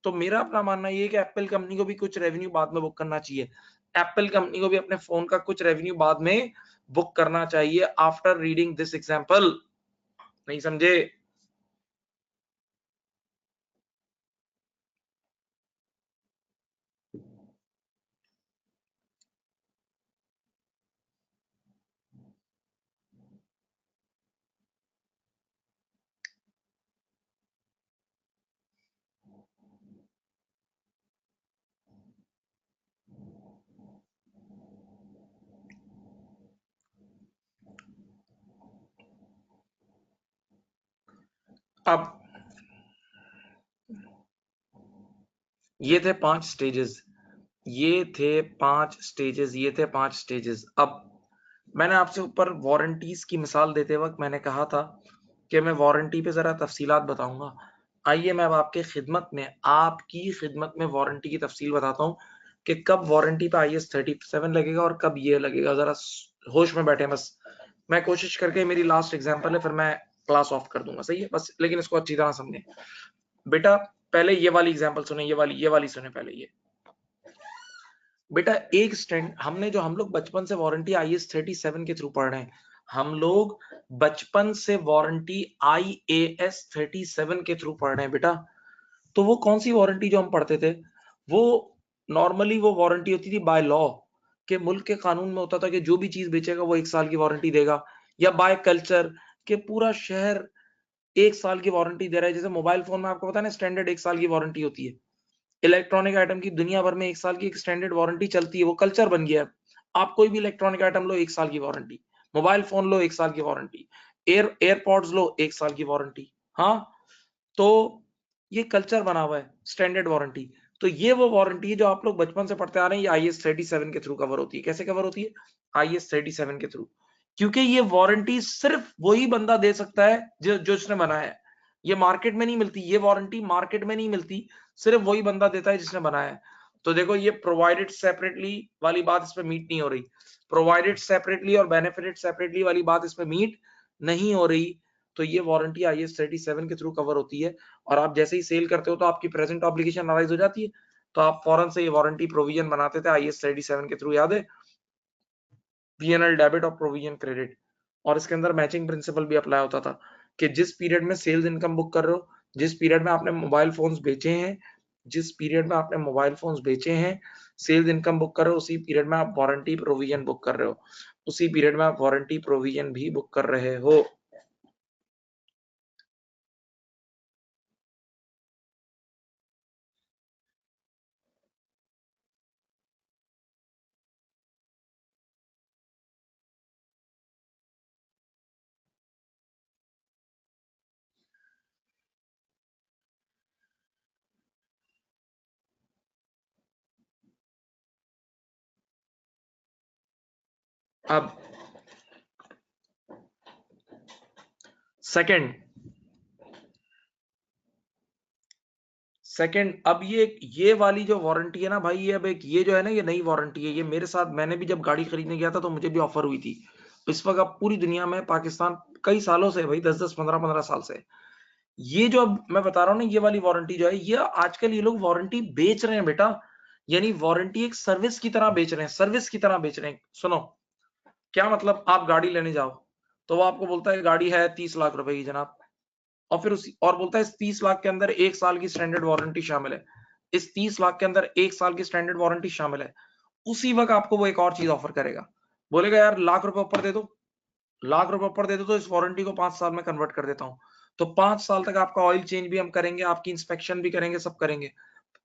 तो मेरा अपना मानना ये है कि एप्पल कंपनी को भी कुछ रेवेन्यू बाद में बुक करना चाहिए, एप्पल कंपनी को भी अपने फोन का कुछ रेवेन्यू बाद में बुक करना चाहिए आफ्टर रीडिंग दिस एग्जाम्पल, नहीं समझे? अब ये थे 5 स्टेजेस, ये थे 5 स्टेजेस। अब मैंने आपसे ऊपर वारंटीज की मिसाल देते वक्त मैंने कहा था कि मैं वारंटी पे जरा तफसीलात बताऊंगा। आइए मैं अब आपकी खिदमत में वारंटी की तफसील बताता हूँ कि कब वारंटी पे IS 37 लगेगा और कब ये लगेगा। जरा होश में बैठे बस, मैं कोशिश करके, मेरी लास्ट एग्जाम्पल है, फिर मैं क्लास ऑफ कर दूंगा, सही है? बस लेकिन इसको अच्छी तरह समझें बेटा। पहले ये वाली एग्जाम्पल सुने, ये वाली सुने पहले ये। बेटा एक स्टैंड, हम लोग बचपन से वारंटी IS 37 के थ्रू पढ़ रहे हैं, हम लोग बचपन से वारंटी IAS 37 के थ्रू पढ़ रहे हैं बेटा। तो वो कौन सी वारंटी जो हम पढ़ते थे, वो नॉर्मली वो वारंटी होती थी बाय लॉ, के मुल्क के कानून में होता था कि जो भी चीज बेचेगा वो 1 साल की वारंटी देगा, या बाय कल्चर के पूरा शहर 1 साल की वारंटी दे रहा है। जैसे मोबाइल फोन में आपको पता है ना, स्टैंडर्ड 1 साल की वारंटी होती है। इलेक्ट्रॉनिक आइटम की दुनिया भर में 1 साल की एक्सटेंडेड वारंटी चलती है, वो कल्चर बन गया है। आप कोई भी इलेक्ट्रॉनिक आइटम लो, 1 साल की वारंटी, मोबाइल फोन लो, 1 साल की वारंटी, एयरपॉड्स लो, 1 साल की वारंटी। हाँ, तो ये कल्चर बना हुआ है स्टैंडर्ड वारंटी। तो ये वो वारंटी है जो आप लोग बचपन से पढ़ते आ रहे हैं, ये IS 37 के थ्रू कवर होती है। कैसे कवर होती है? IS 37 के थ्रू, क्योंकि ये वारंटी सिर्फ वही बंदा दे सकता है जो इसने बनाया है। ये मार्केट में नहीं मिलती, ये वारंटी मार्केट में नहीं मिलती, सिर्फ वही बंदा देता है जिसने बनाया है। तो देखो, ये प्रोवाइडेड सेपरेटली वाली बात इस पे मीट नहीं हो रही, प्रोवाइडेड सेपरेटली और बेनिफिटेड सेपरेटली वाली बात इस पे मीट नहीं हो रही। तो ये वारंटी IS 37 के थ्रू कवर होती है, और आप जैसे ही सेल करते हो तो आपकी प्रेजेंट ऑब्लिगेशन अराइज हो जाती है, तो आप फौरन से ये वारंटी प्रोविजन बनाते थे IS 37 के थ्रू, याद है? P&L डेबिट और प्रोविजन क्रेडिट। और इसके अंदर मैचिंग प्रिंसिपल भी अप्लाई होता था कि जिस पीरियड में सेल्स इनकम बुक कर रहे हो, जिस पीरियड में आपने मोबाइल फोन्स बेचे हैं, जिस पीरियड में आपने मोबाइल फोन्स बेचे हैं, सेल्स इनकम बुक कर रहे हो, उसी पीरियड में आप वारंटी प्रोविजन बुक कर रहे हो, उसी पीरियड में आप वारंटी प्रोविजन भी बुक कर रहे हो। अब सेकंड अब ये वाली जो वारंटी है ना भाई, ये अब एक ये जो है ना, ये नई वारंटी है। ये मेरे साथ, मैंने भी जब गाड़ी खरीदने गया था तो मुझे भी ऑफर हुई थी। इस वक्त अब पूरी दुनिया में, पाकिस्तान कई सालों से भाई, 10 10 15 15 साल से ये जो अब मैं बता रहा हूं ना, ये वाली वारंटी जो है, ये आजकल ये लोग वारंटी बेच रहे हैं बेटा। यानी वारंटी एक सर्विस की तरह बेच रहे हैं, सर्विस की तरह बेच रहे हैं। सुनो क्या मतलब, आप गाड़ी लेने जाओ तो वो आपको बोलता है गाड़ी है 30 लाख रुपए की जनाब, और फिर उसी और बोलता है इस 30 लाख के अंदर 1 साल की स्टैंडर्ड वारंटी शामिल है, इस 30 लाख के अंदर 1 साल की स्टैंडर्ड वारंटी शामिल है। उसी वक्त आपको वो एक और चीज ऑफर करेगा, बोलेगा यार लाख रुपए ऊपर दे दो, लाख रुपए ऊपर दे दो तो इस वारंटी को 5 साल में कन्वर्ट कर देता हूँ। तो 5 साल तक आपका ऑयल चेंज भी हम करेंगे, आपकी इंस्पेक्शन भी करेंगे, सब करेंगे,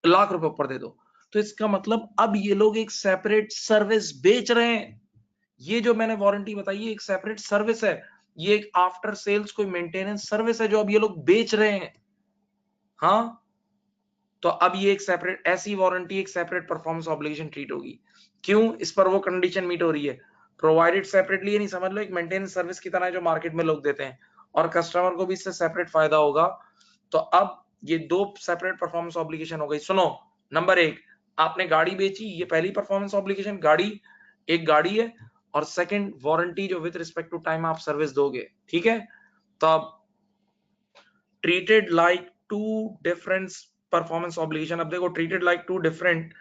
लाख रुपए ऊपर दे दो। तो इसका मतलब अब ये लोग एक सेपरेट सर्विस बेच रहे हैं। ये जो मैंने वारंटी बताई है एक सेपरेट सर्विस है, ये एक आफ्टर सेल्स कोई मेंटेनेंस सर्विस है जो अब ये लोग बेच रहे हैं। हाँ, तो अब ये एक सेपरेट, ऐसी वारंटी एक सेपरेट परफॉर्मेंस ऑब्लिगेशन ट्रीट होगी। क्यों? इस पर वो कंडीशन मीट हो रही है, प्रोवाइडेड सेपरेटली, नहीं समझ लो एक मेंटेनेंस सर्विस की तरह जो मार्केट में लोग देते हैं, और कस्टमर को भी इससे सेपरेट फायदा होगा। तो अब ये दो सेपरेट परफॉर्मेंस ऑब्लिगेशन हो गई। सुनो, नंबर 1, आपने गाड़ी बेची, ये पहली परफॉर्मेंस ऑब्लिगेशन, गाड़ी एक गाड़ी है, और सेकंड वारंटी जो विद रिस्पेक्ट टू टाइम आप सर्विस दोगे, ठीक है। तो अब treated like two different performance obligation, अब देखो treated like two different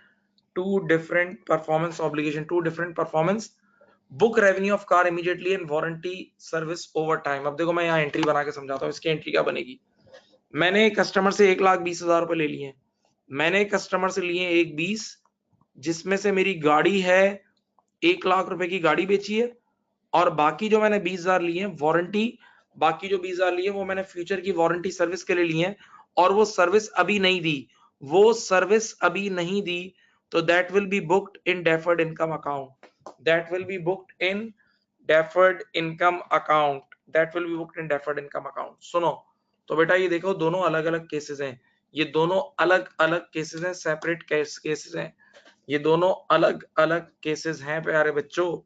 performance obligation, two different performance, book revenue of car immediately and warranty service over time। अब देखो मैं यहाँ एंट्री बना के समझाता हूँ, इसकी एंट्री क्या बनेगी। मैंने कस्टमर से 1,20,000 रुपए ले लिए, मैंने कस्टमर से लिए 1,20,000, जिसमें से मेरी गाड़ी है 1,00,000 रुपए की गाड़ी बेची है, और बाकी जो मैंने 20,000 लिए हैं वारंटी, बाकी जो 20,000 लिए वो मैंने फ्यूचर की वारंटी सर्विस के लिए लिए हैं, और वो सर्विस अभी नहीं दी, वो सर्विस अभी नहीं दी, तो that will be booked in deferred income account, that will be booked in deferred income account, that will be booked in deferred income account. सुनो, तो बेटा ये देखो दोनों अलग अलग केसेस हैं, ये दोनों अलग अलग केसेस हैं, सेपरेट केसेस हैं, ये दोनों अलग अलग केसेस हैं प्यारे बच्चों।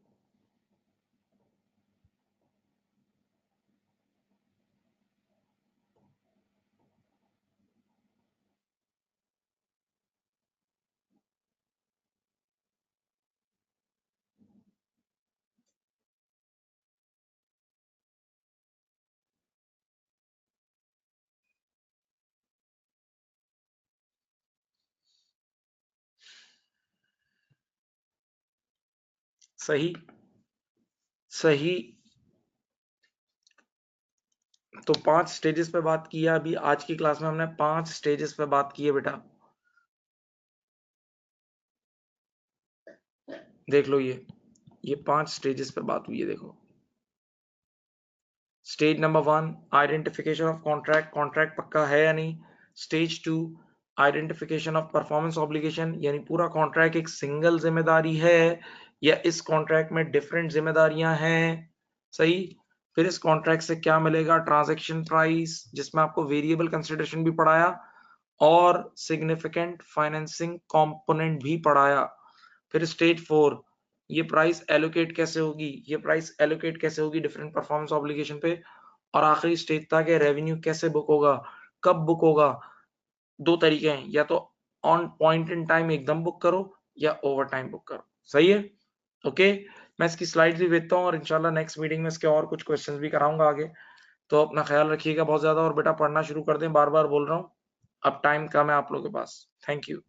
सही सही। तो 5 स्टेजेस पे बात की है अभी आज की क्लास में, हमने 5 स्टेजेस पे बात की है बेटा, देख लो ये 5 स्टेजेस पे बात हुई है। देखो, stage number 1 identification of contract, contract पक्का है या नहीं। Stage 2 identification of performance obligation, यानी पूरा कॉन्ट्रैक्ट एक सिंगल जिम्मेदारी है या इस कॉन्ट्रैक्ट में डिफरेंट जिम्मेदारियां हैं। सही। फिर इस कॉन्ट्रैक्ट से क्या मिलेगा, ट्रांजैक्शन प्राइस, जिसमें आपको वेरिएबल कंसिडरेशन भी पढ़ाया और सिग्निफिकेंट फाइनेंसिंग कंपोनेंट भी पढ़ाया। फिर स्टेज 4, ये प्राइस एलोकेट कैसे होगी, ये प्राइस एलोकेट कैसे होगी डिफरेंट परफॉर्मेंस ऑब्लिगेशन पे। और आखिरी स्टेज था कि रेवेन्यू कैसे बुक होगा, कब बुक होगा। दो तरीके हैं, या तो ऑन पॉइंट इन टाइम एकदम बुक करो, या ओवर टाइम बुक करो। सही है, ओके। मैं इसकी स्लाइड्स भी भेजता हूँ, और इंशाल्लाह नेक्स्ट मीटिंग में इसके और कुछ क्वेश्चंस भी कराऊंगा आगे। तो अपना ख्याल रखिएगा बहुत ज्यादा, और बेटा पढ़ना शुरू कर दें, बार बार बोल रहा हूँ, अब टाइम कम है आप लोगों के पास। Thank you.